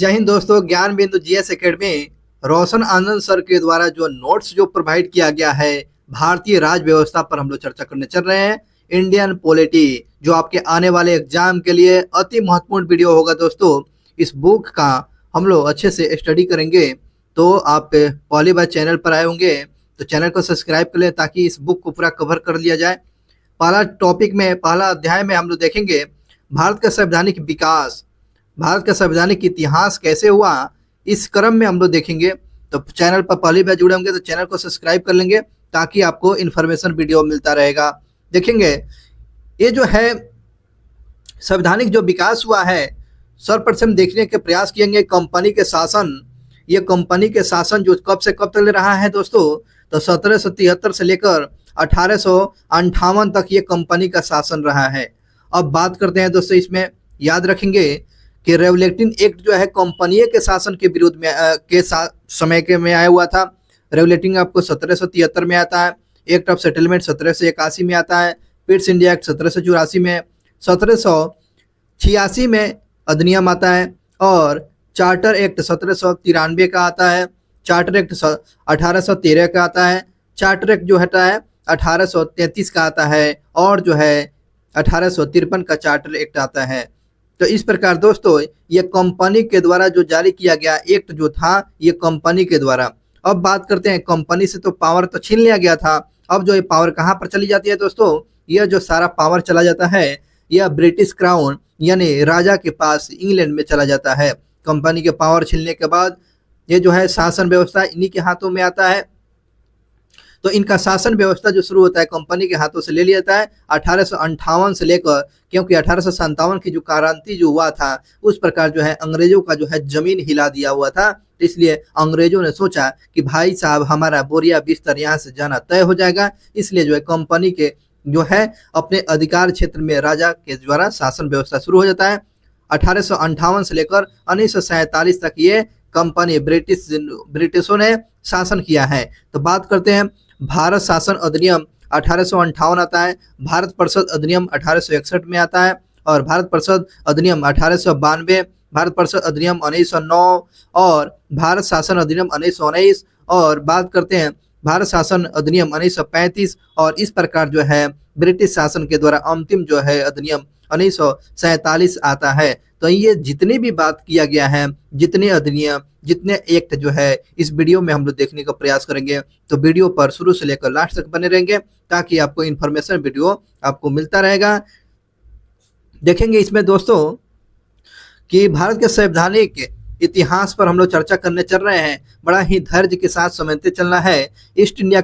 जय हिंद दोस्तों। ज्ञान बिंदु जीएस एकेडमी रोशन आनंद सर के द्वारा जो नोट्स जो प्रोवाइड किया गया है भारतीय राज व्यवस्था पर हम लोग चर्चा करने चल रहे हैं। इंडियन पॉलिटी जो आपके आने वाले एग्जाम के लिए अति महत्वपूर्ण वीडियो होगा दोस्तों। इस बुक का हम लोग अच्छे से स्टडी करेंगे। तो आप पहली बार चैनल पर आए होंगे तो चैनल को सब्सक्राइब कर लें ताकि इस बुक को पूरा कवर कर लिया जाए। पहला टॉपिक में पहला अध्याय में हम लोग देखेंगे भारत का संवैधानिक विकास, भारत का संवैधानिक इतिहास कैसे हुआ, इस क्रम में हम लोग देखेंगे। तो चैनल पर पहली बार जुड़े होंगे तो चैनल को सब्सक्राइब कर लेंगे ताकि आपको इन्फॉर्मेशन वीडियो मिलता रहेगा। देखेंगे ये जो है संवैधानिक जो विकास हुआ है सर्वप्रथम देखने के प्रयास किएंगे कंपनी के शासन। ये कंपनी के शासन जो कब से कब तक ले रहा है दोस्तों, तो 1773 से लेकर 1858 तक ये कंपनी का शासन रहा है। अब बात करते हैं दोस्तों, इसमें याद रखेंगे कि रेगुलेटिंग एक्ट जो है कंपनी के शासन के विरुद्ध में समय के में आया हुआ था। रेगुलेटिंग आपको 1773 में आता है, एक्ट ऑफ सेटलमेंट 1781 में आता है, पिट्स इंडिया एक्ट 1784 में, 1786 में अधिनियम आता है और चार्टर एक्ट 1793 का आता है, चार्टर एक्ट 1813 का आता है, चार्टर एक्ट जो हटा है 1833 का आता है और जो है 1853 का चार्टर एक्ट आता है। तो इस प्रकार दोस्तों ये कंपनी के द्वारा जो जारी किया गया एक्ट जो था ये कंपनी के द्वारा। अब बात करते हैं, कंपनी से तो पावर तो छीन लिया गया था, अब जो ये पावर कहाँ पर चली जाती है दोस्तों, यह जो सारा पावर चला जाता है यह ब्रिटिश क्राउन यानी राजा के पास इंग्लैंड में चला जाता है। कंपनी के पावर छीनने के बाद ये जो है शासन व्यवस्था इन्हीं के हाथों में आता है। तो इनका शासन व्यवस्था जो शुरू होता है कंपनी के हाथों से ले लिया जाता है 1858 से लेकर, क्योंकि 1857 की जो क्रांति जो हुआ था उस प्रकार जो है अंग्रेजों का जो है जमीन हिला दिया हुआ था। इसलिए अंग्रेजों ने सोचा कि भाई साहब हमारा बोरिया बिस्तर यहाँ से जाना तय हो जाएगा, इसलिए जो है कंपनी के जो है अपने अधिकार क्षेत्र में राजा के द्वारा शासन व्यवस्था शुरू हो जाता है। 1858 से लेकर 1947 तक ये कंपनी ब्रिटिशों ने शासन किया है। तो बात करते हैं भारत शासन अधिनियम 1858 आता है, भारत परिषद अधिनियम 1861 में आता है और भारत परिषद अधिनियम 1892, भारत परिषद अधिनियम 1909 और भारत शासन अधिनियम 1919 और बात करते हैं भारत शासन अधिनियम 1935 और इस प्रकार जो है ब्रिटिश शासन के द्वारा अंतिम जो है अधिनियम 1947 आता है। तो ये जितनी भी बात किया गया है, जितने अधिनियम, जितने एक्ट जो है इस वीडियो में हम लोग देखने का प्रयास करेंगे। तो वीडियो पर शुरू से लेकर लास्ट तक बने रहेंगे ताकि आपको इन्फॉर्मेशन वीडियो आपको मिलता रहेगा। देखेंगे इसमें दोस्तों कि भारत के संवैधानिक इतिहास पर हम लोग चर्चा करने चल रहे हैं। बड़ा ही धैर्य के साथ समझते चलना है। ईस्ट इंडिया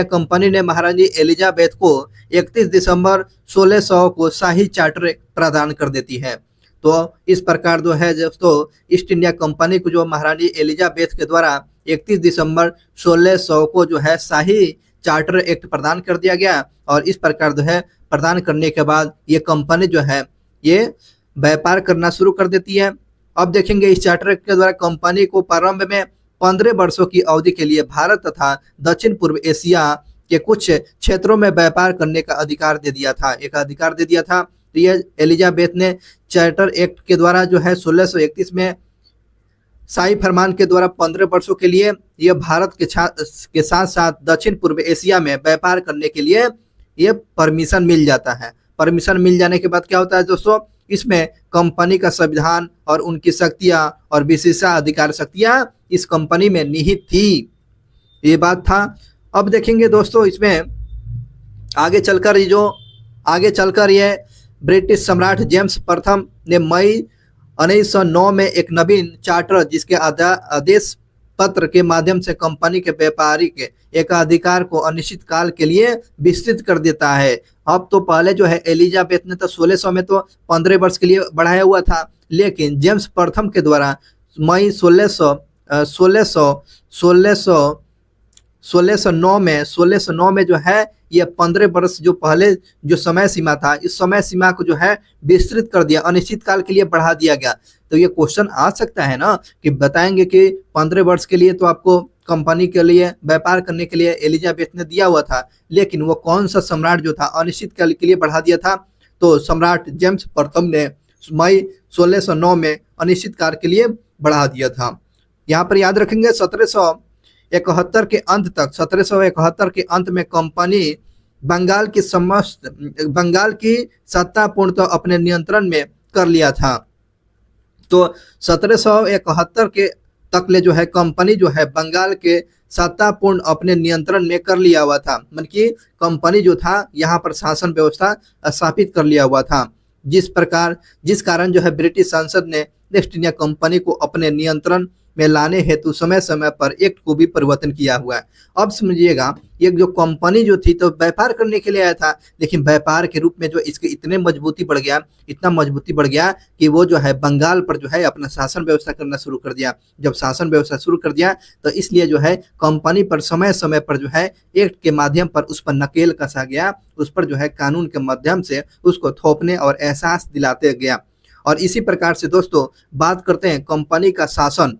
कंपनी ने महारानी एलिजाबेथ को 31 दिसंबर 1600 को शाही चार्टर प्रदान कर देती है। तो इस प्रकार जो है दोस्तों ईस्ट इंडिया कंपनी को जो महारानी एलिजाबेथ के द्वारा 31 दिसंबर 1600 को जो है शाही चार्टर एक्ट प्रदान कर दिया गया और इस प्रकार जो है प्रदान करने के बाद ये कंपनी जो है ये व्यापार करना शुरू कर देती है। अब देखेंगे इस चार्टर एक्ट के द्वारा कंपनी को प्रारंभ में 15 वर्षों की अवधि के लिए भारत तथा दक्षिण पूर्व एशिया के कुछ क्षेत्रों में व्यापार करने का अधिकार दे दिया था, एक अधिकार दे दिया था। तो यह एलिजाबेथ ने चार्टर एक्ट के द्वारा जो है 1631 में शाही फरमान के द्वारा 15 वर्षों के लिए यह भारत के साथ साथ दक्षिण पूर्व एशिया में व्यापार करने के लिए यह परमिशन मिल जाता है। परमिशन मिल जाने के बाद क्या होता है दोस्तों, इसमें कंपनी का संविधान और उनकी शक्तियां और विशेषाधिकार शक्तियां इस कंपनी में निहित थी, ये बात था। अब देखेंगे दोस्तों इसमें आगे चलकर ये ब्रिटिश सम्राट जेम्स प्रथम ने मई 1909 में एक नवीन चार्टर जिसके आदेश पत्र के माध्यम से कंपनी के व्यापारिक एकाधिकार को अनिश्चित काल के लिए विस्तृत कर देता है। अब तो पहले जो है एलिजाबेथ ने तो 1600 में तो 15 वर्ष के लिए बढ़ाया हुआ था, लेकिन जेम्स प्रथम के द्वारा मई 1609 में जो है ये 15 वर्ष जो पहले जो समय सीमा था इस समय सीमा को जो है विस्तृत कर दिया, अनिश्चित काल के लिए बढ़ा दिया गया। तो ये क्वेश्चन आ सकता है ना कि बताएंगे कि 15 वर्ष के लिए तो आपको कंपनी के लिए व्यापार करने के लिए एलिजाबेथ ने दिया हुआ था, लेकिन वो कौन सा सम्राट जो था अनिश्चित काल के लिए बढ़ा दिया था। तो सम्राट जेम्स प्रथम ने मई 1609 में अनिश्चितकाल के लिए बढ़ा दिया था। यहाँ पर याद रखेंगे 1771 के अंत तक, 1771 के अंत में कंपनी बंगाल की सत्ता पूर्णतः अपने नियंत्रण में कर लिया था। तो 1771 के तक ले जो है कंपनी जो है बंगाल के सत्ता पूर्ण अपने नियंत्रण में कर लिया हुआ था, मतलब कि कंपनी जो था यहाँ पर शासन व्यवस्था स्थापित कर लिया हुआ था, जिस कारण जो है ब्रिटिश संसद ने ईस्ट इंडिया कंपनी को अपने नियंत्रण में लाने हेतु समय समय पर एक्ट को भी परिवर्तन किया हुआ है। अब समझिएगा, ये जो कंपनी जो थी तो व्यापार करने के लिए आया था, लेकिन व्यापार के रूप में जो इसके इतना मजबूती बढ़ गया कि वो जो है बंगाल पर जो है अपना शासन व्यवस्था करना शुरू कर दिया। जब शासन व्यवस्था शुरू कर दिया तो इसलिए जो है कंपनी पर समय समय पर जो है एक्ट के माध्यम पर उस पर नकेल कसा गया, उस पर जो है कानून के माध्यम से उसको थोपने और एहसास दिलाते गया। और इसी प्रकार से दोस्तों बात करते हैं कंपनी का शासन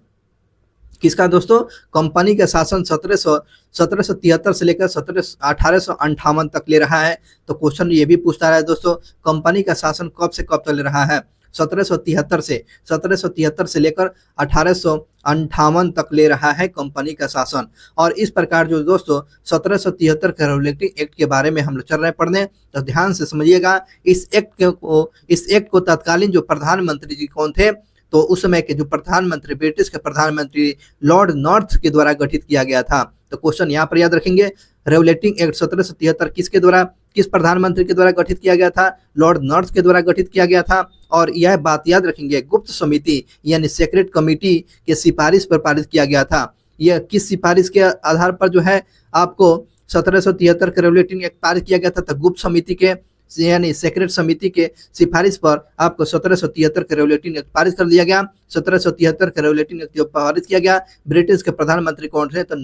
किसका दोस्तों, कंपनी का शासन 1773 से लेकर 1858 तक ले रहा है। तो क्वेश्चन ये भी पूछता रहा है दोस्तों, कंपनी का शासन कब से कब तक ले रहा है? 1773 से लेकर 1858 तक ले रहा है कंपनी का शासन। और इस प्रकार जो दोस्तों 1773 के रेगुलेटिंग एक्ट के बारे में हम लोग चल रहे हैं पढ़ने, तो ध्यान से समझिएगा। इस एक्ट को तत्कालीन जो प्रधानमंत्री जी कौन थे, तो उस समय के जो प्रधानमंत्री, ब्रिटिश के प्रधानमंत्री लॉर्ड नॉर्थ के द्वारा गठित किया गया था। तो क्वेश्चन यहाँ पर याद रखेंगे, रेगुलेटिंग एक्ट 1773 किसके द्वारा, किस प्रधानमंत्री के द्वारा गठित किया गया था? लॉर्ड नॉर्थ के द्वारा गठित किया गया था। और यह बात याद रखेंगे, गुप्त समिति यानी सीक्रेट कमेटी के सिफारिश पर पारित किया गया था। यह किस सिफारिश के आधार पर जो है आपको 1773 के रेगुलेटिंग एक्ट पारित किया गया था? तो गुप्त समिति के यानी सेक्रेट समिति के सिफारिश पर आपको 1773 के रेगुलेटिंग एक्ट पारित कर दिया गया। 1773 के रेगुलेटिंग एक्ट पारित किया गया। ब्रिटिश के प्रधानमंत्री कौन थे? तो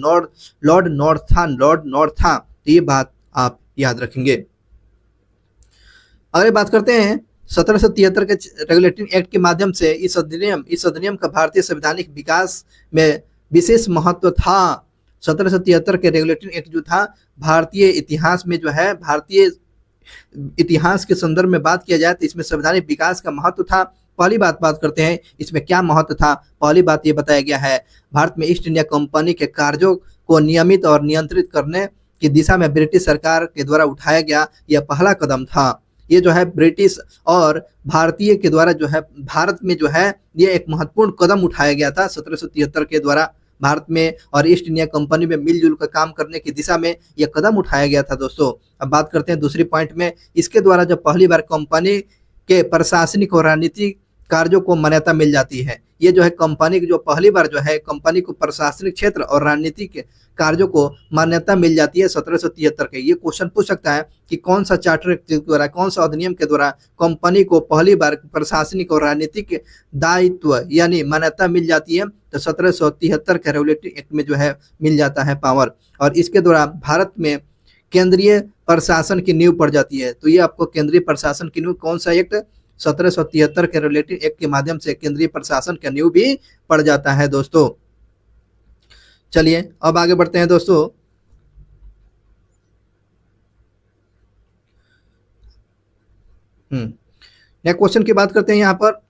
लॉर्ड नॉर्थ था। तो ये बात आप याद रखेंगे। अगर बात करते हैं 1773 के रेगुलेटिंग एक्ट के माध्यम से इस अधिनियम का भारतीय संवैधानिक विकास में विशेष महत्व था। 1773 के रेगुलेटिंग एक्ट जो था भारतीय इतिहास में जो है, भारतीय इतिहास के संदर्भ में बात किया जाए तो इसमें संवैधानिक विकास का महत्व था। पहली बात करते हैं इसमें क्या महत्व था। पहली बात ये बताया गया है, भारत में ईस्ट इंडिया कंपनी के कार्यों को नियमित और नियंत्रित करने की दिशा में ब्रिटिश सरकार के द्वारा उठाया गया यह पहला कदम था। ये जो है ब्रिटिश और भारतीय के द्वारा जो है भारत में जो है ये एक महत्वपूर्ण कदम उठाया गया था 1773 के द्वारा। भारत में और ईस्ट इंडिया कंपनी में मिलजुल कर काम करने की दिशा में यह कदम उठाया गया था दोस्तों। अब बात करते हैं दूसरी पॉइंट में, इसके द्वारा जब पहली बार कंपनी के प्रशासनिक और राजनीतिक कार्यों को मान्यता मिल जाती है। ये जो है कंपनी की जो पहली बार जो है कंपनी को प्रशासनिक क्षेत्र और राजनीतिक कार्यों को मान्यता मिल जाती है 1773 के। ये क्वेश्चन पूछ सकता है कि कौन सा चार्टर के द्वारा, कौन सा अधिनियम के द्वारा कंपनी को पहली बार प्रशासनिक और राजनीतिक दायित्व यानी मान्यता मिल जाती है? तो 1773 के रेगुलेटिंग एक्ट में जो है मिल जाता है पावर, और इसके द्वारा भारत में केंद्रीय प्रशासन की नींव पड़ जाती है। तो ये आपको केंद्रीय प्रशासन की नींव कौन सा एक्ट? 1773 के रेगुलेटिंग एक्ट के माध्यम से केंद्रीय प्रशासन का नींव भी पड़ जाता है दोस्तों। चलिए अब आगे बढ़ते हैं दोस्तों। नेक्स्ट क्वेश्चन की बात करते हैं यहाँ पर।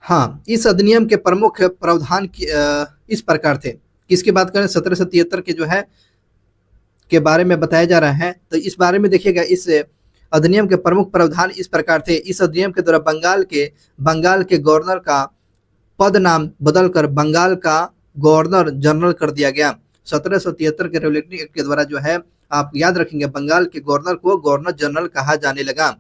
हाँ, इस अधिनियम के प्रमुख प्रावधान इस प्रकार थे। किसकी बात करें? 1773 के जो है के बारे में बताया जा रहा है। तो इस बारे में देखिएगा, इस अधिनियम के प्रमुख प्रावधान इस प्रकार थे। इस अधिनियम के द्वारा बंगाल के गवर्नर का पद नाम बदलकर बंगाल का गवर्नर जनरल कर दिया गया। 1773 के रेगुलेटिंग एक्ट के द्वारा जो है आप याद रखेंगे बंगाल के गवर्नर को गवर्नर जनरल कहा जाने लगा।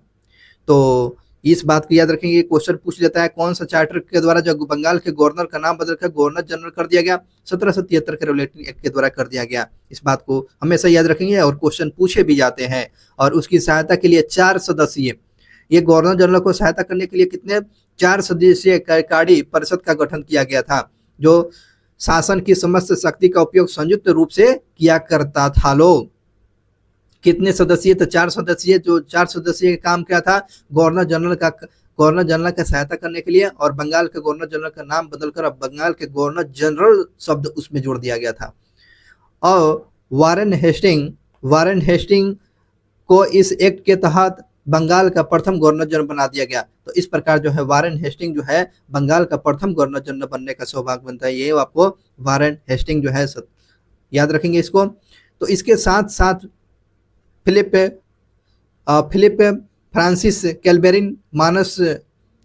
तो इस बात को याद रखेंगे, क्वेश्चन पूछ लेता है कौन सा चार्टर के द्वारा जो बंगाल के गवर्नर का नाम बदलकर गवर्नर जनरल कर दिया गया? 1773 के रेगुलेटिंग एक्ट के द्वारा कर दिया गया। इस बात को हमेशा याद रखेंगे और क्वेश्चन पूछे भी जाते हैं। और उसकी सहायता के लिए 4 सदस्यीय, ये गवर्नर जनरल को सहायता करने के लिए कितने 4 सदस्यीय कार्यकारी परिषद का गठन किया गया था, जो शासन की समस्त शक्ति का उपयोग संयुक्त रूप से किया करता था। लोग कितने सदस्यीय? तो 4 सदस्यीय। जो 4 सदस्यीय का काम क्या था? गवर्नर जनरल का सहायता करने के लिए, और बंगाल के गवर्नर जनरल का नाम बदलकर अब बंगाल के गवर्नर जनरल शब्द उसमें जोड़ दिया गया था। और वारेन हेस्टिंग को इस एक्ट के तहत बंगाल का प्रथम गवर्नर जनरल बना दिया गया। तो इस प्रकार जो है वारेन हेस्टिंग जो है बंगाल का प्रथम गवर्नर जनरल बनने का सौभाग्य बनता है। ये आपको वारेन हेस्टिंग जो है याद रखेंगे इसको। तो इसके साथ साथ फिलिप फ्रांसिस कैल्वेरिन मानस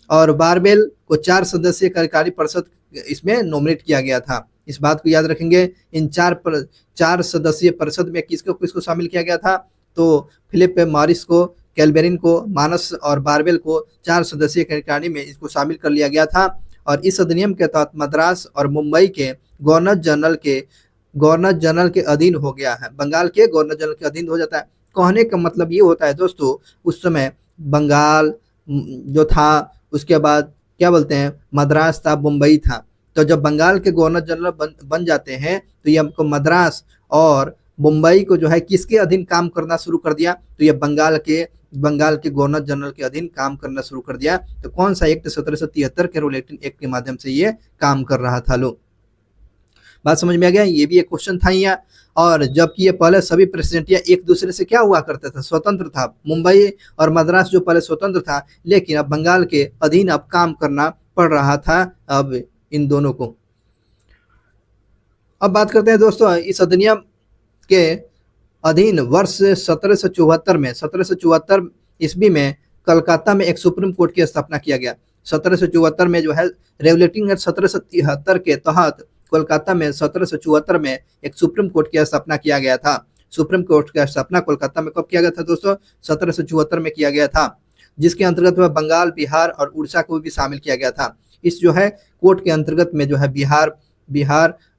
और बारबेल को 4 सदस्यीय कार्यकारी परिषद इसमें नॉमिनेट किया गया था। इस बात को याद रखेंगे। इन 4 सदस्यीय परिषद में किसको किसको शामिल किया गया था? तो फिलिप मॉरिस को, कैल्वेरिन को, मानस और बारबेल को 4 सदस्यीय कार्यकारिणी में इसको शामिल कर लिया गया था। और इस अधिनियम के तहत मद्रास और मुंबई के गवर्नर जनरल के अधीन हो गया है। बंगाल के गवर्नर जनरल के अधीन हो जाता है। कहने का मतलब ये होता है दोस्तों, उस समय बंगाल जो था, उसके बाद क्या बोलते हैं, मद्रास था, मुंबई था। तो जब बंगाल के गवर्नर जनरल बन जाते हैं तो ये हमको मद्रास और मुंबई को जो है किसके अधीन काम करना शुरू कर दिया? तो ये बंगाल के गवर्नर जनरल के अधीन काम करना शुरू कर दिया। तो कौन सा एक्ट? 1773 के रूल 18 एक्ट के माध्यम से ये काम कर रहा था। लो, बात समझ में आ गया? ये भी एक क्वेश्चन था यहाँ। और जबकि ये पहले सभी प्रेसिडेंटियां एक दूसरे से क्या हुआ करता था? स्वतंत्र था। मुंबई और मद्रास जो पहले स्वतंत्र था, लेकिन अब बंगाल के अधीन अब काम करना पड़ रहा था अब इन दोनों को। अब बात करते हैं दोस्तों इस अधिनियम के अधीन वर्ष 1774 ईस्वी में कलकत्ता में एक सुप्रीम कोर्ट की स्थापना किया गया। 1774 में जो है रेगुलेटिंग एक्ट 1773 के तहत कोलकाता में 1774 में एक सुप्रीम कोर्ट की स्थापना किया गया था। सुप्रीम कोर्ट की स्थापना कोलकाता में कब किया गया था दोस्तों? 1774 में किया गया था, जिसके अंतर्गत वह बंगाल, बिहार और उड़ीसा को भी शामिल किया गया था। इस जो है कोर्ट के अंतर्गत में जो है बिहार,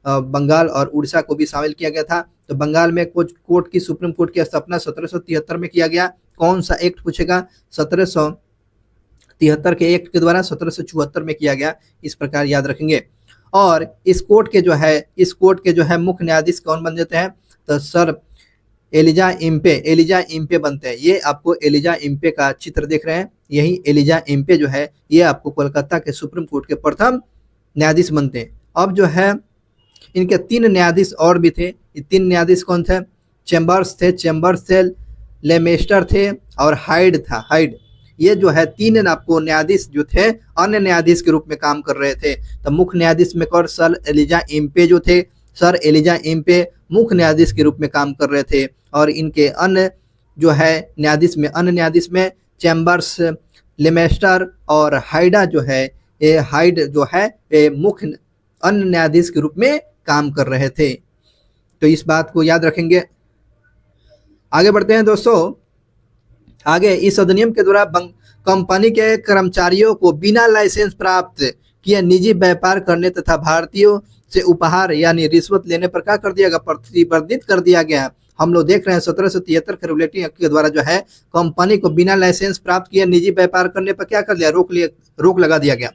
बंगाल और उड़ीसा को भी शामिल किया गया था। तो बंगाल में कोर्ट की सुप्रीम कोर्ट की स्थापना 1773 में किया गया। कौन सा एक्ट पूछेगा? 1773 के एक्ट के द्वारा 1774 में किया गया। इस प्रकार याद रखेंगे। और इस कोर्ट के जो है मुख्य न्यायाधीश कौन बन जाते हैं? तो सर एलिजा इम्पे बनते हैं। ये आपको एलिजा इम्पे का चित्र देख रहे हैं, यही एलिजा इम्पे जो है ये आपको कोलकाता के सुप्रीम कोर्ट के प्रथम न्यायाधीश बनते हैं। अब जो है इनके 3 न्यायाधीश और भी थे। ये 3 न्यायाधीश कौन थे? चैम्बर्स थे, लेमेस्टर थे और हाइड था। ये जो है 3 आपको न्यायाधीश जो थे अन्य न्यायाधीश के रूप में काम कर रहे थे। तो मुख्य न्यायाधीश में कौन? सर एलिजा इम्पे जो थे, सर एलिजा इम्पे मुख्य न्यायाधीश के रूप में काम कर रहे थे। और इनके अन्य जो है न्यायाधीश में चैम्बर्स, लेमेस्टर और हाइड जो है ये मुख्य अन्य न्यायाधीश के रूप में काम कर रहे थे। तो इस बात को याद रखेंगे। आगे बढ़ते हैं दोस्तों। आगे इस अधिनियम के द्वारा कंपनी के कर्मचारियों को बिना लाइसेंस प्राप्त किए निजी व्यापार करने तथा भारतीयों से उपहार यानी रिश्वत लेने पर क्या कर दिया गया? प्रतिबंधित कर दिया गया। हम लोग देख रहे हैं 1773 के रेगुलेटिंग एक्ट के द्वारा जो है कंपनी को बिना लाइसेंस प्राप्त किए निजी व्यापार करने पर क्या कर दिया? रोक लगा दिया गया।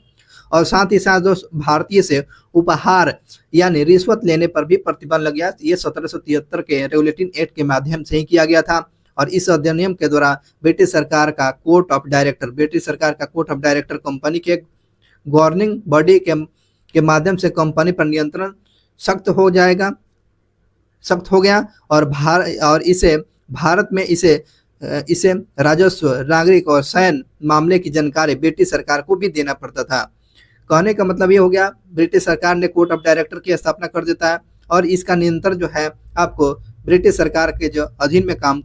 और साथ ही साथ भारतीय से उपहार यानी रिश्वत लेने पर भी प्रतिबंध लग गया। ये 1773 के रेगुलेटिंग एक्ट के माध्यम से ही किया गया था। और इस अधिनियम के द्वारा ब्रिटिश सरकार का कोर्ट ऑफ डायरेक्टर कंपनी के गवर्निंग बॉडी के माध्यम से कंपनी पर नियंत्रण सख्त हो गया। और इसे भारत में इसे राजस्व, नागरिक और सैन्य मामले की जानकारी ब्रिटिश सरकार को भी देना पड़ता था। कहने का मतलब ये हो गया, ब्रिटिश सरकार ने कोर्ट ऑफ डायरेक्टर की स्थापना कर देता है और इसका नियंत्रण जो है आपको ब्रिटिश सरकार के जो अधीन में काम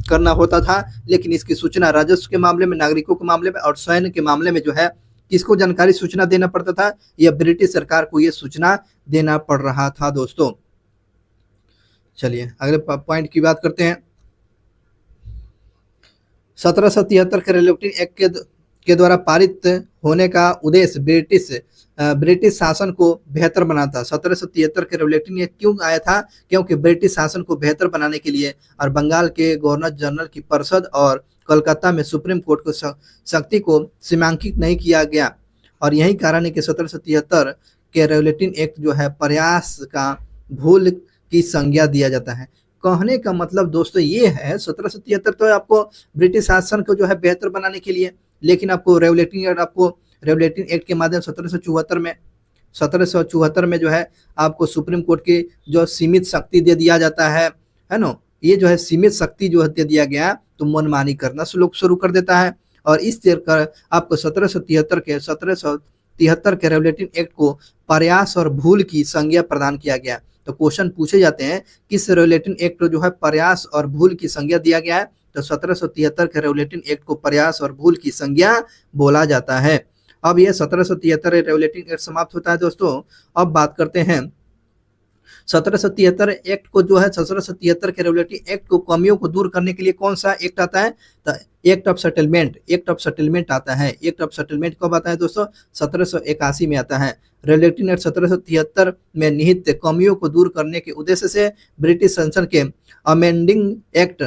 करना होता था। लेकिन इसकी सूचना राजस्व के मामले में, नागरिकों के मामले में और सैन्य के मामले में जो है किसको जानकारी सूचना देना पड़ता था? यह ब्रिटिश सरकार को यह सूचना देना पड़ रहा था दोस्तों। चलिए अगले पॉइंट की बात करते हैं। 1773 के रेगुलेटिंग एक्ट के द्वारा पारित होने का उद्देश्य ब्रिटिश शासन को बेहतर बनाना था। 1773 के रेगुलेटिंग एक्ट क्यों आया था? क्योंकि ब्रिटिश शासन को बेहतर बनाने के लिए और बंगाल के गवर्नर जनरल की परिषद और कोलकाता में सुप्रीम कोर्ट को शक्ति को सीमांकित नहीं किया गया। और यही कारण है कि 1773 के रेगुलेटिंग एक्ट जो है प्रयास का भूल की संज्ञा दिया जाता है। कहने का मतलब दोस्तों ये है 1773 तो आपको ब्रिटिश शासन को जो है बेहतर बनाने के लिए, लेकिन आपको रेगुलेटिंग एक्ट के माध्यम 1774 में जो है आपको सुप्रीम कोर्ट की जो सीमित शक्ति दे दिया जाता है ना, ये जो है सीमित शक्ति जो है दे दिया गया, तो मनमानी करना शुरू कर देता है। और इस तरह आपको 1773 के रेगुलेटिंग एक्ट को प्रयास और भूल की संज्ञा प्रदान किया गया। तो क्वेश्चन पूछे जाते हैं किस रेगुलेटिंग एक्ट को जो है प्रयास और भूल की संज्ञा दिया गया है, तो 1773 के रेगुलेटिंग एक्ट को प्रयास और भूल की संज्ञा बोला जाता है। अब ये 1773 रेगुलेटिंग एक्ट समाप्त होता है दोस्तों। अब बात करते हैं 1773 एक्ट को जो है 1773 के रेगुलेटिंग एक्ट को कमियों को दूर करने के लिए कौन सा एक्ट आता है, तो एक्ट ऑफ सेटलमेंट आता है। एक्ट ऑफ सेटलमेंट कब आता है दोस्तों, 1781 में आता है। रेगुलेटिंग एक्ट 1773 में निहित कमियों को दूर करने के उद्देश्य से ब्रिटिश संसद के अमेंडमेंट एक्ट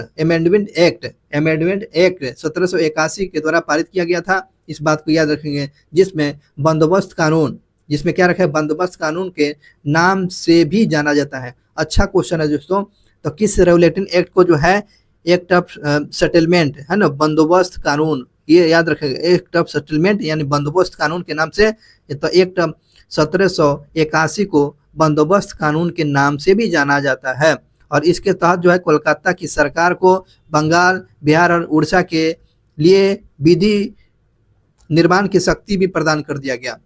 1781 के द्वारा पारित किया गया था। इस बात को याद रखेंगे, जिसमें बंदोबस्त कानून, जिसमें क्या रखा है, बंदोबस्त कानून के नाम से भी जाना जाता है। अच्छा क्वेश्चन है दोस्तों। तो किस रेगुलेटिंग एक्ट को जो है एक्ट ऑफ सेटलमेंट है ना, बंदोबस्त कानून, ये याद रखेगा, एक्ट ऑफ सेटलमेंट यानी बंदोबस्त कानून के नाम से। तो एक्ट 1781 को बंदोबस्त कानून के नाम से भी जाना जाता है। और इसके तहत जो है कोलकाता की सरकार को बंगाल, बिहार और उड़ीसा के लिए विधि निर्माण की शक्ति भी प्रदान कर दिया गया।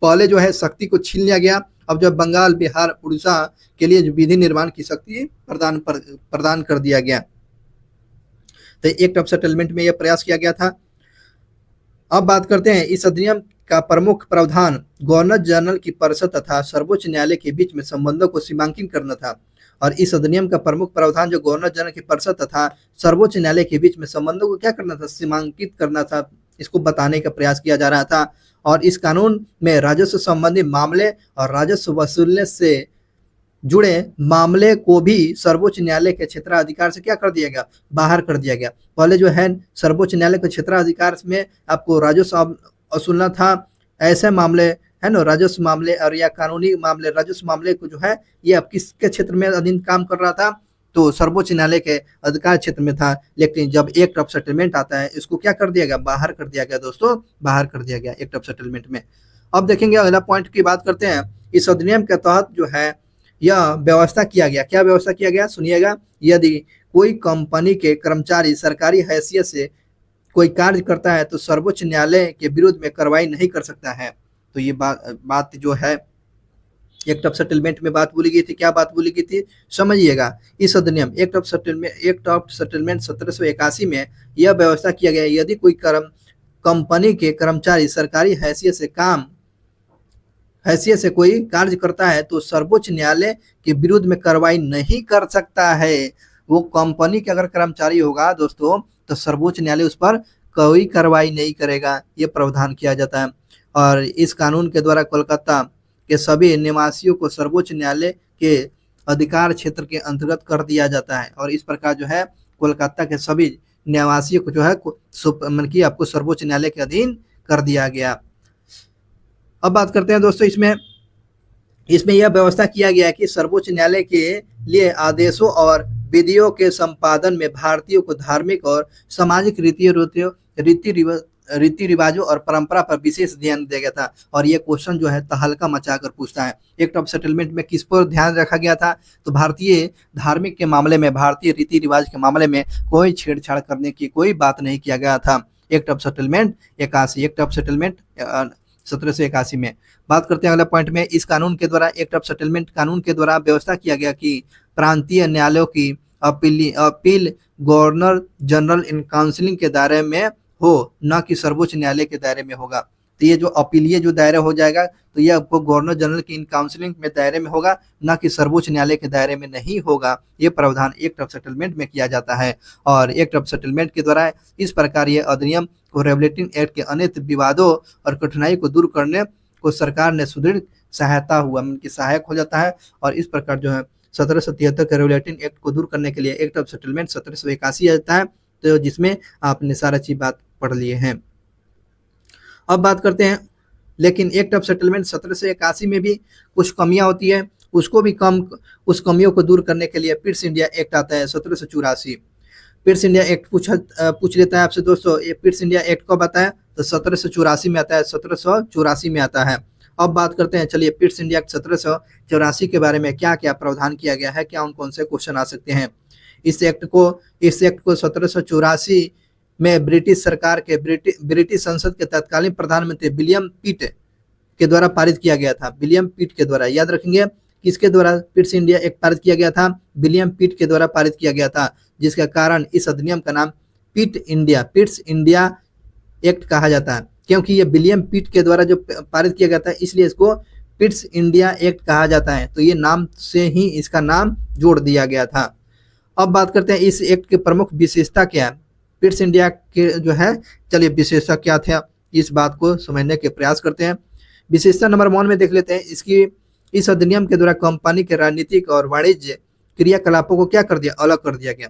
पहले जो है शक्ति को छीन लिया गया, अब जो बंगाल, बिहार, उड़ीसा के लिए जो विधि निर्माण की शक्ति प्रदान कर दिया गया। तो एक्ट ऑफ सेटलमेंट में यह प्रयास किया गया था। अब बात करते हैं इस अधिनियम का प्रमुख प्रावधान गवर्नर जनरल की परिषद तथा सर्वोच्च न्यायालय के बीच में संबंधों को सीमांकित करना था। और इस अधिनियम का प्रमुख प्रावधान जो गवर्नर जनरल की परिषद तथा सर्वोच्च न्यायालय के बीच में संबंधों को क्या करना था, सीमांकित करना था। इसको बताने का प्रयास किया जा रहा था। और इस कानून में राजस्व संबंधी मामले और राजस्व वसूलने से जुड़े मामले को भी सर्वोच्च न्यायालय के क्षेत्राधिकार से क्या कर दिया गया, बाहर कर दिया गया। पहले जो है सर्वोच्च न्यायालय के क्षेत्राधिकार में आपको राजस्व वसूलना था। ऐसे मामले है ना, राजस्व मामले और या कानूनी मामले, राजस्व मामले को जो है ये अब किसके क्षेत्र में अधीन काम कर रहा था, तो सर्वोच्च न्यायालय के अधिकार क्षेत्र में था। लेकिन जब एक्ट ऑफ सेटलमेंट आता है, इसको क्या कर दिया गया, बाहर कर दिया गया दोस्तों, बाहर कर दिया गया एक्ट ऑफ सेटलमेंट में। अब देखेंगे अगला पॉइंट की बात करते हैं। इस अधिनियम के तहत जो है यह व्यवस्था किया गया, क्या व्यवस्था किया गया सुनिएगा, यदि कोई कंपनी के कर्मचारी सरकारी हैसियत से कोई कार्य करता है तो सर्वोच्च न्यायालय के विरुद्ध में कार्रवाई नहीं कर सकता है। तो ये बात जो है एक्ट ऑफ सेटलमेंट में बात बोली गई थी। क्या बात बोली गई थी समझिएगा। इस अधिनियम एक्ट ऑफ सेटलमेंट 1781 में यह व्यवस्था किया गया, यदि कोई कंपनी के कर्मचारी सरकारी हैसियत से कोई कार्य करता है तो सर्वोच्च न्यायालय के विरुद्ध में कार्रवाई नहीं कर सकता है। वो कंपनी के अगर कर्मचारी होगा दोस्तों, तो सर्वोच्च न्यायालय उस पर कोई कार्रवाई नहीं करेगा, ये प्रावधान किया जाता है। और इस कानून के द्वारा कोलकाता के सभी निवासियों को सर्वोच्च न्यायालय के अधिकार क्षेत्र के अंतर्गत कर दिया जाता है। और इस प्रकार जो है कोलकाता के सभी निवासियों को जो है आपको सर्वोच्च न्यायालय के अधीन कर दिया गया। अब बात करते हैं दोस्तों, इसमें यह व्यवस्था किया गया है कि सर्वोच्च न्यायालय के लिए आदेशों और विधियों के संपादन में भारतीयों को धार्मिक और सामाजिक रीति रिवाजों और परंपरा पर विशेष ध्यान दिया गया था। और ये क्वेश्चन जो है तहलका मचाकर पूछता है, एक्ट ऑफ सेटलमेंट में किस पर ध्यान रखा गया था, तो भारतीय धार्मिक के मामले में, भारतीय रीति रिवाज के मामले में कोई छेड़छाड़ करने की कोई बात नहीं किया गया था। एक्ट ऑफ सेटलमेंट 1781 में। बात करते हैं अगला पॉइंट में। इस कानून के द्वारा, एक्ट ऑफ सेटलमेंट कानून के द्वारा व्यवस्था किया गया कि प्रांतीय न्यायालयों की appeal governor general in counselling के दायरे में हो, न कि सर्वोच्च न्यायालय के दायरे में होगा। तो ये जो अपीलीय जो दायरा हो जाएगा, तो ये आपको गवर्नर जनरल की इन काउंसिलिंग में दायरे में होगा, न कि सर्वोच्च न्यायालय के दायरे में नहीं होगा। ये प्रावधान एक्ट ऑफ सेटलमेंट में किया जाता है। और एक्ट ऑफ सेटलमेंट के द्वारा इस प्रकार ये अधिनियम को रेगुलेटिंग एक्ट के अनेक विवादों और कठिनाई को दूर करने को सरकार ने सुदृढ़ सहायता हुआ, उनकी सहायक हो जाता है। और इस प्रकार जो है 1773 के रेगुलेटिंग एक्ट को दूर करने के लिए एक्ट ऑफ सेटलमेंट 1781 आता है, तो जिसमें आपने सारा चीज बात पढ़ लिए हैं। अब बात करते हैं, लेकिन एक्ट ऑफ सेटलमेंट 1781 में भी कुछ कमियां होती है, उस कमियों को दूर करने के लिए पिट्स इंडिया एक्ट आता है 1784। पिट्स इंडिया एक्ट पूछ लेता है आपसे दोस्तों, ये पिट्स इंडिया एक्ट कब आता है, तो 1784 में आता है, 1784 में आता है। अब बात करते हैं, चलिए पिट्स इंडिया एक्ट 1784 के बारे में क्या क्या प्रावधान किया गया है, क्या कौन से क्वेश्चन आ सकते हैं। इस एक्ट को 1784 में ब्रिटिश सरकार के ब्रिटिश संसद के तत्कालीन प्रधानमंत्री विलियम पिट के द्वारा पारित किया गया था। विलियम पिट के द्वारा, याद रखेंगे किसके द्वारा पिट्स इंडिया एक्ट पारित किया गया था, विलियम पिट के द्वारा पारित किया गया था, जिसका कारण इस अधिनियम का नाम पिट्स इंडिया एक्ट कहा जाता है, क्योंकि ये विलियम पिट के द्वारा जो पारित किया गया था इसलिए इसको पिट्स इंडिया एक्ट कहा जाता है। तो ये नाम से ही इसका नाम जोड़ दिया गया था। अब बात करते हैं इस एक्ट की प्रमुख विशेषता क्या है। पिट्स इंडिया के जो है, चलिए विशेषता क्या थे इस बात को समझने के प्रयास करते हैं। विशेषता नंबर 1 में देख लेते हैं, इस अधिनियम के द्वारा कंपनी के राजनीतिक और वाणिज्य क्रियाकलापों को क्या कर दिया, अलग कर दिया गया।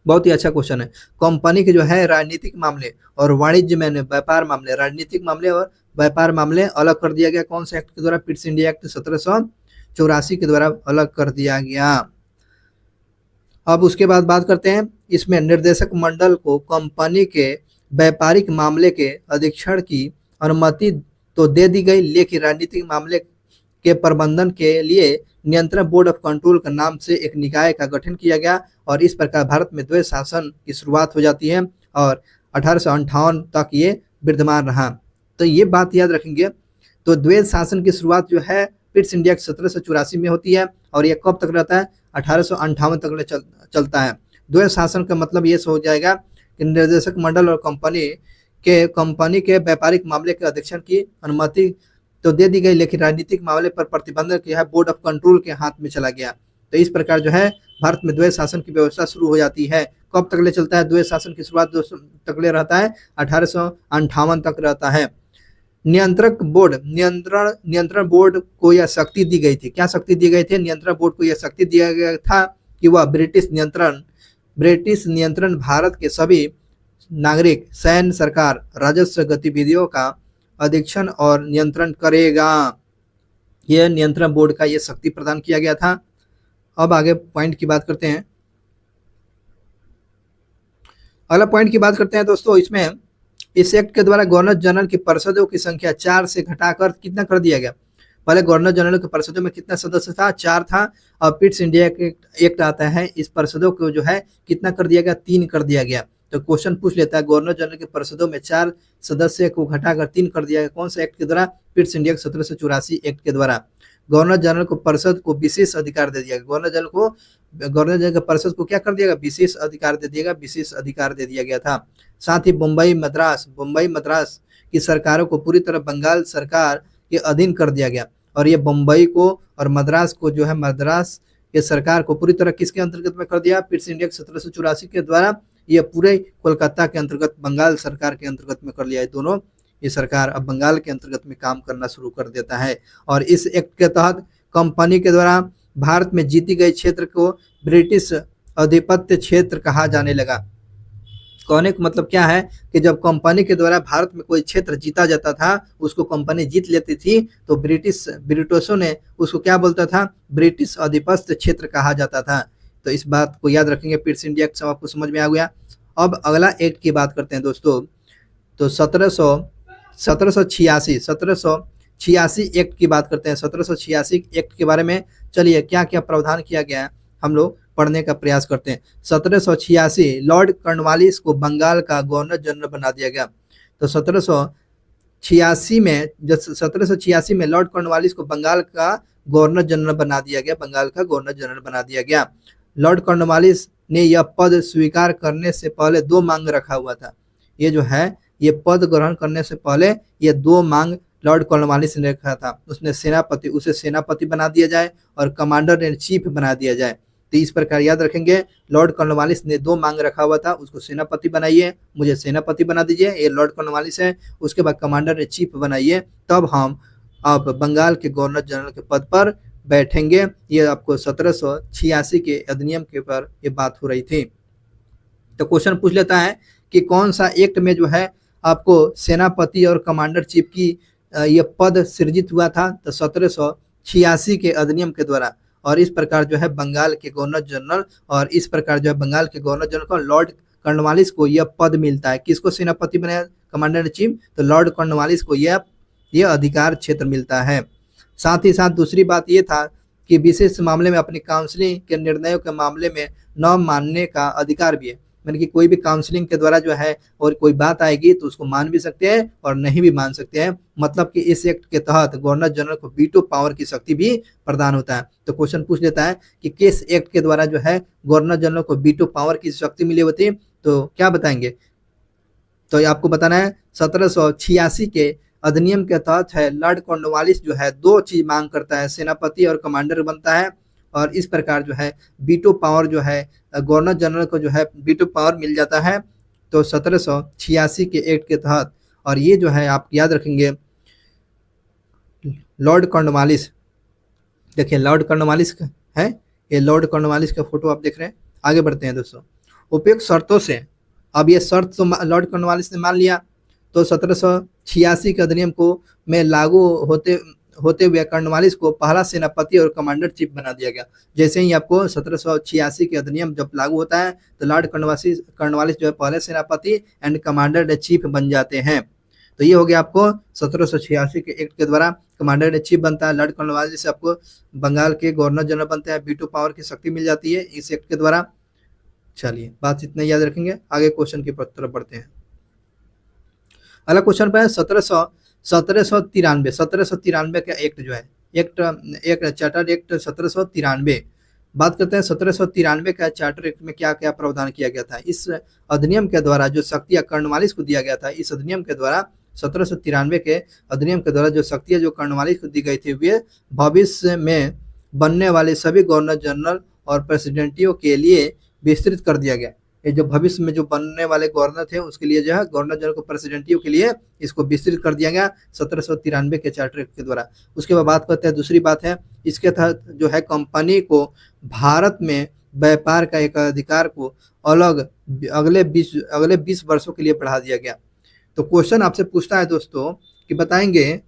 बहुत ही अच्छा क्वेश्चन है। कंपनी के जो है राजनीतिक मामले और वाणिज्य में व्यापार मामले, राजनीतिक मामले और व्यापार मामले अलग कर दिया गया। कौन से एक्ट के द्वारा, पिट्स इंडिया एक्ट 1784 के द्वारा अलग कर दिया गया। अब उसके बाद बात करते हैं, इसमें निर्देशक मंडल को कंपनी के व्यापारिक मामले के अधीक्षण की अनुमति तो दे दी गई, लेकिन राजनीतिक मामले के प्रबंधन के लिए नियंत्रण बोर्ड ऑफ कंट्रोल के नाम से एक निकाय का गठन किया गया और इस प्रकार भारत में द्वैध शासन की शुरुआत हो जाती है और 1858 तक ये विद्यमान रहा। तो ये बात याद रखेंगे। तो द्वैध शासन की शुरुआत जो है पिट्स इंडिया 1784 में होती है और ये कब तक रहता है, 1858 तक चलता है। द्वैध शासन का मतलब ये हो जाएगा कि निर्देशक मंडल और कंपनी के व्यापारिक मामले के अधीक्षण की अनुमति तो दे दी गई, लेकिन राजनीतिक मामले पर प्रतिबंध किया है, बोर्ड ऑफ कंट्रोल के हाथ में चला गया। तो इस प्रकार जो है भारत में द्वैध शासन की व्यवस्था शुरू हो जाती है। कब तक ले चलता है द्वैध शासन की शुरुआत, तक ले रहता है 1858 तक रहता है। नियंत्रण बोर्ड को यह शक्ति दी गई थी, क्या शक्ति दी गई थी, नियंत्रण बोर्ड को यह शक्ति दिया गया था कि वह ब्रिटिश नियंत्रण भारत के सभी नागरिक, सैन्य, सरकार, राजस्व गतिविधियों का अधीक्षण और नियंत्रण करेगा। यह नियंत्रण बोर्ड का यह शक्ति प्रदान किया गया था। अब आगे पॉइंट की बात करते हैं, अगला पॉइंट की बात करते हैं दोस्तों। इसमें इस एक्ट के द्वारा गवर्नर जनरल की परिषदों की संख्या 4 से घटाकर कितना कर दिया गया। पहले गवर्नर जनरल की परिषदों में कितना सदस्य था, 4 था। और पिट्स इंडिया एक्ट आता है, इस परिषदों को जो है कितना कर दिया गया, 3 कर दिया गया। तो क्वेश्चन पूछ लेता है, गवर्नर जनरल की परिषदों में 4 सदस्य को घटाकर 3 कर दिया गया, कौन सा एक्ट के द्वारा, पिट्स इंडिया 1784 एक्ट के द्वारा। गवर्नर जनरल को परिषद को विशेष अधिकार दे दिया गया। गवर्नर जनरल की परिषद को क्या कर दिया गया, विशेष अधिकार दे दिया गया, विशेष अधिकार दे दिया गया था। साथ ही मुंबई मद्रास की सरकारों को पूरी तरह बंगाल सरकार के अधीन कर दिया गया और ये मुंबई को और मद्रास को जो है, मद्रास के सरकार को पूरी तरह किसके अंतर्गत में कर दिया, पिट्स इंडिया 1784 के द्वारा ये पूरे कोलकाता के अंतर्गत, बंगाल सरकार के अंतर्गत में कर लिया है। दोनों ये सरकार अब बंगाल के अंतर्गत में काम करना शुरू कर देता है और इस एक्ट के तहत कंपनी के द्वारा भारत में जीती गई क्षेत्र को ब्रिटिश आधिपत्य क्षेत्र कहा जाने लगा। कहने का मतलब क्या है कि जब कंपनी के द्वारा भारत में कोई क्षेत्र जीता जाता था, उसको कंपनी जीत लेती थी, तो ब्रिटिशों ने उसको क्या बोलता था, ब्रिटिश आधिपत्य क्षेत्र कहा जाता था। तो इस बात को याद रखेंगे। पिट्स इंडिया एक्ट आपको समझ में आ गया। अब अगला एक्ट की बात करते हैं दोस्तों। तो 1786 एक्ट की बात करते हैं। 1786 एक्ट के बारे में चलिए क्या क्या प्रावधान किया गया है हम लोग पढ़ने का प्रयास करते हैं। 1786 लॉर्ड कॉर्नवालिस को बंगाल का गवर्नर जनरल बना दिया गया। तो 1786 में लॉर्ड कॉर्नवालिस को बंगाल का गवर्नर जनरल बना दिया गया। लॉर्ड कॉर्नवालिस ने यह पद स्वीकार करने से पहले 2 मांग रखा हुआ था। ये जो है, ये पद ग्रहण करने से पहले ये 2 मांग लॉर्ड कॉर्नवालिस ने रखा था। उसे सेनापति बना दिया जाए और कमांडर इन चीफ बना दिया जाए। तो इस प्रकार याद रखेंगे, लॉर्ड कॉर्नवालिस ने 2 मांग रखा हुआ था, उसको सेनापति बनाइए, मुझे सेनापति बना दीजिए, ये लॉर्ड कॉर्नवालिस है। उसके बाद कमांडर इन चीफ बनाइए, तब हम अब बंगाल के गवर्नर जनरल के पद पर बैठेंगे। ये आपको 1786 के अधिनियम के पर ये बात हो रही थी। तो क्वेश्चन पूछ लेता है कि कौन सा एक्ट में जो है आपको सेनापति और कमांडर चीफ की ये पद सृजित हुआ था। तो 1786 के अधिनियम के द्वारा। और इस प्रकार जो है बंगाल के गवर्नर जनरल को लॉर्ड कॉर्नवालिस को यह पद मिलता है। किसको सेनापति बनाया, कमांडर इन चीफ, तो लॉर्ड कॉर्नवालिस को यह ये अधिकार क्षेत्र मिलता है। साथ ही साथ दूसरी बात ये था कि विशेष मामले में अपनी काउंसलिंग के निर्णयों के मामले में न मानने का अधिकार भी है। यानी कि कोई भी काउंसलिंग के द्वारा जो है और कोई बात आएगी तो उसको मान भी सकते हैं और नहीं भी मान सकते हैं। मतलब कि इस एक्ट के तहत गवर्नर जनरल को वीटो पावर की शक्ति भी प्रदान होता है। तो क्वेश्चन पूछ लेता है कि किस एक्ट के द्वारा जो है गवर्नर जनरल को वीटो पावर की शक्ति मिली होती है, तो क्या बताएंगे? तो आपको बताना है 1786 के अधिनियम के तहत है लॉर्ड कॉर्नवालिस जो है दो चीज मांग करता है, सेनापति और कमांडर बनता है, और इस प्रकार जो है वीटो पावर जो है गवर्नर जनरल को जो है वीटो पावर मिल जाता है। तो 1786 के एक्ट के तहत, और ये जो है आप याद रखेंगे लॉर्ड कॉर्नवालिस, देखिए लॉर्ड कॉर्नवालिस है, ये लॉर्ड कॉर्नवालिस का फोटो आप देख रहे हैं। आगे बढ़ते हैं दोस्तों। उपयुक्त शर्तों से, अब ये शर्त तो लॉर्ड कॉर्नवालिस ने मान लिया, तो 1786 के अधिनियम को में लागू होते हुए कॉर्नवालिस को पहला सेनापति और कमांडर चीफ बना दिया गया। जैसे ही आपको 1786 के अधिनियम जब लागू होता है तो लॉर्ड कॉर्नवालिस जो है पहले सेनापति एंड कमांडर चीफ बन जाते हैं। तो ये हो गया आपको 1786 के एक्ट के द्वारा कमांडर चीफ बनता है लॉर्ड कॉर्नवालिस, से आपको बंगाल के गवर्नर जनरल बनते हैं, वीटो पावर की शक्ति मिल जाती है इस एक्ट के द्वारा। चलिए बात इतना याद रखेंगे, आगे क्वेश्चन की तरफ बढ़ते हैं। अगला क्वेश्चन पे है 1793 का एक्ट जो है एक चार्टर एक्ट 1793। बात करते हैं 1793 का चार्टर एक्ट में क्या क्या प्रावधान किया गया था। इस अधिनियम के द्वारा जो शक्तियां कॉर्नवालिस को दिया गया था, इस अधिनियम के द्वारा 1793 के अधिनियम के द्वारा जो शक्तियां जो कॉर्नवालिस को दी गई थी वे भविष्य में बनने वाले सभी गवर्नर जनरल और प्रेसिडेंटियों के लिए विस्तृत कर दिया गया। ये जो भविष्य में जो बनने वाले गवर्नर थे उसके लिए जो है गवर्नर जनरल को प्रेसिडेंटियों के लिए इसको विस्तृत कर दिया गया 1793 के चार्टर एक्ट के द्वारा। उसके बाद बात करते हैं, दूसरी बात है इसके तहत जो है कंपनी को भारत में व्यापार का एक अधिकार को अगले 20 वर्षों के लिए बढ़ा दिया गया। तो क्वेश्चन आपसे पूछता है दोस्तों कि बताएंगे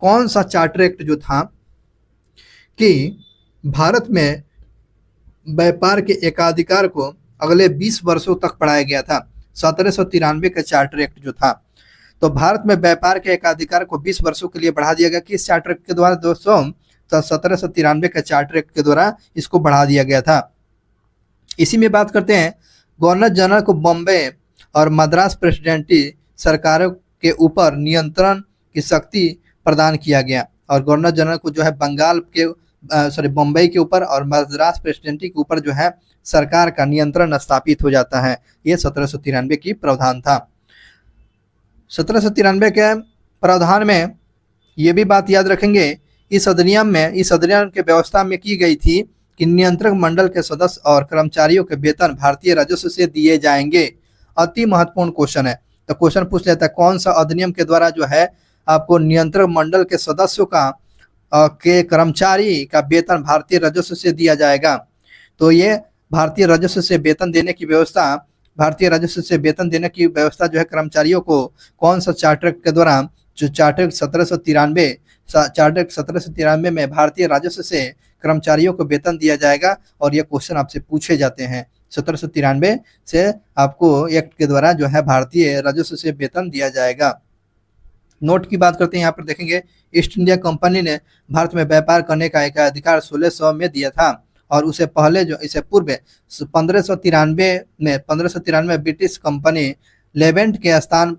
कौन सा चार्टर एक्ट जो था कि भारत में व्यापार के एकाधिकार को अगले 20 वर्षों तक बढ़ाया गया था। 1793 का चार्टर एक्ट जो था, तो भारत में व्यापार के एकाधिकार को 20 वर्षों के लिए बढ़ा दिया गया। किस चार्टर एक्ट के द्वारा दोस्तों? तो 1793 का चार्टर एक्ट के द्वारा इसको बढ़ा दिया गया था। इसी में बात करते हैं गवर्नर जनरल को बॉम्बे और मद्रास प्रेसिडेंटी सरकारों के ऊपर नियंत्रण की शक्ति प्रदान किया गया, और गवर्नर जनरल को जो है बंगाल के बम्बई के ऊपर और मद्रास प्रेसिडेंटी के ऊपर जो है सरकार का नियंत्रण स्थापित हो जाता है। ये 1793 की प्रावधान था। 1793 के प्रावधान में ये भी बात याद रखेंगे, इस अधिनियम के व्यवस्था में की गई थी कि नियंत्रक मंडल के सदस्य और कर्मचारियों के वेतन भारतीय राजस्व से दिए जाएंगे। अति महत्वपूर्ण क्वेश्चन है। तो क्वेश्चन पूछ लेता है कौन सा अधिनियम के द्वारा जो है आपको नियंत्रक मंडल के सदस्यों का के कर्मचारी का वेतन भारतीय राजस्व से दिया जाएगा। तो ये भारतीय राजस्व से वेतन देने की व्यवस्था जो है कर्मचारियों को कौन सा चार्टर के द्वारा, जो चार्टर 1793 में भारतीय राजस्व से कर्मचारियों को वेतन दिया जाएगा। और ये क्वेश्चन आपसे पूछे जाते हैं। 1793 से आपको एक्ट के द्वारा जो है भारतीय राजस्व से वेतन दिया जाएगा। नोट की बात करते हैं, यहाँ पर देखेंगे ईस्ट इंडिया कंपनी ने भारत में व्यापार करने का एक अधिकार 1600 में दिया था, और इसे पूर्व 1593 में ब्रिटिश कंपनी लेवेंट के स्थान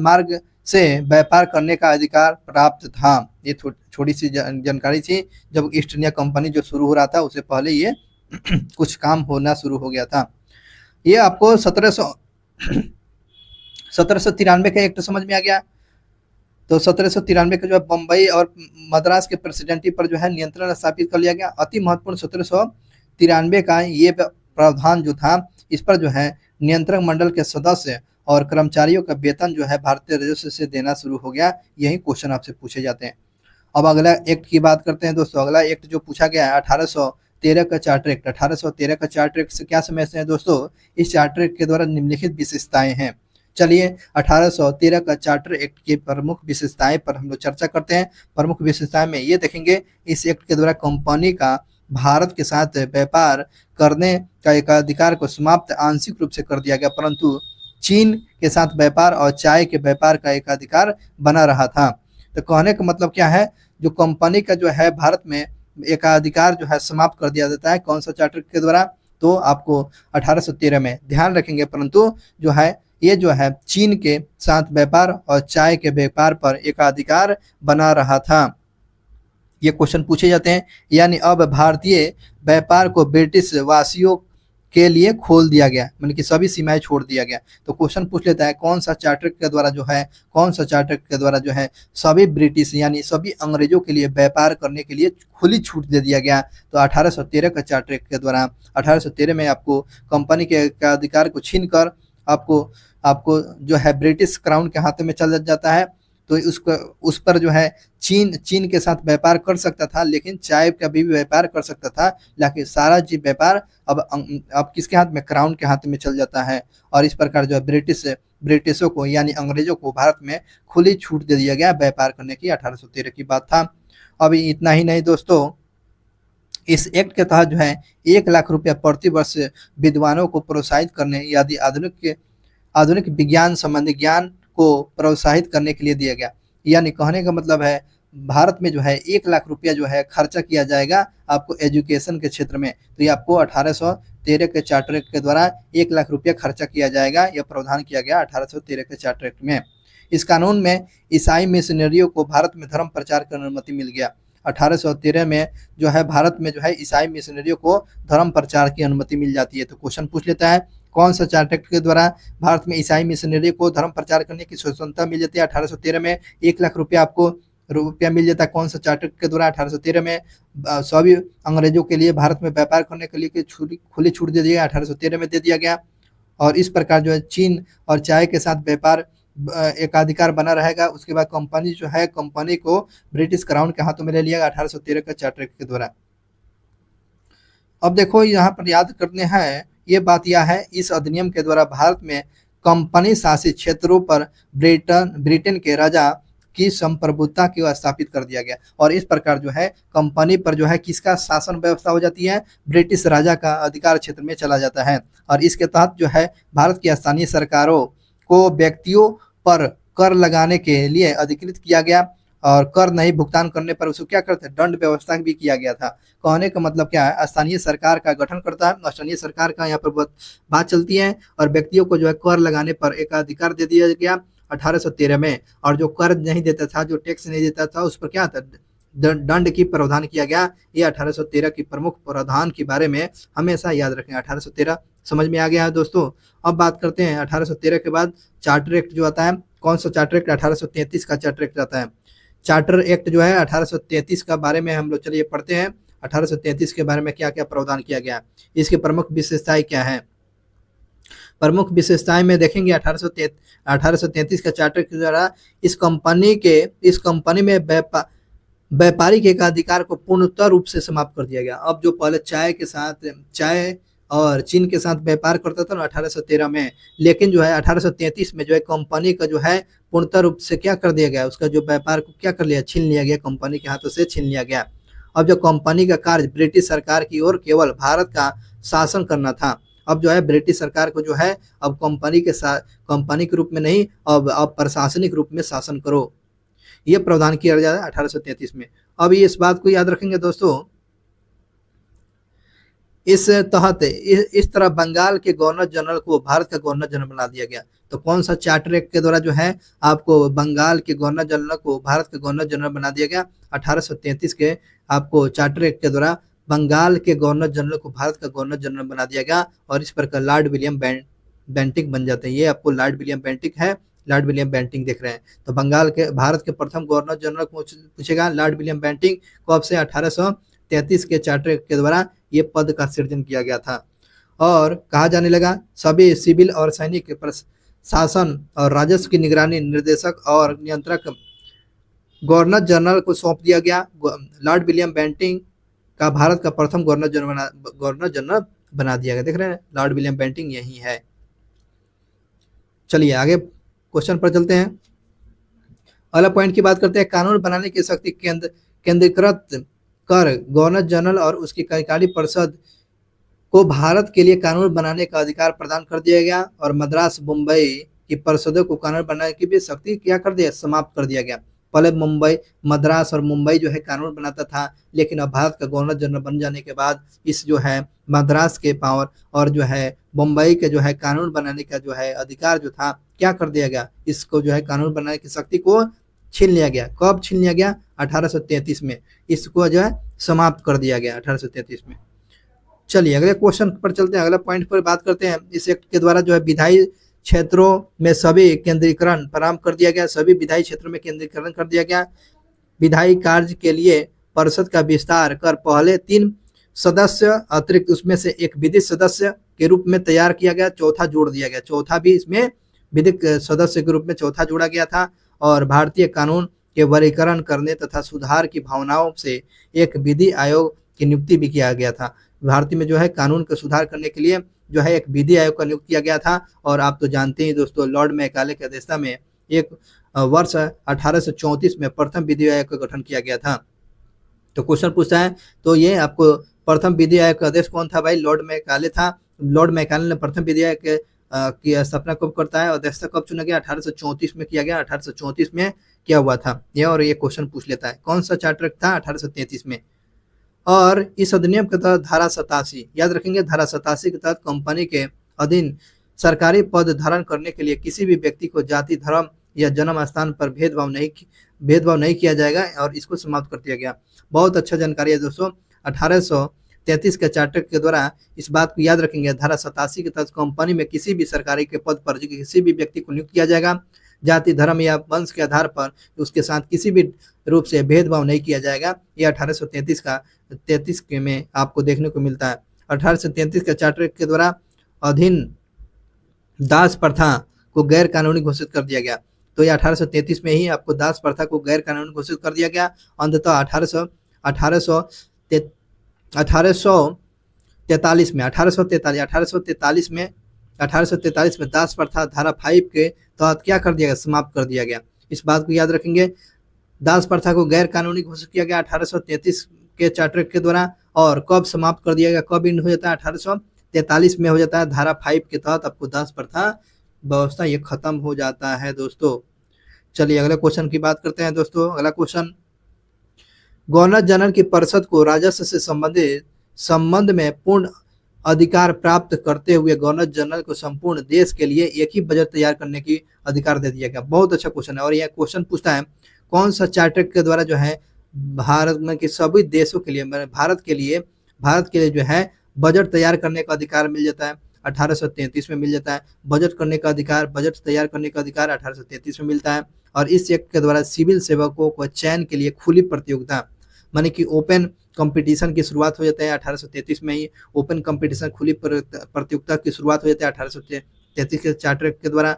मार्ग से व्यापार करने का अधिकार प्राप्त था। ये थोड़ी सी जानकारी थी। जब ईस्ट इंडिया कंपनी जो शुरू हो रहा था उससे पहले ये कुछ काम होना शुरू हो गया था। ये आपको 1793 का एक्ट समझ में आ गया। तो 1793 का जो है बम्बई और मद्रास के प्रेसिडेंटी पर जो है नियंत्रण स्थापित कर लिया गया। अति महत्वपूर्ण 1793 का ये प्रावधान जो था, इस पर जो है नियंत्रक मंडल के सदस्य और कर्मचारियों का वेतन जो है भारतीय राजस्व से देना शुरू हो गया। यही क्वेश्चन आपसे पूछे जाते हैं। अब अगला एक्ट की बात करते हैं दोस्तों। अगला एक्ट जो पूछा गया है 1813 का चार्टर एक्ट। 1813 का चार्टर एक्ट से क्या समझते हैं दोस्तों? इस चार्टर एक्ट के द्वारा निम्नलिखित विशेषताएं हैं। चलिए 1813 का चार्टर एक्ट की प्रमुख विशेषताएं पर हम लोग चर्चा करते हैं। प्रमुख विशेषताएं में ये देखेंगे, इस एक्ट के द्वारा कंपनी का भारत के साथ व्यापार करने का एक अधिकार को समाप्त आंशिक रूप से कर दिया गया, परंतु चीन के साथ व्यापार और चाय के व्यापार का एकाधिकार बना रहा था। तो कहने का मतलब क्या है, जो कंपनी का जो है भारत में एकाधिकार जो है समाप्त कर दिया जाता है कौन सा चार्टर के द्वारा, तो आपको 1813 में ध्यान रखेंगे। परंतु जो है ये जो है चीन के साथ व्यापार और चाय के व्यापार पर एकाधिकार बना रहा था। ये क्वेश्चन पूछे जाते हैं। यानी अब भारतीय व्यापार को ब्रिटिश वासियों के लिए खोल दिया गया, मतलब कि सभी सीमाएं छोड़ दिया गया। तो क्वेश्चन पूछ लेता है कौन सा चार्टर के द्वारा जो है, कौन सा चार्टर के द्वारा जो है सभी ब्रिटिश यानी सभी अंग्रेजों के लिए व्यापार करने के लिए खुली छूट दे दिया गया। तो 1813 का चार्टर के द्वारा 1813 में आपको कंपनी के अधिकार को छीन कर आपको आपको जो है ब्रिटिश क्राउन के हाथों में चल जाता है। तो उस पर जो है चीन के साथ व्यापार कर सकता था, लेकिन चाय का भी व्यापार कर सकता था, लेकिन सारा जी व्यापार अब किसके हाथ में, क्राउन के हाथ में चल जाता है। और इस प्रकार जो है ब्रिटिशों को यानी अंग्रेजों को भारत में खुली छूट दे दिया गया व्यापार करने की। 1813 की बात था। अभी इतना ही नहीं दोस्तों, इस एक्ट के तहत जो है 1 लाख रुपया प्रति वर्ष विद्वानों को प्रोत्साहित करने यदि आधुनिक विज्ञान संबंधी ज्ञान को प्रोत्साहित करने के लिए दिया गया। यानी कहने का मतलब है भारत में जो है 1 लाख रुपया जो है खर्चा किया जाएगा आपको एजुकेशन के क्षेत्र में। तो ये आपको 1813 के चार्टर एक्ट के द्वारा 1 लाख रुपया खर्चा किया जाएगा, यह प्रावधान किया गया 1813 के चार्टर एक्ट में। इस कानून में ईसाई मिशनरियों को भारत में धर्म प्रचार की अनुमति मिल गया। 1813 में जो है भारत में जो है ईसाई मिशनरियों को धर्म प्रचार की अनुमति मिल जाती है। तो क्वेश्चन पूछ लेता है कौन सा चार्टर एक्ट के द्वारा भारत में ईसाई मिशनरी को धर्म प्रचार करने की स्वतंत्रता मिल जाती है। 1813 में 1 लाख रुपया आपको मिल जाता है। कौन सा चार्टर के द्वारा 1813 में सभी अंग्रेजों के लिए भारत में व्यापार करने के लिए खुली छूट दे दिया, 1813 में दे दिया गया। और इस प्रकार जो है चीन और चाय के साथ व्यापार एकाधिकार बना रहेगा। उसके बाद कंपनी जो है कंपनी को ब्रिटिश क्राउन के हाथों में ले लिया 1813 का चार्टर एक्ट के द्वारा। अब देखो यहाँ पर याद करने हैं ये बात यह है, इस अधिनियम के द्वारा भारत में कंपनी शासित क्षेत्रों पर ब्रिटेन के राजा की संप्रभुता को स्थापित कर दिया गया। और इस प्रकार जो है कंपनी पर जो है किसका शासन व्यवस्था हो जाती है, ब्रिटिश राजा का अधिकार क्षेत्र में चला जाता है। और इसके तहत जो है भारत की स्थानीय सरकारों को व्यक्तियों पर कर लगाने के लिए अधिकृत किया गया, और कर नहीं भुगतान करने पर उसको क्या करते, दंड व्यवस्था भी किया गया था। कहने का मतलब क्या है, स्थानीय सरकार का गठन करता है, स्थानीय सरकार का यहाँ पर बात चलती है। और व्यक्तियों को जो है कर लगाने पर एक अधिकार दे दिया गया 1813 में। और जो कर नहीं देता था, जो टैक्स नहीं देता था, उस पर क्या था, दंड की प्रावधान किया गया। ये 1813 की प्रमुख प्रावधान के बारे में हमेशा याद रखें। 1813 समझ में आ गया है दोस्तों। अब बात करते हैं 1813 के बाद चार्टर एक्ट जो आता है, कौन सा चार्टर एक्ट, 1833 का चार्टर एक्ट आता है। चार्टर एक्ट जो है 1833 का बारे में हम लोग चलिए पढ़ते हैं। 1833 के बारे में क्या क्या प्रावधान किया गया, इसकी प्रमुख विशेषताएं क्या है। प्रमुख विशेषताएं में देखेंगे 1833 का चार्टर के द्वारा इस कंपनी में व्यापारिक एकाधिकार को पूर्णतः रूप से समाप्त कर दिया गया। अब जो पहले चाय और चीन के साथ व्यापार करता था ना 1813 में, लेकिन जो है 1833 में जो है कंपनी का जो है पूर्णतः रूप से क्या कर दिया गया, उसका जो व्यापार को क्या कर लिया, छीन लिया गया, कंपनी के हाथों से छीन लिया गया। अब जो कंपनी का कार्य ब्रिटिश सरकार की ओर केवल भारत का शासन करना था। अब जो है ब्रिटिश सरकार को जो है अब कंपनी के रूप में नहीं, अब प्रशासनिक रूप में शासन करो, ये प्रावधान किया जाता है 1833 में। अब इस बात को याद रखेंगे दोस्तों, इस तरह बंगाल के गवर्नर जनरल को भारत का गवर्नर जनरल बना दिया गया। तो कौन सा चार्टर एक्ट के द्वारा जो है आपको बंगाल के गवर्नर जनरल को भारत का गवर्नर जनरल बना दिया गया, 1833 के आपको चार्टर एक्ट के द्वारा बंगाल के गवर्नर जनरल को भारत का गवर्नर जनरल बना दिया गया। और इस प्रकार लॉर्ड विलियम बेंटिक बन जाते हैं। ये आपको लॉर्ड विलियम बेंटिक है, लॉर्ड विलियम बेंटिक देख रहे हैं। तो भारत के प्रथम गवर्नर जनरल को पूछेगा लॉर्ड विलियम बेंटिक को, अब से 1833 के चार्टर एक्ट के द्वारा ये पद का सृजन किया गया था। और कहा जाने लगा सभी सिविल और सैनिक प्रशासन और राजस्व की निगरानी निर्देशक और नियंत्रक गवर्नर जनरल को सौंप दिया गया। लॉर्ड विलियम बेंटिक का भारत का प्रथम गवर्नर जनरल बना दिया गया। देख रहे हैं लॉर्ड विलियम बेंटिक यही है। चलिए आगे क्वेश्चन पर चलते हैं। अगला पॉइंट की बात करते हैं, कानून बनाने की शक्ति केंद्रीकृत कर गवर्नर जनरल और उसकी कार्यकारी परिषद को भारत के लिए कानून बनाने का अधिकार प्रदान कर दिया गया और मद्रास मुंबई की परिषदों को कानून बनाने की भी शक्ति क्या कर दिया, समाप्त कर दिया गया। पहले मुंबई, मद्रास और मुंबई जो है कानून बनाता था, लेकिन अब भारत का गवर्नर जनरल बन जाने के बाद इस जो है मद्रास के पावर और जो है मुंबई के जो है कानून बनाने का जो है अधिकार जो था क्या कर दिया गया, इसको जो है कानून बनाने की शक्ति को छीन लिया गया। कब छीन लिया गया? 1833 में इसको जो है समाप्त कर दिया गया 1833 में। चलिए अगले क्वेश्चन पर चलते हैं, अगला पॉइंट पर बात करते हैं। इस एक्ट के द्वारा जो है विधायी क्षेत्रों में सभी केंद्रीकरण प्रारंभ कर दिया गया, सभी विधायी क्षेत्रों में केंद्रीकरण कर दिया गया। विधायी कार्य के लिए परिषद का विस्तार कर पहले 3 सदस्य अतिरिक्त उसमें से एक विधिक सदस्य के रूप में तैयार किया गया, चौथा जोड़ दिया गया, चौथा भी इसमें विधिक सदस्य के रूप में चौथा जोड़ा गया था। और भारतीय कानून के वर्गीकरण करने तथा सुधार की भावनाओं से एक विधि आयोग की नियुक्ति भी किया गया था। भारतीय में जो है कानून का सुधार करने के लिए जो है एक विधि आयोग का नियुक्त किया गया था। और आप तो जानते ही दोस्तों, लॉर्ड मैकाले की अध्यक्षता में एक वर्ष 1834 में प्रथम विधि आयोग का गठन किया गया था। तो क्वेश्चन पूछता है, तो ये आपको प्रथम विधि आयोग का अध्यक्ष कौन था भाई? लॉर्ड मैकाले था। लॉर्ड मैकाले ने प्रथम विधि आयोग की स्थापना कब करता है और अध्यक्षता कब चुना गया? 1834 में किया गया, 1834 में क्या हुआ था ये, और ये क्वेश्चन पूछ लेता है। कौन सा चार्टर था? 1833 में। और इस अधिनियम के तहत धारा 87 याद रखेंगे, धारा 87 के तहत कंपनी के अधीन सरकारी पद धारण करने के लिए किसी भी व्यक्ति को जाति, धर्म या जन्म स्थान पर भेदभाव नहीं किया जाएगा और इसको समाप्त कर दिया गया। बहुत अच्छा जानकारी है दोस्तों। 1833 के चार्टर के द्वारा इस बात को याद रखेंगे, धारा 87 के तहत कंपनी में किसी भी सरकारी के पद पर किसी भी व्यक्ति को नियुक्त किया जाएगा, जाति, धर्म या वंश के आधार पर उसके साथ किसी भी रूप से भेदभाव नहीं किया जाएगा। ये 1833 के में आपको देखने को मिलता है। 1833 के चार्टर के द्वारा अधीन दास प्रथा को गैर कानूनी घोषित कर दिया गया। तो ये 1833 में ही आपको दास प्रथा को गैर कानूनी घोषित कर दिया गया। अंततः 1843 में दास प्रथा धारा 5 के तहत क्या कर दिया गया? समाप्त कर दिया गया। इस बात को याद रखेंगे, दास प्रथा को गैर कानूनी घोषित किया गया 1833 के चार्टर के द्वारा। और कब समाप्त कर दिया गया, कब इन हो जाता है? 1843 में हो जाता है। धारा 5 के तहत आपको दास प्रथा व्यवस्था ये खत्म हो जाता है दोस्तों। चलिए अगले क्वेश्चन की बात करते हैं दोस्तों। अगला क्वेश्चन, गवर्नर जनरल की परिषद को राजस्व से संबंध में पूर्ण अधिकार प्राप्त करते हुए गवर्नर जनरल को संपूर्ण देश के लिए एक ही बजट तैयार करने की अधिकार दे दिया गया। बहुत अच्छा क्वेश्चन है। और यह क्वेश्चन पूछता है, कौन सा चार्टर के द्वारा जो है भारत में के सभी देशों के लिए, भारत के लिए जो है बजट तैयार करने का अधिकार मिल जाता है? 1833 में मिल जाता है। बजट तैयार करने का अधिकार 1833 में मिलता है। और इस एक्ट के द्वारा सिविल सेवकों को चयन के लिए खुली प्रतियोगिता माने कि ओपन कंपटीशन की शुरुआत हो जाता है 1833 में ही। ओपन कंपटीशन, खुली प्रतियोगिता की शुरुआत हो जाती है 1833 के चार्टर के द्वारा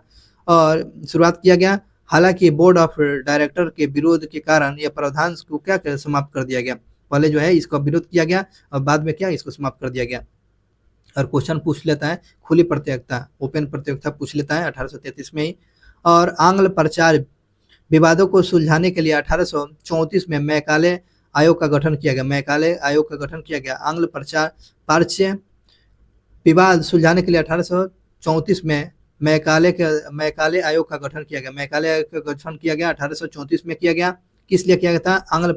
और शुरुआत किया गया। हालांकि बोर्ड ऑफ डायरेक्टर के विरोध के कारण यह प्रावधान को क्या समाप्त कर दिया गया। पहले जो है इसका विरोध किया गया और बाद में क्या इसको समाप्त कर दिया गया। और क्वेश्चन पूछ लेता है खुली प्रतियोगिता, ओपन प्रतियोगिता पूछ लेता है 1833 में ही। और आंग्ल प्रचार विवादों को सुलझाने के लिए 1834 में मैकाले आयोग का गठन किया गया। आंग्ल प्राच्य विवाद सुलझाने के लिए 1834 में मैकाले आयोग का गठन किया गया। 1834 में किया गया। किस लिए किया गया था? आंग्ल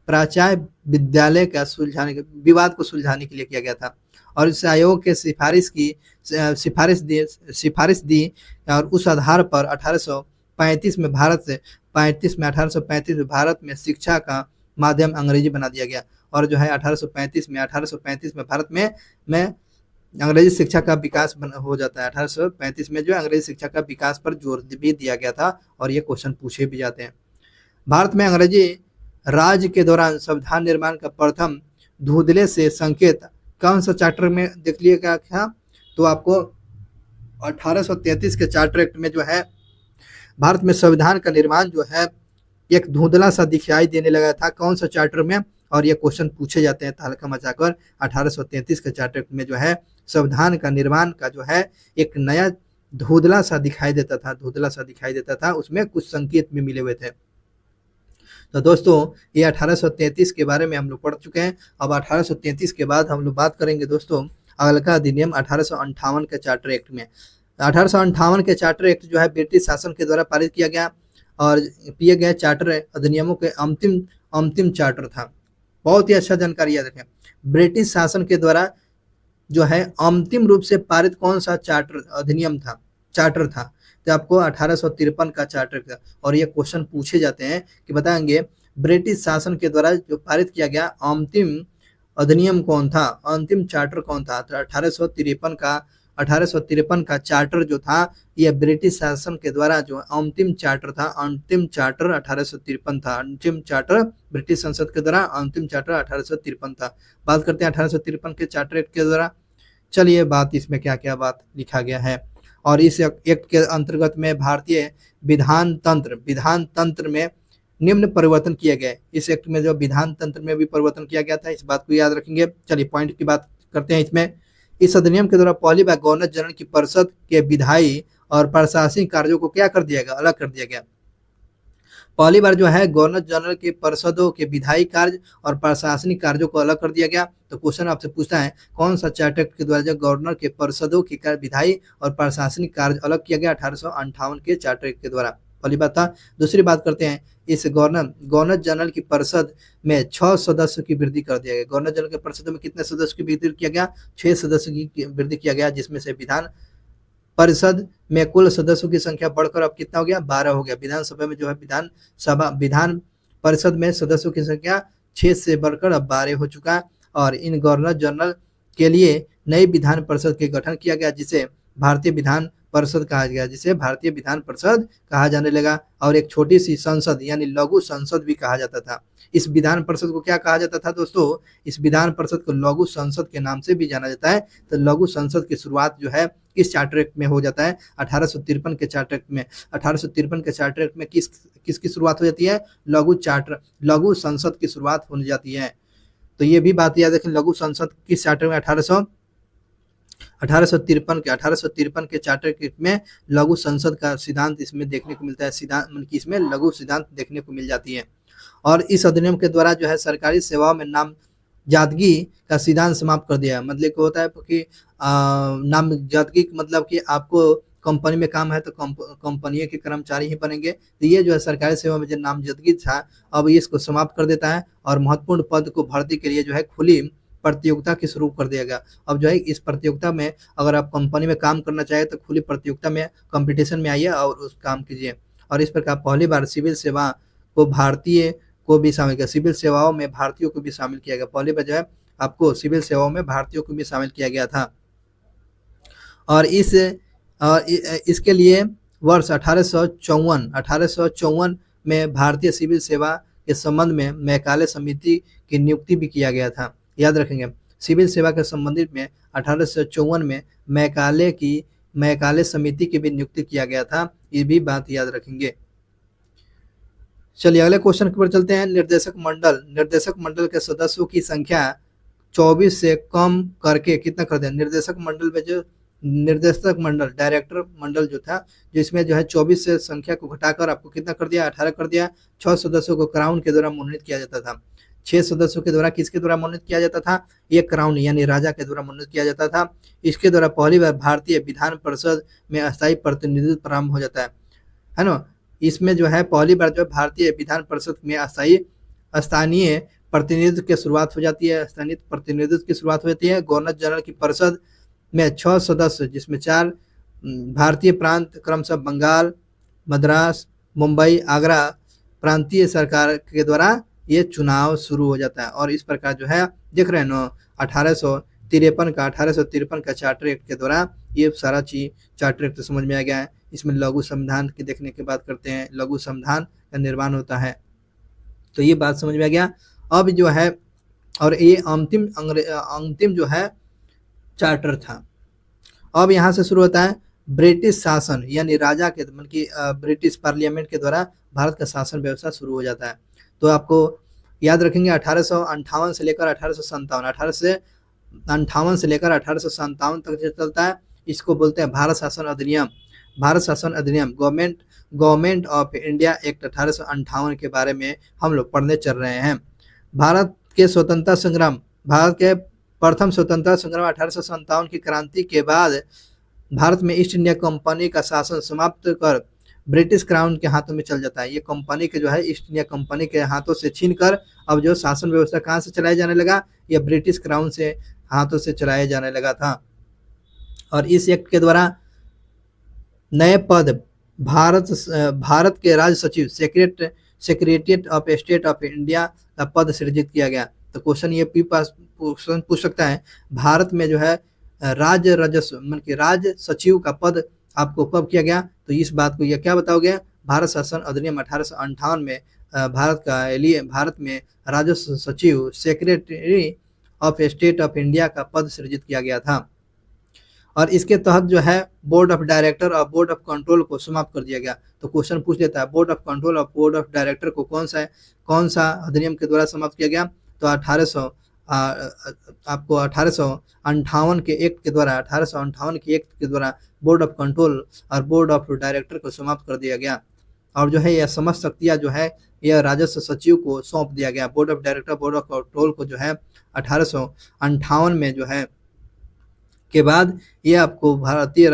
प्राचार्य विद्यालय का विवाद को सुलझाने के लिए किया गया था। और इस आयोग के सिफारिश दी और उस आधार पर 1835 में भारत में शिक्षा का माध्यम अंग्रेजी बना दिया गया। और जो है 1835 में भारत में अंग्रेजी शिक्षा का विकास हो जाता है। 1835 में जो अंग्रेजी शिक्षा का विकास पर जोर भी दिया गया था और ये क्वेश्चन पूछे भी जाते हैं। भारत में अंग्रेजी राज के दौरान संविधान निर्माण का प्रथम धुंधले से संकेत कौन सा चार्टर में देख लिएगा क्या? तो आपको 1833 के चार्टर एक्ट में जो है भारत में संविधान का निर्माण जो है एक धुंधला सा दिखाई देने लगा था। कौन सा चार्टर में? और ये क्वेश्चन पूछे जाते हैं तहलका मचाकर। 1833 के चार्टर में जो है संविधान का निर्माण का जो है एक नया धुंधला सा दिखाई देता था, उसमें कुछ संकेत भी मिले हुए थे। तो दोस्तों ये 1833 के बारे में हम लोग पढ़ चुके हैं। अब 1833 के बाद हम लोग बात करेंगे दोस्तों अगला अधिनियम 1858 के चार्टर एक्ट में। 1858 के चार्टर एक्ट जो है ब्रिटिश शासन के द्वारा पारित किया गया और किए गए चार्टर अधिनियमों के अंतिम अंतिम चार्टर था। बहुत ही अच्छा जानकारी याद रखें। ब्रिटिश शासन के द्वारा जो है अंतिम रूप से पारित कौन सा चार्टर अधिनियम था, चार्टर था, तो आपको 1853 का चार्टर था। और ये क्वेश्चन पूछे जाते हैं कि बताएंगे ब्रिटिश शासन के द्वारा जो पारित किया गया अंतिम अधिनियम कौन था, अंतिम चार्टर कौन था। तो 1853 का चार्टर जो था यह ब्रिटिश शासन के द्वारा जो अंतिम चार्टर था, अंतिम चार्टर 1853 था। अंतिम चार्टर ब्रिटिश संसद के द्वारा अंतिम चार्टर 1853 था। बात करते हैं 1853 के चार्टर एक्ट के द्वारा। चलिए बात इसमें क्या क्या बात लिखा गया है। और इस एक्ट के अंतर्गत में भारतीय विधान तंत्र में निम्न परिवर्तन किए गए। इस एक्ट में जो विधान तंत्र में भी परिवर्तन किया गया था, इस बात को याद रखेंगे। चलिए पॉइंट की बात करते हैं इसमें। इस अधिनियम के द्वारा पहली बार गवर्नर जनरल की परिषद के विधायी और प्रशासनिक कार्यों को क्या कर दिया गया, अलग कर दिया गया। पहली बार जो है गवर्नर जनरल के परिषदों के विधायी कार्य और प्रशासनिक कार्यों को अलग कर दिया गया। तो क्वेश्चन आपसे पूछता है कौन सा चार्टर के द्वारा जो गवर्नर के परिषदों के विधायी और प्रशासनिक कार्य अलग किया गया 1858 के चार्टर के द्वारा। पहली बात था। दूसरी बात करते हैं इस गवर्नर जनरल की परिषद में 6 सदस्यों की वृद्धि कर दिया गया। गवर्नर जनरल के परिषद में कितने सदस्यों की वृद्धि किया गया, 6 सदस्यों की वृद्धि किया गया, जिसमें से विधान परिषद में कुल सदस्यों की संख्या बढ़कर अब कितना हो गया, 12 हो गया। विधानसभा में जो है विधान परिषद में सदस्यों की संख्या 6 से बढ़कर अब 12 हो चुका है। और इन गवर्नर जनरल के लिए नई विधान परिषद के गठन किया गया, जिसे भारतीय विधान परिषद कहा गया, जिसे भारतीय विधान परिषद कहा जाने लगा। और एक छोटी सी संसद यानी लघु संसद भी कहा जाता था। इस विधान परिषद को क्या कहा जाता था दोस्तों, इस विधान परिषद को लघु संसद के नाम से भी जाना जाता है। तो लघु संसद की शुरुआत जो है किस चार्टर एक्ट में हो जाता है, 1853 के चार्टर एक्ट में। 1853 के चार्टर एक्ट में किसकी शुरुआत हो जाती है, लघु संसद की शुरुआत हो जाती है। तो ये भी बात याद रखें, लघु संसद किस चार्टर में, 1853 के चार्टर में लघु संसद का सिद्धांत इसमें देखने को मिलता है। सिद्धांत इसमें लघु सिद्धांत देखने को मिल जाती है। और इस अधिनियम के द्वारा जो है सरकारी सेवाओं में नामजदगी का सिद्धांत समाप्त कर दिया है। मतलब क्या होता है कि नामजदगी मतलब कि आपको कंपनी में काम है तो कंपनी के कर्मचारी ही बनेंगे। तो ये जो है सरकारी सेवा में जो नामजदगी था अब इसको समाप्त कर देता है। और महत्वपूर्ण पद को भर्ती के लिए जो है खुली प्रतियोगिता की शुरू कर दिया गया। अब जो है इस प्रतियोगिता में अगर आप कंपनी में काम करना चाहे तो खुली प्रतियोगिता में कंपटीशन में आइए और उस काम कीजिए। और इस प्रकार पहली बार सिविल सेवा को भारतीय को भी शामिल किया, सिविल सेवाओं में भारतीयों को भी शामिल किया गया। पहली बार जो है आपको सिविल सेवाओं में भारतीयों को भी शामिल किया गया था। और इसके लिए वर्ष 1854 में भारतीय सिविल सेवा के संबंध में मैकाले समिति की नियुक्ति भी किया गया था। याद रखेंगे सिविल सेवा के संबंधित में 1854 में मैकाले समिति की भी नियुक्ति किया गया था। ये भी बात याद रखेंगे। चलिए अगले क्वेश्चन पर चलते हैं। निर्देशक मंडल के सदस्यों की संख्या 24 से कम करके कितना कर दिया। निर्देशक मंडल में जो निर्देशक मंडल डायरेक्टर मंडल जो था, जो इसमें जो है 24 से संख्या को घटाकर आपको कितना कर दिया, 18 कर दिया। 6 सदस्यों को क्राउन के द्वारा मनोनीत किया जाता था। 6 सदस्यों के द्वारा किसके द्वारा मनोनीत किया जाता था, ये क्राउन यानी राजा के द्वारा मनोनीत किया जाता था। इसके द्वारा पहली बार भारतीय विधान परिषद में अस्थायी प्रतिनिधित्व प्रारंभ हो जाता है ना। इसमें जो है पहली बार जो भारतीय विधान परिषद में स्थानीय प्रतिनिधित्व की शुरुआत हो जाती है। स्थानीय प्रतिनिधित्व की शुरुआत हो जाती है। गवर्नर जनरल की परिषद में 6 सदस्य, जिसमें 4 भारतीय प्रांत क्रमशः बंगाल, मद्रास, मुंबई, आगरा प्रांतीय सरकार के द्वारा ये चुनाव शुरू हो जाता है। और इस प्रकार जो है देख रहे हैं ना 1853 का चार्टर एक्ट के द्वारा ये सारा चीज चार्टर एक्ट समझ में आ गया है। इसमें लघु संविधान की देखने की बात करते हैं, लघु संविधान का निर्माण होता है। तो ये बात समझ में आ गया। अब जो है और ये अंतिम जो है चार्टर था। अब यहाँ से शुरू होता है ब्रिटिश शासन यानी राजा के मतलब कि ब्रिटिश पार्लियामेंट के द्वारा भारत का शासन व्यवस्था शुरू हो जाता है। तो आपको याद रखेंगे 1858 से लेकर 1857 तक जो चलता है इसको बोलते हैं भारत शासन अधिनियम। भारत शासन अधिनियम गवर्नमेंट ऑफ इंडिया एक्ट 1858 के बारे में हम लोग पढ़ने चल रहे हैं। भारत के प्रथम स्वतंत्रता संग्राम 1857 की क्रांति के बाद भारत में ईस्ट इंडिया कंपनी का शासन समाप्त कर ब्रिटिश क्राउन के हाथों में चल जाता है। ये कंपनी के जो है ईस्ट इंडिया कंपनी के हाथों से छीन कर अब जो शासन व्यवस्था कहाँ से चलाया जाने लगा, ये ब्रिटिश क्राउन से हाथों से चलाया जाने लगा था। और इस एक्ट के द्वारा नए पद भारत के राज्य सचिव secretariat of state of India का पद सृजित किया गया। तो क्वेश्चन ये पूछ सकता है, भारत में जो है राज्य राजस्व मतलब कि राज्य सचिव का पद आपको कब किया गया? तो इस बात को यह क्या बताओगे? भारत शासन अधिनियम 1858 में भारत में राजस्व सचिव secretary of state of India का पद सृजित किया गया था। और इसके तहत जो है बोर्ड ऑफ डायरेक्टर और बोर्ड ऑफ कंट्रोल को समाप्त कर दिया गया। तो क्वेश्चन पूछ लेता है, बोर्ड ऑफ कंट्रोल और बोर्ड ऑफ डायरेक्टर को कौन सा अधिनियम के द्वारा समाप्त किया गया? तो 1858 के एक्ट के द्वारा बोर्ड ऑफ कंट्रोल और बोर्ड ऑफ डायरेक्टर को समाप्त कर दिया गया। और जो है यह समस्त शक्तियां जो है यह राजस्व सचिव को सौंप दिया गया। Board of director board of control को जो है 1858 में जो है के बाद ये आपको भारत के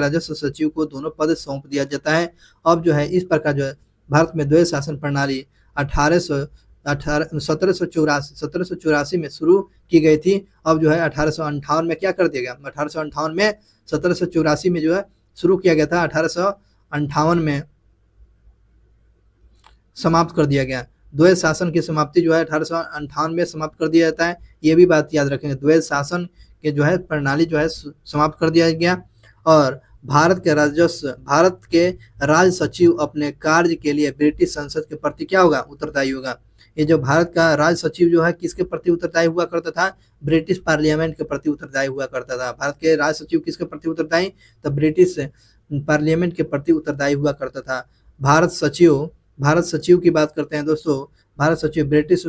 राजस्व सचिव को दोनों पद सौंप दिया जाता है। अब जो है इस प्रकार जो है भारत में द्वैध शासन प्रणाली 1784 में शुरू की गई थी। अब जो है 1858 में क्या कर दिया गया? 1858 में 1784 में जो है शुरू किया गया था, 1858 में समाप्त कर दिया गया। द्वैध शासन की समाप्ति जो है 1858 में समाप्त कर दिया जाता है। ये भी बात याद रखेंगे, द्वैध शासन के जो है प्रणाली जो है समाप्त कर दिया गया। और भारत के राज सचिव अपने कार्य के लिए ब्रिटिश संसद के प्रति क्या होगा? उत्तरदायी होगा। ये जो भारत का राज सचिव जो है किसके प्रति उत्तरदायी हुआ करता था? ब्रिटिश पार्लियामेंट के प्रति उत्तरदायी हुआ करता था। भारत के राज सचिव किसके प्रति उत्तरदायी? तो ब्रिटिश पार्लियामेंट के प्रति उत्तरदायी हुआ करता था। भारत सचिव की बात करते हैं दोस्तों। भारत सचिव ब्रिटिश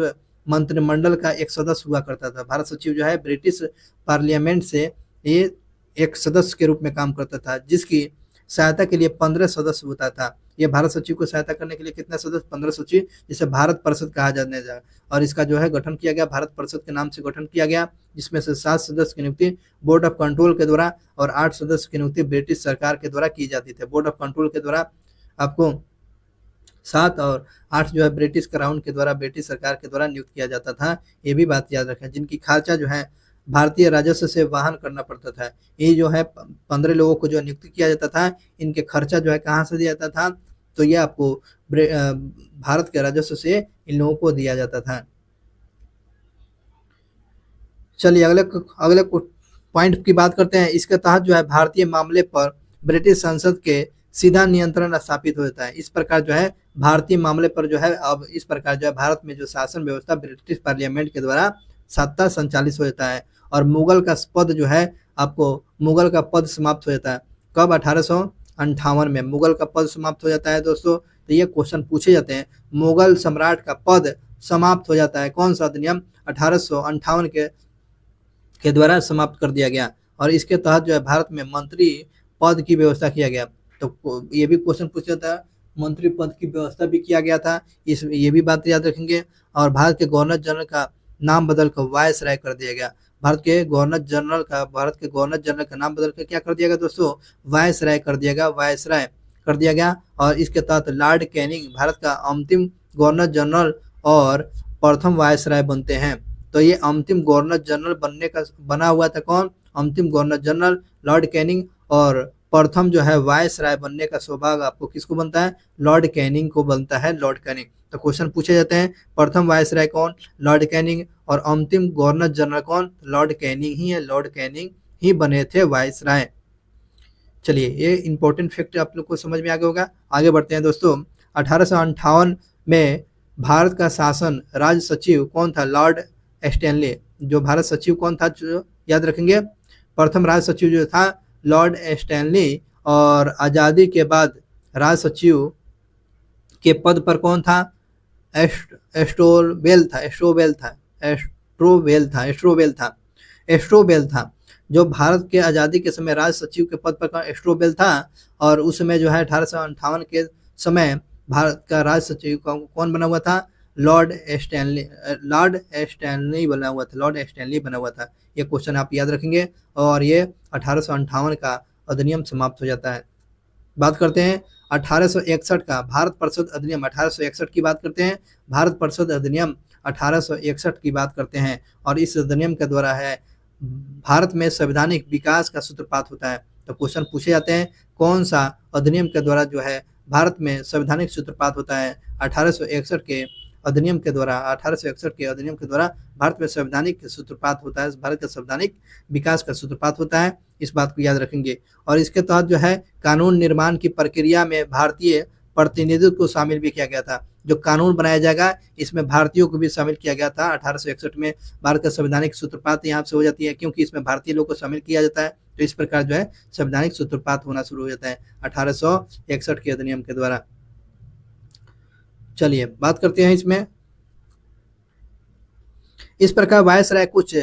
मंत्रिमंडल का एक सदस्य हुआ करता था। भारत सचिव जो है ब्रिटिश पार्लियामेंट से ये एक सदस्य के रूप में काम करता था, जिसकी सहायता के लिए 15 सदस्य होता था। ये भारत सचिव को सहायता करने के लिए कितने सदस्य? 15 सचिव, जिसे भारत परिषद कहा जाने लगा। और इसका जो है गठन किया गया, भारत परिषद के नाम से गठन किया गया, जिसमें से 7 सदस्य की नियुक्ति बोर्ड ऑफ कंट्रोल के द्वारा और 8 सदस्य की नियुक्ति ब्रिटिश सरकार के द्वारा की जाती थी। बोर्ड ऑफ कंट्रोल के द्वारा आपको 7 और 8 जो है ब्रिटिश क्राउन के द्वारा, ब्रिटिश सरकार के द्वारा नियुक्त किया जाता था। ये भी बात याद रखें, जिनकी खर्चा जो है भारतीय राजस्व से वहन करना पड़ता था। ये जो है 15 लोगों को जो नियुक्त किया जाता था, इनके खर्चा जो है कहाँ से दिया जाता था? तो ये आपको भारत के राजस्व से इन लोगों को दिया जाता था। चलिए अगले पॉइंट की बात करते हैं। इसके तहत जो है भारतीय मामले पर ब्रिटिश संसद के सीधा नियंत्रण स्थापित हो जाता है। इस प्रकार जो है भारतीय मामले पर जो है अब इस प्रकार जो है भारत में जो शासन व्यवस्था ब्रिटिश पार्लियामेंट के द्वारा सत्ता संचालित हो जाता है। और मुगल का पद समाप्त हो जाता है। कब? 1858 में मुगल का पद समाप्त हो जाता है दोस्तों। तो ये क्वेश्चन पूछे जाते हैं, मुगल सम्राट का पद समाप्त हो जाता है, कौन सा अधिनियम? 1858 के द्वारा समाप्त कर दिया गया। और इसके तहत जो है भारत में मंत्री पद की व्यवस्था किया गया। तो ये भी क्वेश्चन पूछा जाता है, मंत्री पद की व्यवस्था भी किया गया था, ये भी बात याद रखेंगे। और भारत के गवर्नर जनरल का नाम बदल कर वायसराय कर दिया गया। भारत के गवर्नर जनरल का नाम बदल कर क्या कर दिया गया दोस्तों? वायसराय कर दिया गया। और इसके तहत लॉर्ड कैनिंग भारत का अंतिम गवर्नर जनरल और प्रथम वायसराय बनते हैं। तो ये अंतिम गवर्नर जनरल बना हुआ था कौन? अंतिम गवर्नर जनरल लॉर्ड कैनिंग। और प्रथम जो है वायसराय बनने का सौभाग्य आपको किसको बनता है? लॉर्ड कैनिंग को बनता है, लॉर्ड कैनिंग। तो क्वेश्चन पूछे जाते हैं, प्रथम वायसराय कौन? Lord Canning. और अंतिम गवर्नर जनरल कौन? लॉर्ड कैनिंग ही है, लॉर्ड कैनिंग ही बने थे वायसराय। चलिए ये इंपॉर्टेंट फैक्ट आप लोग को समझ में आ गया होगा। आगे बढ़ते हैं दोस्तों। 1858 में भारत का शासन राज्य सचिव कौन था? Lord Stanley. जो भारत सचिव कौन था जो याद रखेंगे? प्रथम राज्य सचिव जो था लॉर्ड स्टैनली। और आज़ादी के बाद राज्य सचिव के पद पर कौन था? एस्ट्रोवेल था। जो भारत के आज़ादी के समय राज सचिव के पद पर स्ट्रोबेल था, और उस समय जो है 1858 के समय भारत का राज सचिव कौन बना हुआ था? लॉर्ड स्टैनली बना हुआ था, लॉर्ड स्टैनली बना हुआ था। ये क्वेश्चन आप याद रखेंगे, और ये 1858 का अधिनियम समाप्त हो जाता है। बात करते हैं 1861 का भारत परिषद अधिनियम 1861 की बात करते हैं। भारत परिषद अधिनियम 1861 की बात करते हैं, और इस अधिनियम के द्वारा है भारत में संवैधानिक विकास का सूत्रपात होता है। तो क्वेश्चन पूछे जाते हैं, कौन सा अधिनियम के द्वारा जो है भारत में संवैधानिक सूत्रपात होता है? 1861 के अधिनियम के द्वारा, 1861 के अधिनियम के द्वारा भारत में संवैधानिक सूत्रपात होता है, भारत का संवैधानिक विकास का सूत्रपात होता है। इस बात को याद रखेंगे। और इसके तहत जो है कानून निर्माण की प्रक्रिया में भारतीय प्रतिनिधित्व को शामिल भी किया गया था। जो कानून बनाया जाएगा इसमें भारतीयों को भी शामिल किया गया था। 1861 में भारत का संवैधानिक सूत्रपात यहाँ से हो जाती है, क्योंकि इसमें भारतीय लोग को शामिल किया जाता है। तो इस प्रकार जो है संवैधानिक सूत्रपात होना शुरू हो जाता है 1861 के अधिनियम के द्वारा। चलिए बात करते हैं इसमें। इस प्रकार वायसराय कुछ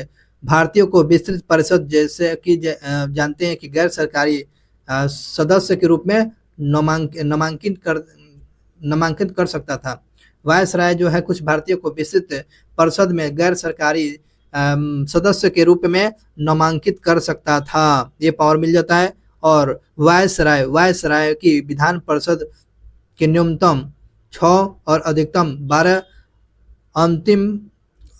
भारतीयों को विस्तृत परिषद, जैसे कि जानते हैं कि गैर सरकारी सदस्य के रूप में नामांकित कर सकता था। वायसराय जो है कुछ भारतीयों को विस्तृत परिषद में गैर सरकारी सदस्य के रूप में नामांकित कर सकता था, ये पावर मिल जाता है। और वायसराय की विधान परिषद के न्यूनतम 6 और अधिकतम 12 अंतिम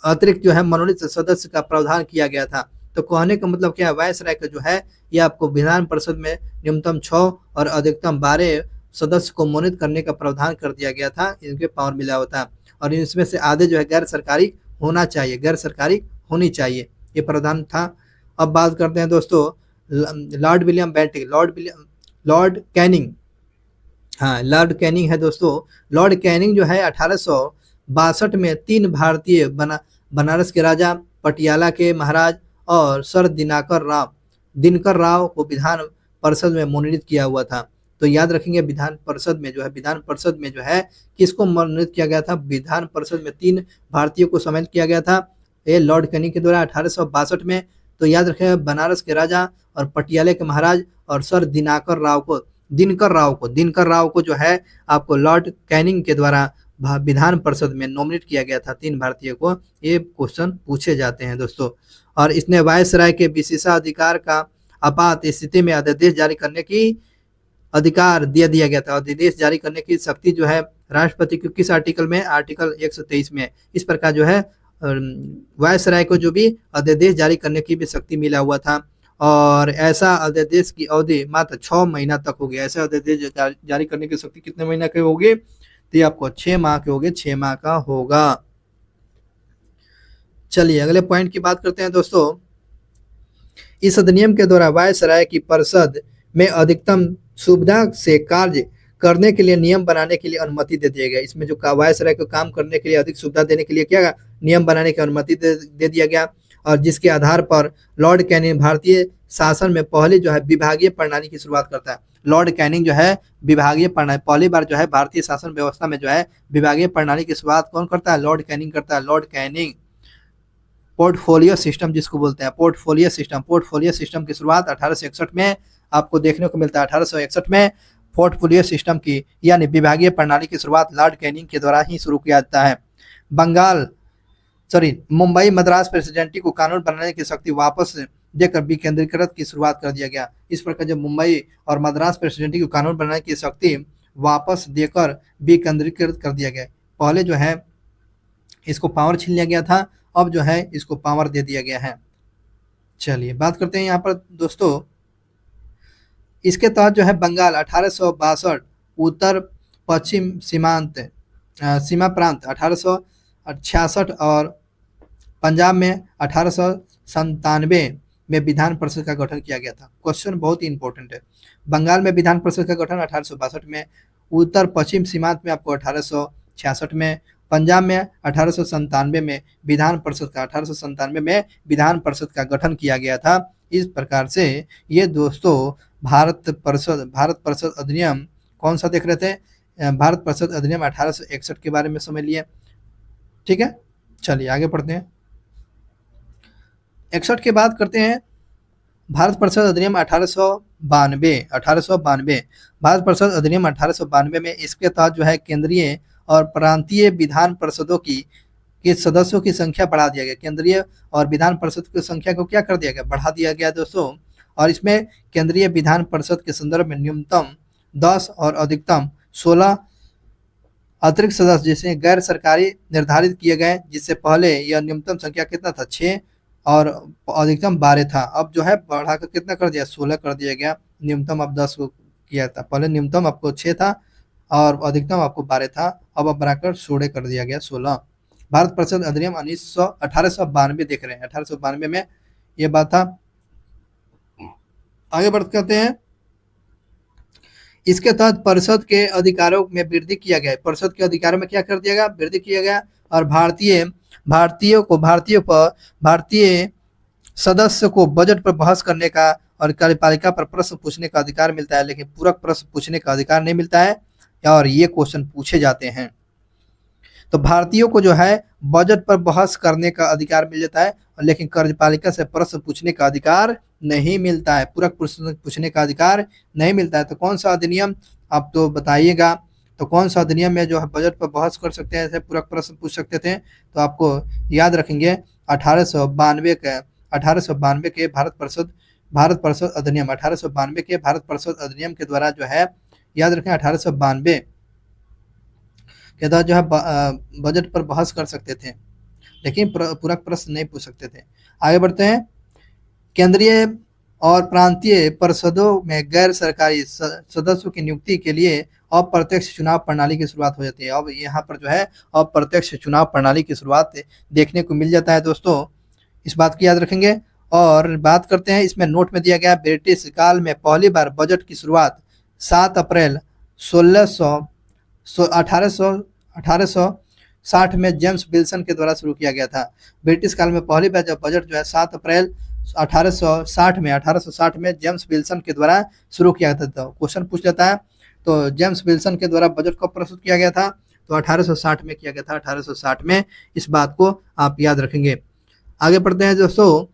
अतिरिक्त जो है मनोनीत सदस्य का प्रावधान किया गया था। तो कहने का मतलब क्या है, वायसराय का जो है ये आपको विधान परिषद में न्यूनतम 6 और अधिकतम 12 सदस्य को मनोनीत करने का प्रावधान कर दिया गया था, इनके पावर मिला हुआ था। और इनमें से आधे जो है गैर सरकारी होना चाहिए, गैर सरकारी होनी चाहिए, ये प्रावधान था। अब बात करते हैं दोस्तों Lord William Bentinck, Lord Canning. हाँ, लॉर्ड कैनिंग है दोस्तों। लॉर्ड कैनिंग जो है 1862 में 3 भारतीय बनारस के राजा, पटियाला के महाराज और सर दिनकर राव को विधान परिषद में मनोनीत किया हुआ था। तो याद रखेंगे विधान परिषद में जो है किसको मनोनीत किया गया था? विधान परिषद में 3 भारतीयों को शामिल किया गया था, ये लॉर्ड कैनिंग के द्वारा 1862 में। तो याद रखेंगे बनारस के राजा और पटियाले के महाराज और सर दिनकर राव को जो है आपको लॉर्ड कैनिंग के द्वारा विधान परिषद में नॉमिनेट किया गया था, 3 भारतीयों को। ये क्वेश्चन पूछे जाते हैं दोस्तों। और इसने वायसराय के विशेषाधिकार का आपात स्थिति में अध्यादेश जारी करने की अधिकार दिया गया था। अध्यादेश जारी करने की शक्ति जो है राष्ट्रपति को किस आर्टिकल में? आर्टिकल 123 में। इस प्रकार जो है वायसराय को जो भी अध्यादेश जारी करने की भी शक्ति मिला हुआ था, और ऐसा अध्यादेश की अवधि मात्र 6 महीना तक होगी। ऐसा अध्यादेश जारी करने की शक्ति कितने महीना की होगी? तो ये आपको 6 माह के होगे, 6 माह का होगा। चलिए अगले पॉइंट की बात करते हैं दोस्तों। इस अधिनियम के द्वारा वायसराय की परिषद में अधिकतम सुविधा से कार्य करने के लिए नियम बनाने के लिए अनुमति दे दिया गया। इसमें जो वायसराय को काम करने के लिए अधिक सुविधा देने के लिए क्या नियम बनाने की अनुमति दे दिया गया, और जिसके आधार पर लॉर्ड कैनिंग भारतीय शासन में पहले जो है विभागीय प्रणाली की शुरुआत करता है। लॉर्ड कैनिंग जो है विभागीय प्रणाली, पहली बार जो है भारतीय शासन व्यवस्था में जो है विभागीय प्रणाली की शुरुआत कौन करता है? लॉर्ड कैनिंग करता है। लॉर्ड कैनिंग पोर्टफोलियो सिस्टम जिसको बोलते हैं, पोर्टफोलियो सिस्टम की शुरुआत 1861 में आपको देखने को मिलता है। 1861 में पोर्टफोलियो सिस्टम की यानी विभागीय प्रणाली की शुरुआत लॉर्ड कैनिंग के द्वारा ही शुरू किया जाता है। मुंबई मद्रास प्रेसिडेंसी को कानून बनाने की शक्ति वापस देकर विकेंद्रीकृत की शुरुआत कर दिया गया। इस प्रकार जब मुंबई और मद्रास प्रेसिडेंसी को कानून बनाने की शक्ति वापस देकर विकेंद्रीकृत कर दिया गया। पहले जो है इसको पावर छीन लिया गया था, अब जो है इसको पावर दे दिया गया है। चलिए बात करते हैं यहाँ पर दोस्तों। इसके तहत जो है बंगाल 1862 उत्तर पश्चिम सीमा प्रांत 1866 और पंजाब में 1897 में विधान परिषद का गठन किया गया था। क्वेश्चन बहुत ही इंपॉर्टेंट है। बंगाल में विधान परिषद का गठन 1862 में, उत्तर पश्चिम सीमांत में आपको 1866 में, पंजाब में 1897 में विधान परिषद का गठन किया गया था। इस प्रकार से ये दोस्तों भारत परिषद अधिनियम कौन सा देख रहे थे? भारत परिषद अधिनियम 1861 के बारे में समझ लिए। ठीक है, चलिए आगे पढ़ते हैं। 61 के बाद करते हैं भारत परिषद अधिनियम 1892 भारत परिषद अधिनियम 1892 में इसके तहत जो है केंद्रीय और प्रांतीय विधान परिषदों की के सदस्यों की संख्या बढ़ा दिया गया। केंद्रीय और विधान परिषद की संख्या को क्या कर दिया गया, बढ़ा दिया गया दोस्तों। और इसमें केंद्रीय विधान परिषद के संदर्भ में न्यूनतम 10 और अधिकतम 16 अतिरिक्त सदस्य जिसे गैर सरकारी निर्धारित किए गए, जिससे पहले यह न्यूनतम संख्या कितना था, 6 और अधिकतम 12 था। अब जो है बढ़ाकर कितना कर दिया, 16 कर दिया गया। न्यूनतम अब 10 को किया था, पहले न्यूनतम आपको 6 था और अधिकतम आपको 12 था, अब बढ़ाकर 16 कर दिया गया, 16। भारत परिषद अधिनियम 1892 देख रहे हैं, 1892 में ये बात था। आगे बढ़ करते हैं। इसके तहत परिषद के अधिकारों में वृद्धि किया गया। परिषद के अधिकारों में क्या कर दिया गया, वृद्धि किया गया। और भारतीय सदस्य को बजट पर बहस करने का और कार्यपालिका पर प्रश्न पूछने का अधिकार मिलता है, लेकिन पूरक प्रश्न पूछने का अधिकार नहीं मिलता है और ये क्वेश्चन पूछे जाते हैं। तो भारतीयों को जो है बजट पर बहस करने का अधिकार मिल जाता है, लेकिन कार्यपालिका से प्रश्न पूछने का अधिकार नहीं मिलता है, पूरक प्रश्न पूछने का अधिकार नहीं मिलता है। तो कौन सा अधिनियम आप तो बताइएगा, तो कौन सा अधिनियम में जो है बजट पर बहस कर सकते हैं, ऐसे पूरक प्रश्न पूछ सकते थे। तो आपको याद रखेंगे 1892 के भारत परिषद अधिनियम 1892 के भारत परिषद अधिनियम के द्वारा जो है, याद रखें 1892 के तहत जो है बजट पर बहस कर सकते थे, लेकिन पूरक प्रश्न नहीं पूछ सकते थे। आगे बढ़ते हैं। केंद्रीय और प्रांतीय परिषदों में गैर सरकारी सदस्यों की नियुक्ति के लिए अप्रत्यक्ष चुनाव प्रणाली की शुरुआत हो जाती है। अब यहाँ पर जो है अप्रत्यक्ष चुनाव प्रणाली की शुरुआत देखने को मिल जाता है दोस्तों, इस बात की याद रखेंगे। और बात करते हैं, इसमें नोट में दिया गया ब्रिटिश काल में पहली बार बजट की शुरुआत 7 अप्रैल 1860 में जेम्स विल्सन के द्वारा शुरू किया गया था। ब्रिटिश काल में पहली बार जब बजट जो है 7 अप्रैल 1860 में जेम्स विल्सन के द्वारा शुरू किया गया था। क्वेश्चन पूछ लेता है, तो जेम्स विल्सन के द्वारा बजट कब प्रस्तुत किया गया था, तो 1860 में किया गया था, 1860 में। इस बात को आप याद रखेंगे। आगे बढ़ते हैं दोस्तों।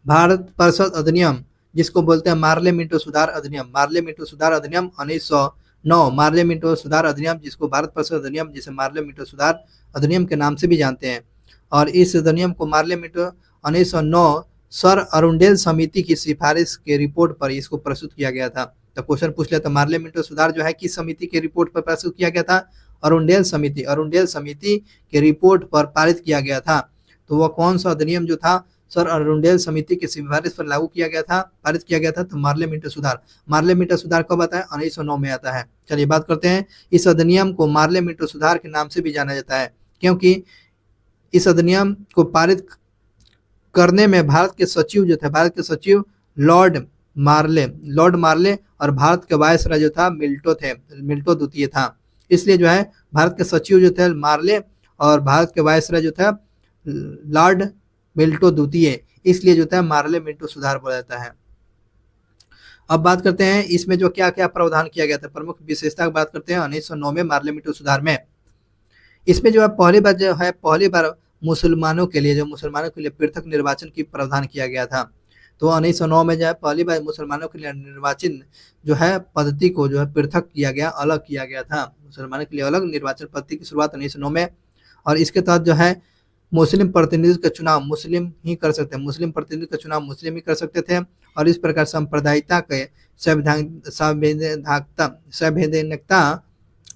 भारत परिषद अधिनियम, जिसको बोलते हैं मार्ले मिंटो सुधार अधिनियम, मार्ले मिंटो सुधार अधिनियम 1909, मार्ले मिंटो सुधार अधिनियम, जिसको भारत परिषद अधिनियम, जिसे मार्ले मिंटो सुधार अधिनियम के नाम से भी जानते हैं। और इस अधिनियम को मार्ले मिंटो 1909 सर अरुंडेल समिति की सिफारिश के रिपोर्ट पर इसको प्रस्तुत किया गया था। तो क्वेश्चन पूछ लेते, मार्ले मिंटो सुधार जो है किस समिति के रिपोर्ट पर प्रस्तुत किया गया था, अरुंडेल समिति के रिपोर्ट पर पारित किया गया था। तो वह कौन सा अधिनियम जो था सर अरुंडेल समिति की सिफारिश पर लागू किया गया था, पारित किया गया था, तो मार्ले मिंटो सुधार कब आता है, 1909 में आता है। चलिए बात करते हैं। इस अधिनियम को मार्ले मिंटो सुधार के नाम से भी जाना जाता है, क्योंकि इस अधिनियम को पारित करने में भारत के सचिव जो थे, भारत के सचिव लॉर्ड मार्ले और भारत के वायसराय जो था मिल्टो द्वितीय था। इसलिए जो है भारत के सचिव जो थे मार्ले और भारत के वायसराय जो था लॉर्ड मिल्टो द्वितीय, इसलिए जो था मार्ले मिंटो सुधार बोला जाता है। अब बात करते हैं इसमें जो क्या क्या प्रावधान किया गया था, प्रमुख विशेषता की बात करते हैं 1909 में मार्ले मिंटो सुधार में। इसमें जो है पहली बार मुसलमानों के लिए पृथक निर्वाचन की प्रावधान किया गया था। तो 1909 में जो है पहली बार मुसलमानों के लिए निर्वाचन जो है पद्धति को जो है पृथक किया गया, अलग किया गया था। मुसलमानों के लिए अलग निर्वाचन पद्धति की शुरुआत 1909 में। और इसके तहत जो है मुस्लिम प्रतिनिधि का चुनाव मुस्लिम ही कर सकते हैं, मुस्लिम प्रतिनिधि का चुनाव मुस्लिम ही कर सकते थे। और इस प्रकार सांप्रदायिकता के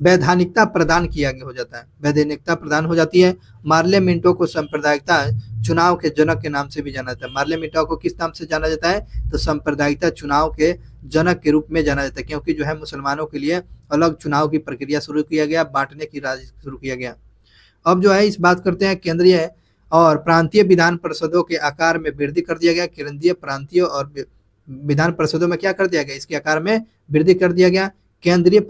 वैधानिकता प्रदान किया गया हो जाता है, वैधानिकता प्रदान हो जाती है। मार्ले मिंटो को सांप्रदायिकता चुनाव के जनक के नाम से भी जाना जाता है। मार्ले मिंटो को किस नाम से जाना जाता है, तो सांप्रदायिकता चुनाव के जनक के रूप में जाना जाता है, क्योंकि जो है मुसलमानों के लिए अलग चुनाव की प्रक्रिया शुरू किया गया, बांटने की राजनीति शुरू किया गया। अब जो है इस बात करते हैं केंद्रीय और प्रांतीय विधान परिषदों के आकार में वृद्धि कर दिया गया। केंद्रीय, प्रांतीय और विधान परिषदों में क्या कर दिया गया, इसके आकार में वृद्धि कर दिया गया। केंद्रीय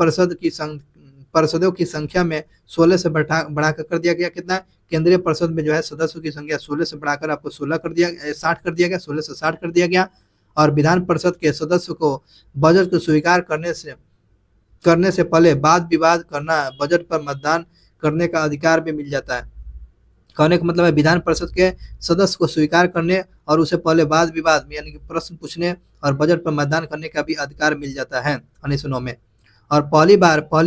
परिषदों की संख्या में 16 से बढ़ाकर कर दिया गया। कितना, केंद्रीय परिषद में जो है सदस्यों की संख्या 16 से बढ़ाकर आपको 60 कर दिया गया, 16 से 60 कर दिया गया। और विधान परिषद के सदस्य को बजट को स्वीकार करने से पहले वाद विवाद करना, बजट पर मतदान करने का अधिकार भी मिल जाता है। कहने का मतलब है विधान परिषद के सदस्य को स्वीकार करने और उसे पहले वाद विवाद में यानी कि प्रश्न पूछने और बजट पर मतदान करने का भी अधिकार मिल जाता है 1909 में। और पहली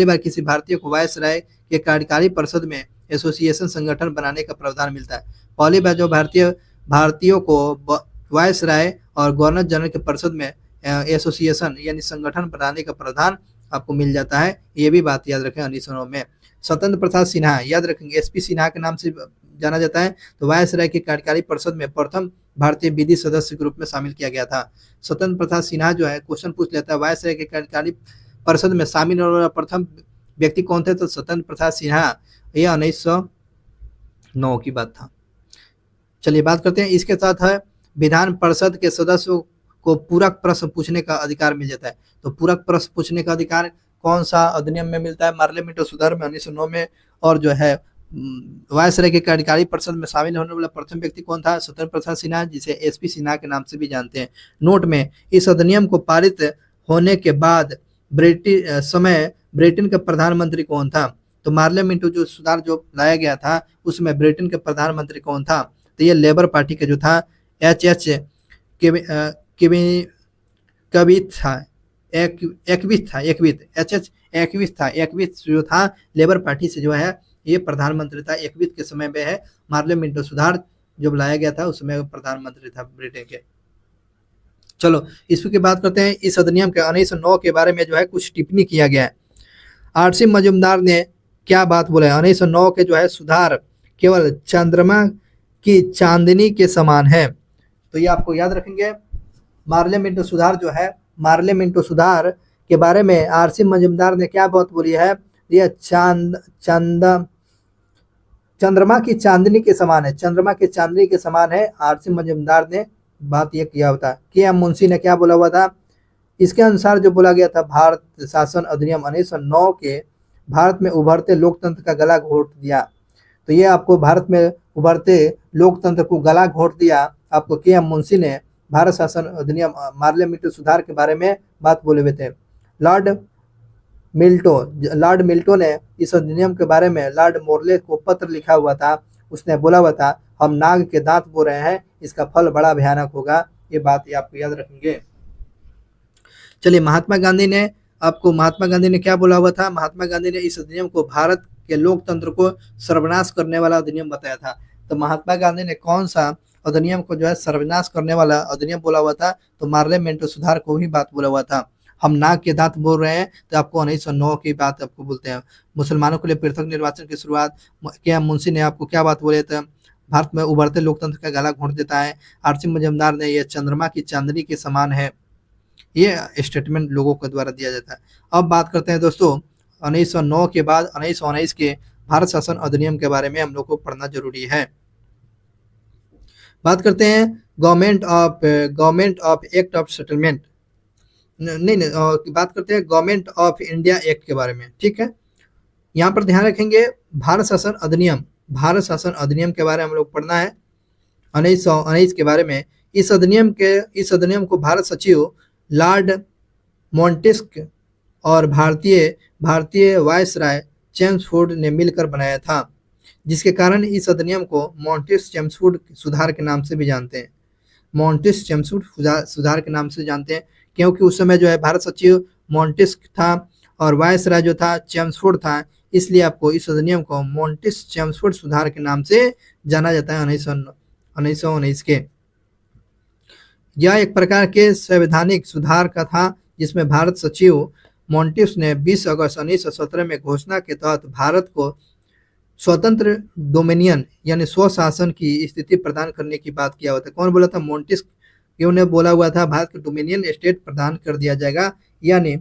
बार किसी भारतीय को वायसराय के कार्यकारी परिषद में एसोसिएशन संगठन बनाने का प्रावधान मिलता है। पहली बार जो भारतीयों को वायसराय और गवर्नर जनरल के परिषद में एसोसिएशन यानी संगठन बनाने का प्रावधान आपको मिल जाता है। ये भी बात याद रखें 1909 में। सत्येंद्र प्रसाद सिन्हा याद रखेंगे, एसपी सिन्हा के नाम से जाना जाता है। तो वायसराय की कार्यकारी परिषद में प्रथम भारतीय विधि सदस्य के रूप में शामिल किया गया था। सत्येंद्र प्रसाद सिन्हा जो है क्वेश्चन पूछ लेता है वायसराय की कार्यकारी परिषद में शामिल होने वाला प्रथम व्यक्ति कौन थे? तो सत्येंद्र प्रसाद सिन्हा। यह 1909 की बात था। चलिए बात करते हैं, इसके साथ है विधान परिषद के सदस्यों को पूरक प्रश्न पूछने का अधिकार मिल जाता है। तो पूरक प्रश्न पूछने का अधिकार कौन सा अधिनियम में मिलता है? पार्लियामेंट सुधार में 1909 में। और जो है वायसराय के कार्यकारी परिषद में शामिल होने वाला प्रथम व्यक्ति कौन था? सत्येंद्र प्रसाद सिन्हा, जिसे एसपी सिन्हा के नाम से भी जानते हैं। नोट में, इस अधिनियम को पारित होने के बाद ब्रिटेन का प्रधानमंत्री कौन था? तो पार्लियामेंट जो सुधार जो लाया गया था उसमें ब्रिटेन के प्रधानमंत्री कौन था? तो ये लेबर पार्टी का जो था एच एक्विथ जो था लेबर पार्टी से जो है ये प्रधानमंत्री था। एक्विथ के समय में है पार्लियामेंट सुधार जब लाया गया था उस समय प्रधानमंत्री था ब्रिटेन के। चलो इसकी बात करते हैं। इस अधिनियम के 1909 के बारे में जो है कुछ टिप्पणी किया गया है। आरसी मजूमदार ने क्या बात बोला है? 1909 के जो है सुधार केवल चंद्रमा की चांदनी के समान है। तो ये आपको याद रखेंगे। पार्लियामेंट सुधार जो है, पार्लियामेंट सुधार के बारे में आरसी मजूमदार ने क्या बात बोली है? ये चंद्रमा की चांदनी के समान है, चंद्रमा की चांदनी के समान है। आरसी मजूमदार ने बात ये किया होता। के.एम. मुंशी ने क्या बोला हुआ था? इसके अनुसार जो बोला गया था भारत शासन अधिनियम 1909 के भारत में उभरते लोकतंत्र का गला घोट दिया। तो ये आपको भारत में उभरते लोकतंत्र को गला घोट दिया आपको के.एम. मुंशी ने भारत शासन अधिनियम पार्लियामेंट सुधार के बारे में बात बोले हुए थे। लॉर्ड मिल्टो ने इस अधिनियम के बारे में लॉर्ड मोरले को पत्र लिखा हुआ था। उसने बोला हुआ था हम नाग के दांत बो रहे हैं, इसका फल बड़ा भयानक होगा। ये बात आपको याद रखेंगे। चलिए महात्मा गांधी ने क्या बोला हुआ था? महात्मा गांधी ने इस अधिनियम को भारत के लोकतंत्र को सर्वनाश करने वाला अधिनियम बताया था। तो महात्मा गांधी ने कौन सा अधिनियम को जो है सर्वनाश करने वाला अधिनियम बोला हुआ था? तो पार्लियामेंट सुधार को ही बात बोला हुआ था। हम नाग के दांत बोल रहे हैं तो आपको 1909 की बात आपको बोलते हैं। मुसलमानों के लिए पृथक निर्वाचन की शुरुआत, के.एम. मुंशी ने आपको क्या बात बोले थे? भारत में उभरते लोकतंत्र का गला घोंट देता है। आरसी मजूमदार ने यह चंद्रमा की चांदनी के समान है, ये स्टेटमेंट लोगों के द्वारा दिया जाता है। अब बात करते हैं दोस्तों 1909 के बाद 1919 के भारत शासन अधिनियम के बारे में हम लोग को पढ़ना जरूरी है। बात करते हैं government of act of settlement, बात करते हैं गवर्नमेंट ऑफ इंडिया एक्ट के बारे में। ठीक है, यहाँ पर ध्यान रखेंगे भारत शासन अधिनियम के बारे में हम लोग पढ़ना है 1919 के बारे में। इस अधिनियम को भारत सचिव लॉर्ड मॉन्टेस्क और भारतीय वायसराय चेम्सफोर्ड ने मिलकर बनाया था, जिसके कारण इस अधिनियम को मॉन्टेस्क-चेम्सफोर्ड सुधार के नाम से भी जानते हैं। मॉन्टेस्क-चेम्सफोर्ड सुधार के नाम से जानते हैं क्योंकि उस समय जो है भारत सचिव मॉन्टेस्क था और वायसराय जो था चेम्सफोर्ड था, इसलिए आपको इस अधिनियम को मॉन्टेस्क-चेम्सफोर्ड सुधार के नाम से जाना जाता है 1919 के। यह एक प्रकार के संवैधानिक सुधार का था जिसमें भारत सचिव मॉन्टेस्क ने 20 अगस्त 1917 में घोषणा के तहत भारत को स्वतंत्र डोमिनियन यानी स्वशासन की स्थिति प्रदान करने की बात किया हुआ था। कौन बोला था? मॉन्टेस्क ने बोला हुआ था भारत को डोमिनियन स्टेट प्रदान कर दिया जाएगा, यानी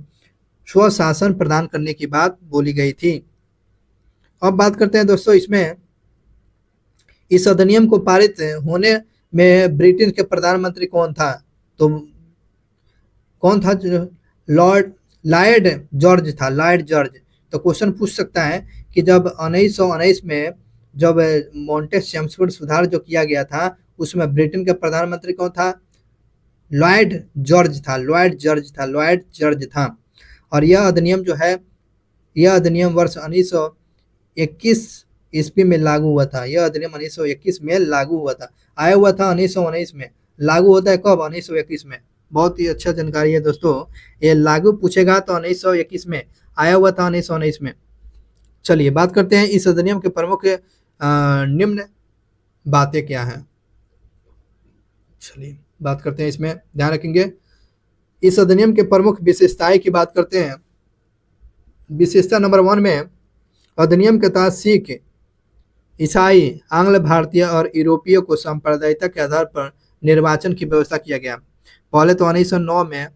स्वशासन प्रदान करने की बात बोली गई थी। अब बात करते हैं दोस्तों इसमें इस अधिनियम को पारित होने में ब्रिटेन के प्रधानमंत्री कौन था? तो कौन था? लॉर्ड जॉर्ज था, लॉर्ड जॉर्ज। तो क्वेश्चन पूछ सकता है कि जब 1919 में जब मॉन्टेस्क-चेम्सफोर्ड सुधार जो किया गया था उसमें ब्रिटेन का प्रधानमंत्री कौन था? लॉर्ड जॉर्ज था। और यह अधिनियम जो है, यह अधिनियम वर्ष 1921 ईस्वी में लागू हुआ था। यह अधिनियम 1921 में लागू हुआ था। आया हुआ था 1919 में, लागू होता है कब? 1921 में। बहुत ही अच्छा जानकारी है दोस्तों। ये लागू पूछेगा तो 1921 में, आया हुआ था 1919 में। चलिए बात करते हैं इस अधिनियम के प्रमुख निम्न बातें क्या हैं। चलिए बात करते हैं, इसमें ध्यान रखेंगे। इस अधिनियम के प्रमुख विशेषताएं की बात करते हैं। विशेषता नंबर 1 में, अधिनियम के तहत सिख, ईसाई, आंग्ल भारतीय और यूरोपीय को सांप्रदायिकता के आधार पर निर्वाचन की व्यवस्था किया गया। पहले तो 1909 में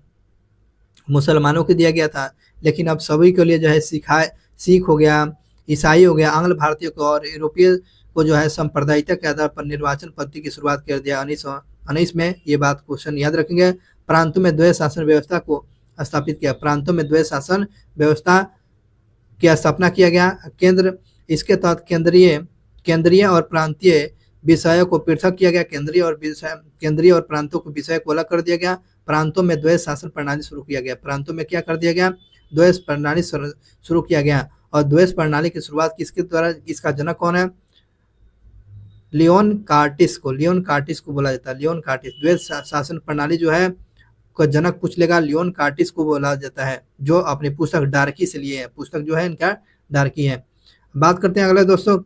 मुसलमानों को दिया गया था, लेकिन अब सभी के लिए जो है सिख हो गया, ईसाई हो गया, आंग्ल भारतीय को और यूरोपीय को जो है सांप्रदायिकता के आधार पर निर्वाचन पद्धति की शुरुआत कर दिया 1919 में। ये बात क्वेश्चन याद रखेंगे। प्रांतों में द्वैत शासन व्यवस्था को स्थापित किया। प्रांतों में द्वैत शासन व्यवस्था की स्थापना किया गया। केंद्र, इसके तहत केंद्रीय और प्रांतीय विषयों को पृथक किया गया। केंद्रीय और प्रांतों को विषय को अलग कर दिया गया। प्रांतों में द्वैत शासन प्रणाली शुरू किया गया। प्रांतों में क्या कर दिया गया? द्वैत प्रणाली शुरू किया गया। और द्वैत प्रणाली की शुरुआत किसके द्वारा? इसका जनक कौन है? लियोन कार्टिस को बोला जाता है। Leon Curtis. द्वैत शासन प्रणाली जो है को जनक पूछ लेगा, लियोन कार्टिस को बोला जाता है, जो अपनी पुस्तक डार्की से लिए है। पुस्तक जो है इनका डार्की है। बात करते हैं अगले दोस्तों।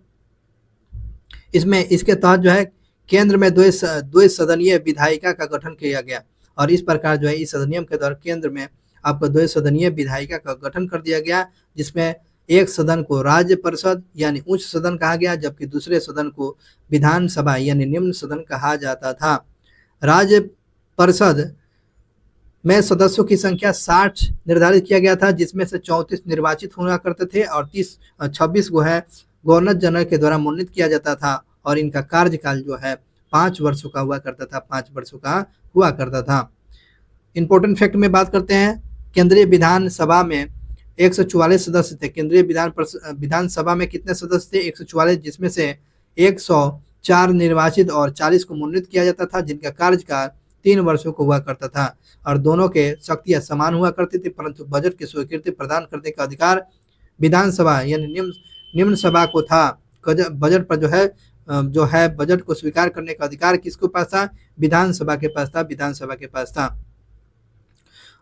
इसमें इसके तहत जो है केंद्र में द्वैत सदनीय विधायिका का गठन किया गया। और इस प्रकार जो है इस अधिनियम के द्वारा केंद्र में आपको द्वैत सदनीय विधायिका का गठन कर दिया गया, जिसमें एक सदन को राज्य परिषद यानी उच्च सदन कहा गया, जबकि दूसरे सदन को विधानसभा यानी निम्न सदन कहा जाता था। राज्य परिषद में सदस्यों की संख्या 60 निर्धारित किया गया था, जिसमें से 34 निर्वाचित हुआ करते थे और 26 को है गवर्नर जनरल के द्वारा मनोनीत किया जाता था। और इनका कार्यकाल जो है 5 वर्षों का हुआ करता था। 5 वर्षों का हुआ करता था। इंपॉर्टेंट फैक्ट में बात करते हैं। केंद्रीय विधानसभा में 144 सदस्य थे। केंद्रीय विधानसभा में कितने सदस्य थे? 144, जिसमें से 104 निर्वाचित और 40 को मनोनीत किया जाता था, जिनका कार्यकाल 3 वर्षों को हुआ करता था। और दोनों के शक्तियां समान हुआ करती थी, परंतु बजट की स्वीकृति प्रदान करने का अधिकार विधानसभा यानी निम्न सभा को था। बजट पर जो है बजट को स्वीकार करने का अधिकार किसके पास था? विधानसभा के पास था।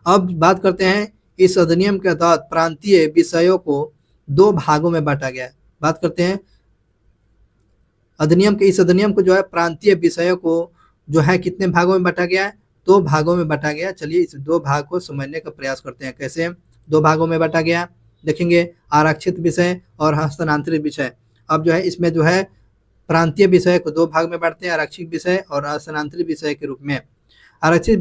अब बात करते हैं इस अधिनियम के तहत प्रांतीय विषयों को 2 भागों में बांटा गया। बात करते हैं इस अधिनियम को जो है प्रांतीय विषयों को जो है कितने भागों में बांटा गया है? 2 भागों में बांटा गया। चलिए इस 2 भाग को समझने का प्रयास करते हैं। कैसे 2 भागों में बांटा गया देखेंगे। आरक्षित विषय और हस्तांतरित विषय। अब जो है इसमें जो है प्रांतीय विषय को 2 भाग में बांटते हैं, आरक्षित विषय और हस्तांतरित विषय के रूप में। आरक्षित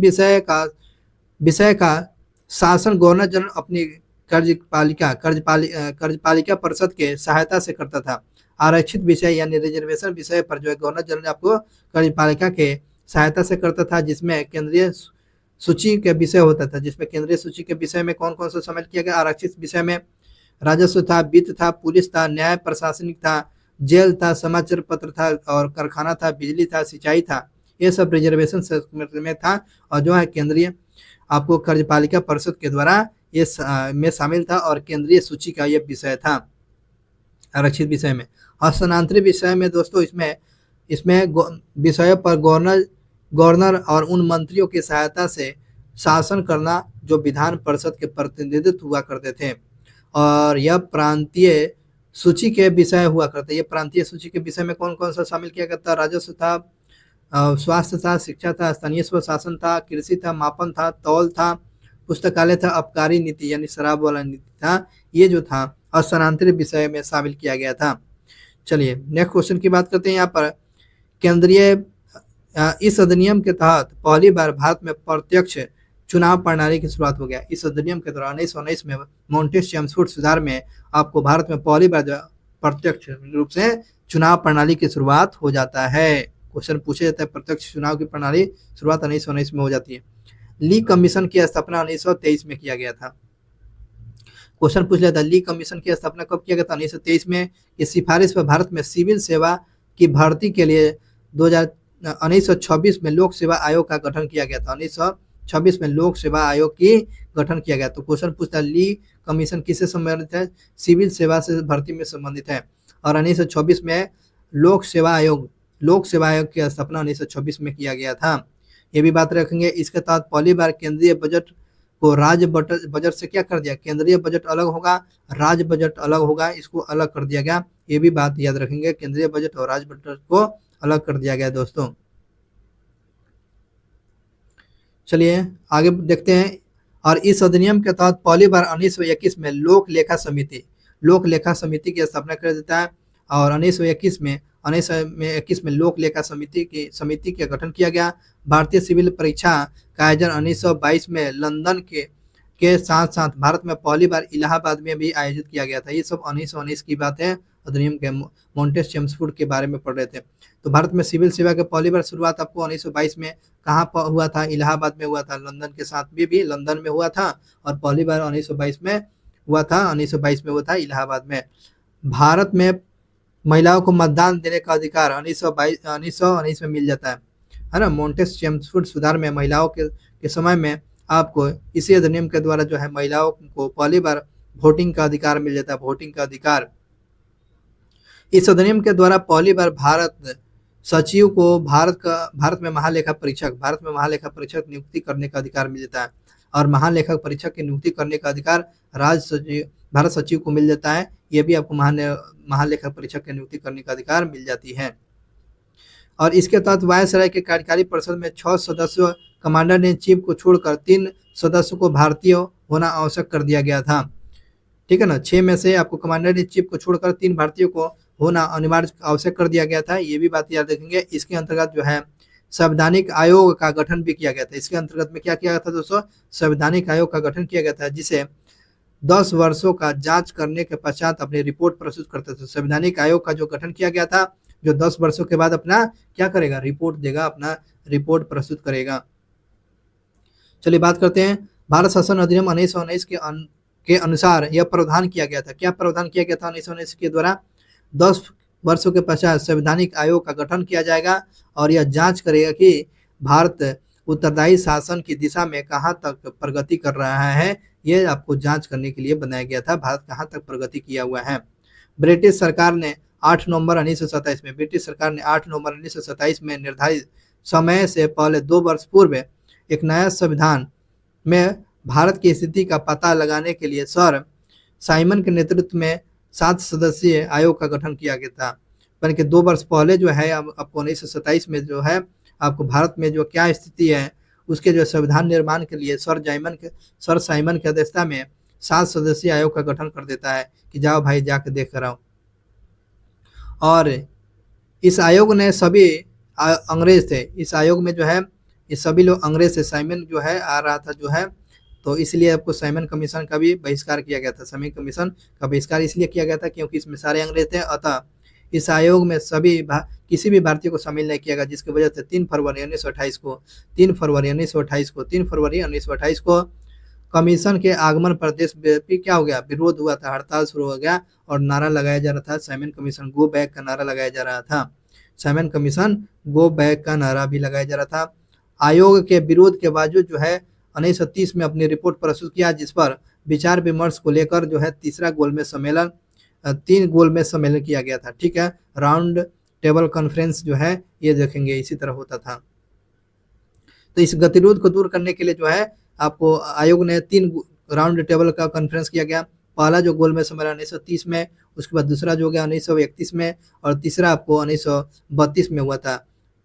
विषय का शासन गवर्नर जनरल अपनी कार्यपालिका परिषद के सहायता से करता था। आरक्षित विषय यानी रिजर्वेशन विषय पर जो है गवर्नर जनरल आपको कार्यपालिका के सहायता से करता था, जिसमें केंद्रीय सूची के विषय होता था। जिसमें केंद्रीय सूची के विषय में कौन कौन सा शामिल किया गया? आरक्षित विषय में राजस्व था, वित्त था, पुलिस था, न्याय प्रशासनिक था, जेल था, समाचार पत्र था और कारखाना था, बिजली था, सिंचाई था। ये सब रिजर्वेशन में था। और जो है केंद्रीय आपको कार्यपालिका परिषद के द्वारा ये में शामिल था और केंद्रीय सूची का ये विषय था आरक्षित विषय में। हस्तांतरित विषय में दोस्तों इसमें विषयों पर गवर्नर और उन मंत्रियों की सहायता से शासन करना जो विधान परिषद के प्रतिनिधित्व हुआ करते थे। और यह प्रांतीय सूची के विषय हुआ करते। ये प्रांतीय सूची के विषय में कौन कौन सा शामिल किया गया था? राजस्व था, स्वास्थ्य था, शिक्षा था, स्थानीय स्वशासन था, कृषि था, मापन था, तौल था, पुस्तकालय था, आबकारी नीति यानी शराब वाला नीति था। ये जो था हस्तांतरित विषय में शामिल किया गया था। चलिए नेक्स्ट क्वेश्चन की बात करते हैं। यहाँ पर इस अधिनियम के तहत पहली बार भारत में प्रत्यक्ष चुनाव प्रणाली की शुरुआत हो गया। इस अधिनियम के दौरान 1919 में मॉन्टेस्क्यू सुधार में आपको भारत में पहली बार प्रत्यक्ष रूप से चुनाव प्रणाली की शुरुआत हो जाता है। क्वेश्चन पूछे जाता है प्रत्यक्ष चुनाव की प्रणाली शुरुआत 1919 में हो जाती है। ली कमीशन की स्थापना 1923 में किया गया था। क्वेश्चन पूछ लेता है ली कमीशन की स्थापना कब किया गया था? 1923 में। इस सिफारिश पर भारत में सिविल सेवा की भर्ती के लिए 1926 में लोक सेवा आयोग का गठन किया गया था। 1926 में लोक सेवा आयोग की गठन किया गया। तो क्वेश्चन पूछता है ली कमीशन किससे संबंधित है? सिविल सेवा से भर्ती में संबंधित है। और 1926 में लोक सेवा आयोग की स्थापना 1926 में किया गया था। ये भी बात रखेंगे। इसके तहत पहली बार केंद्रीय बजट को राज्य बजट से क्या कर दिया, केंद्रीय बजट अलग होगा, राज्य बजट अलग होगा, इसको अलग कर दिया गया। ये भी बात याद रखेंगे, केंद्रीय बजट और राज्य बजट को अलग कर दिया गया दोस्तों। चलिए आगे देखते हैं। और इस अधिनियम के तहत पहली बार 1921 में लोक लेखा समिति की स्थापना कर देता है। और 1921 में लोक लेखा समिति का गठन किया गया। भारतीय सिविल परीक्षा का आयोजन 1922 में लंदन के साथ साथ भारत में पहली बार इलाहाबाद में भी आयोजित किया गया था। ये सब 1919 की बात है। अधिनियम के मॉन्टेस चेम्सफोर्ड के बारे में पढ़ रहे थे। तो भारत में सिविल सेवा के पहली बार शुरुआत आपको 1922 में कहाँ पर हुआ था, इलाहाबाद में हुआ था। लंदन के साथ भी लंदन में हुआ था और पहली बार 1922 में हुआ था। 1922 में हुआ था इलाहाबाद में। भारत में महिलाओं को मतदान देने का अधिकार 1919 में मिल जाता है ना। मॉन्टेस चेम्सफोर्ड सुधार में महिलाओं के समय में आपको इसी अधिनियम के द्वारा जो है महिलाओं को पहली बार वोटिंग का अधिकार मिल जाता है, वोटिंग का अधिकार। इस अधिनियम के द्वारा पहली बार भारत सचिव को भारत में महालेखा परीक्षक नियुक्ति करने का अधिकार मिल जाता है। और महालेखक परीक्षक की नियुक्ति करने का अधिकार भारत सचिव को मिल जाता है। ये भी आपको महालेखक परीक्षक की नियुक्ति करने का अधिकार मिल जाती है। और इसके तहत वायसराय के कार्यकारी परिषद में 6 सदस्यों कमांडर इन चीफ को छोड़कर 3 सदस्यों को भारतीय होना आवश्यक कर दिया गया था। ठीक है ना, 6 में से आपको कमांडर इन चीफ को छोड़कर 3 भारतीयों को होना अनिवार्य आवश्यक कर दिया गया था। ये भी बात याद रखेंगे। इसके अंतर्गत जो है संवैधानिक आयोग का गठन भी किया गया था। इसके अंतर्गत में क्या किया गया था दोस्तों, संवैधानिक आयोग का गठन किया गया था, जिसे 10 वर्षों का जांच करने के पश्चात अपनी रिपोर्ट प्रस्तुत करते थे। संवैधानिक आयोग का जो गठन किया गया था, जो 10 वर्षों के बाद अपना क्या करेगा, रिपोर्ट देगा, अपना रिपोर्ट प्रस्तुत करेगा। चलिए बात करते हैं। भारत शासन अधिनियम 1919 के अनुसार यह प्रावधान किया गया था। क्या प्रावधान किया गया था 1919 के द्वारा, 10 वर्षों के पश्चात संवैधानिक आयोग का गठन किया जाएगा और यह जांच करेगा कि भारत उत्तरदायी शासन की दिशा में कहाँ तक प्रगति कर रहा है। ये आपको जांच करने के लिए बनाया गया था, भारत कहाँ तक प्रगति किया हुआ है। ब्रिटिश सरकार ने 8 नवंबर 1927 में निर्धारित समय से पहले 2 वर्ष पूर्व एक नया संविधान में भारत की स्थिति का पता लगाने के लिए सर साइमन के नेतृत्व में 7 सदस्यीय आयोग का गठन किया गया था। बल्कि 2 वर्ष पहले जो है आपको 1927 में जो है आपको भारत में जो क्या स्थिति है उसके जो संविधान निर्माण के लिए सर साइमन की अध्यक्षता में 7 सदस्यीय आयोग का गठन कर देता है कि जाओ भाई जाके देख कर आओ। और इस आयोग ने सभी अंग्रेज थे। इस आयोग में जो है ये सभी लोग अंग्रेज थे। साइमन जो है आ रहा था जो है, तो इसलिए आपको साइमन कमीशन का भी बहिष्कार किया गया था। साइमन कमीशन का बहिष्कार इसलिए किया गया था क्योंकि इसमें सारे अंग्रेज थे। अतः इस आयोग में किसी भी भारतीय को शामिल नहीं किया गया, जिसकी वजह से 3 फरवरी 1928 को कमीशन के आगमन पर देशव्यापी क्या हो गया, विरोध हुआ था, हड़ताल शुरू हो गया और नारा लगाया जा रहा था साइमन कमीशन गो बैक का नारा लगाया जा रहा था। साइमन कमीशन गो बैक का नारा भी लगाया जा रहा था। आयोग के विरोध के बावजूद जो है 1930 में अपनी रिपोर्ट प्रस्तुत किया, जिस पर विचार विमर्श को लेकर जो है 3 गोलमेज सम्मेलन किया गया था। ठीक है, राउंड टेबल कॉन्फ्रेंस जो है ये देखेंगे इसी तरह होता था। तो इस गतिरोध को दूर करने के लिए जो है आपको आयोग ने 3 राउंड टेबल का कॉन्फ्रेंस किया गया। पहला जो गोलमेज सम्मेलन 1930 में, उसके बाद दूसरा जो हो गया 1931 में और तीसरा आपको 1932 में हुआ था।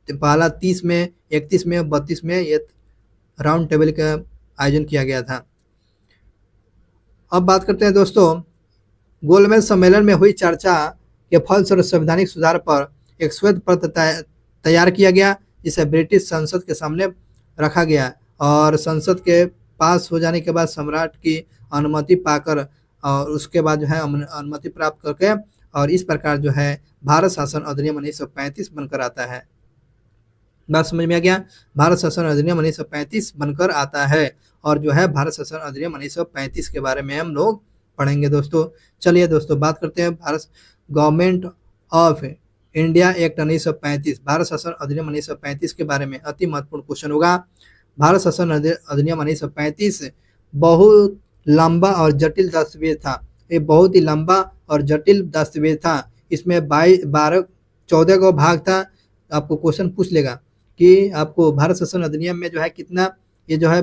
तो पहला 30 में, 31 में, 32 में ये राउंड टेबल का आयोजन किया गया था। अब बात करते हैं दोस्तों, गोलमेज सम्मेलन में हुई चर्चा के फलस्वरूप संवैधानिक सुधार पर एक श्वेत पत्र तैयार किया गया, जिसे ब्रिटिश संसद के सामने रखा गया और संसद के पास हो जाने के बाद सम्राट की अनुमति पाकर और उसके बाद जो है अनुमति प्राप्त करके और इस प्रकार जो है भारत शासन अधिनियम 1935 बनकर आता है। बात समझ में आ गया, भारत शासन अधिनियम 1935 बनकर आता है और जो है भारत शासन अधिनियम 1935 के बारे में हम लोग पढ़ेंगे दोस्तों। चलिए दोस्तों बात करते हैं Bharat government of India act 1935, Bharat शासन अधिनियम 1935 के बारे में अति महत्वपूर्ण क्वेश्चन होगा। भारत शासन अधिनियम 1935 बहुत लंबा और जटिल दस्तावेज था। ये बहुत ही लंबा और जटिल दस्तावेज था। इसमें 14 का भाग था। आपको क्वेश्चन पूछ लेगा कि आपको भारत शासन अधिनियम में जो है कितना, ये जो है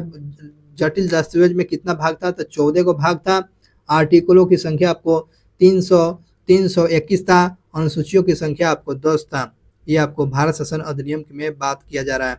जटिल दस्तावेज में कितना भाग था, तो 14 को भाग था। आर्टिकलों की संख्या आपको 321 था। अनुसूचियों की संख्या आपको 10 था। ये आपको भारत शासन अधिनियम में बात किया जा रहा है।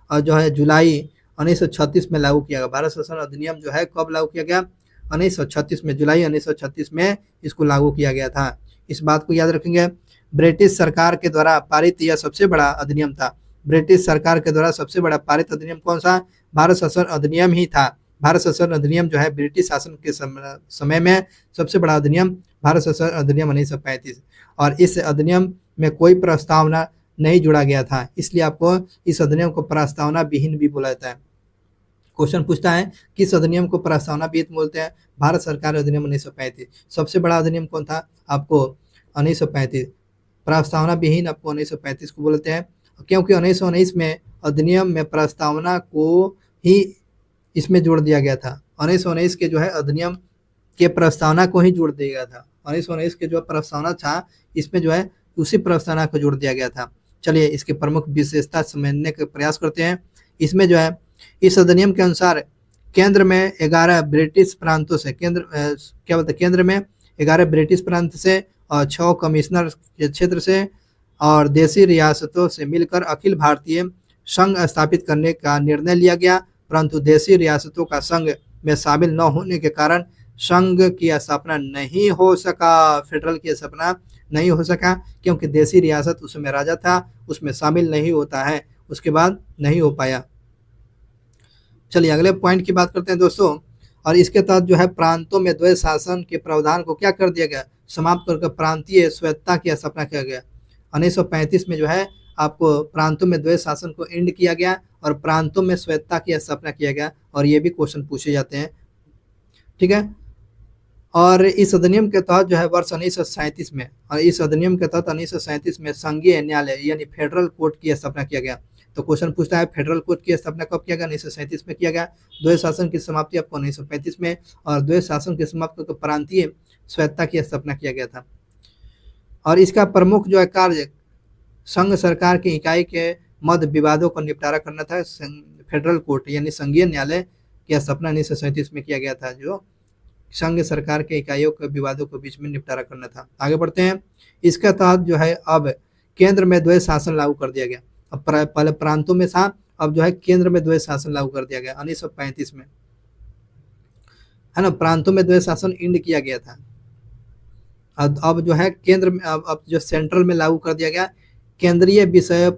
और जो है जुलाई 1936 में लागू किया गया। भारत शासन अधिनियम जो है कब लागू किया गया? 1936 में, जुलाई 1936 में इसको लागू किया गया था। इस बात को याद रखेंगे। ब्रिटिश सरकार के द्वारा पारित यह सबसे बड़ा अधिनियम था। ब्रिटिश सरकार के द्वारा सबसे बड़ा पारित अधिनियम कौन सा? भारत शासन अधिनियम ही था। भारत शासन अधिनियम जो है ब्रिटिश शासन के समय में सबसे बड़ा अधिनियम भारत शासन अधिनियम 1935, और इस अधिनियम में कोई प्रस्तावना नहीं जुड़ा गया था, इसलिए आपको इस अधिनियम को प्रस्तावना विहीन भी बोला जाता है। क्वेश्चन पूछता है किस अधिनियम को प्रस्तावना विहीन बोलते हैं? भारत सरकार अधिनियम 1935। सबसे बड़ा अधिनियम कौन था? आपको 1935। प्रस्तावना विहीन आपको 1935 को बोलते हैं, क्योंकि 1919 में अधिनियम में प्रस्तावना को ही इसमें जोड़ दिया गया था। 1919 के जो है अधिनियम के प्रस्तावना को ही जोड़ दिया गया था। 1919 के जो प्रस्तावना था इसमें जो है उसी प्रस्तावना को जोड़ दिया गया था। चलिए इसके प्रमुख विशेषता समझने का प्रयास करते हैं। इसमें जो है इस अधिनियम के अनुसार केंद्र में 11 ब्रिटिश प्रांतों से, केंद्र में 11 ब्रिटिश प्रांत से और 6 कमिश्नर के क्षेत्र से और देशी रियासतों से मिलकर अखिल भारतीय संघ स्थापित करने का निर्णय लिया गया, परंतु देशी रियासतों का संघ में शामिल न होने के कारण संघ की स्थापना नहीं हो सका। फेडरल की स्थापना नहीं हो सका क्योंकि देशी रियासत उसमें राजा था, उसमें शामिल नहीं होता है, उसके बाद नहीं हो पाया। चलिए अगले पॉइंट की बात करते हैं दोस्तों। और इसके तहत जो है प्रांतों में द्वैध शासन के प्रावधान को क्या कर दिया गया? समाप्त करके प्रांतीय स्वायत्तता की स्थापना किया गया। 1935 में जो है आपको प्रांतों में द्वैध शासन को एंड किया गया और प्रांतों में स्वायत्तता की स्थापना किया गया, और ये भी क्वेश्चन पूछे जाते हैं, ठीक है। और इस अधिनियम के तहत जो है वर्ष 1937 में, और इस अधिनियम के तहत 1937 में संघीय न्यायालय यानी फेडरल कोर्ट की स्थापना किया गया। तो क्वेश्चन पूछता है फेडरल कोर्ट की स्थापना कब किया गया? 1937 में किया गया। द्वैध शासन की समाप्ति आपको 1935 में, और द्वैध शासन की समाप्ति को प्रांतीय स्वायत्तता की स्थापना किया गया था। और इसका प्रमुख जो है कार्य संघ सरकार की इकाई के मध्य विवादों का निपटारा करना था। फेडरल कोर्ट यानी संघीय न्यायालय की स्थापना 1937 में किया गया था, जो संघ सरकार के इकाइयों के विवादों के बीच में निपटारा करना था। आगे बढ़ते हैं। इसके तहत जो है अब केंद्र में द्वैध शासन लागू कर दिया गया। अब पहले प्रांतों में था, अब जो है केंद्र में द्वैध शासन लागू कर दिया गया 1935 में, है ना। प्रांतों में द्वैध शासन एंड किया गया था। अब जो है केंद्र में, अब जो सेंट्रल में लागू कर दिया गया। केंद्रीय विषय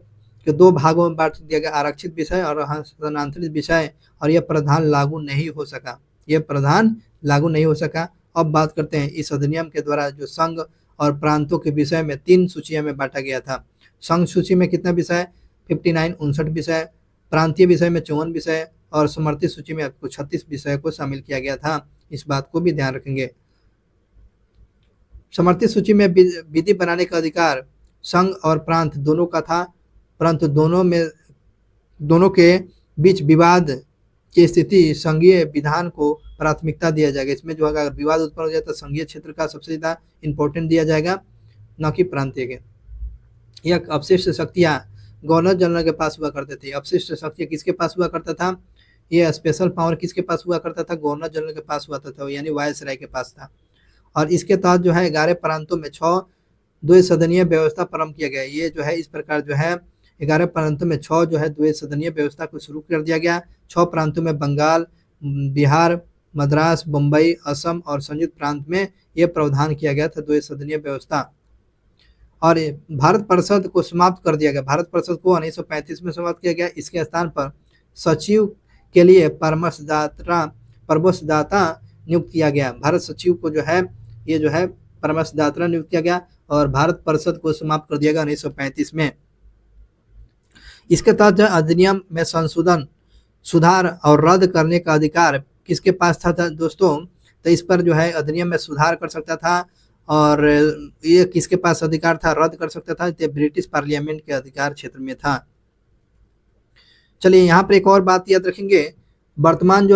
के 2 भागों में बांट दिया गया, आरक्षित विषय और हस्तांतरित विषय, और यह प्रावधान लागू नहीं हो सका। यह प्रावधान लागू नहीं हो सका। अब बात करते हैं इस अधिनियम के द्वारा जो संघ और प्रांतों के विषय में 3 सूचियों में बांटा गया था। संघ सूची में कितना विषय? 59 विषय, प्रांतीय विषय में 54 विषय, और समर्थित सूची में आपको 36 विषय को शामिल किया गया था। इस बात को भी ध्यान रखेंगे। समर्थित सूची में विधि बनाने का अधिकार संघ और प्रांत दोनों का था, परंतु दोनों के बीच विवाद की स्थिति संघीय विधान को प्राथमिकता दिया जाएगा। इसमें जो अगर विवाद उत्पन्न हो जाए तो संघीय क्षेत्र का सबसे ज्यादा इंपॉर्टेंट दिया जाएगा, न कि प्रांतीय के। यह अवशिष्ट शक्तियां गवर्नर जनरल के पास हुआ करते थे। अवशिष्ट शक्तियां किसके पास हुआ करता था? ये स्पेशल पावर किसके पास हुआ करता था? गवर्नर जनरल के पास हुआ था, यानी वायसराय के पास था। और इसके तहत जो है 11 प्रांतों में 6 द्वैध सदनीय व्यवस्था प्रारंभ किया गया। ये जो है इस प्रकार जो है 11 प्रांतों में 6 जो है द्वैध सदनीय व्यवस्था को शुरू कर दिया गया। 6 प्रांतों में बंगाल, बिहार, मद्रास, बम्बई, असम और संयुक्त प्रांत में यह प्रावधान किया गया था द्वैध सदनीय व्यवस्था। और भारत परिषद को समाप्त कर दिया गया। भारत परिषद को 1935 में समाप्त किया गया। इसके स्थान पर सचिव के लिए परामर्शदाता नियुक्त किया गया। भारत सचिव को जो है ये जो है परामर्शदाता नियुक्त किया गया, और भारत परिषद को समाप्त कर दिया गया 1935 में। इसके तहत अधिनियम में संशोधन, सुधार और रद्द करने का अधिकार किसके पास था दोस्तों? तो इस पर जो है अधिनियम में सुधार कर सकता था, और ये किसके पास अधिकार था? रद्द कर सकता था, ये ब्रिटिश पार्लियामेंट के अधिकार क्षेत्र में था। चलिए यहाँ पर एक और बात याद रखेंगे। वर्तमान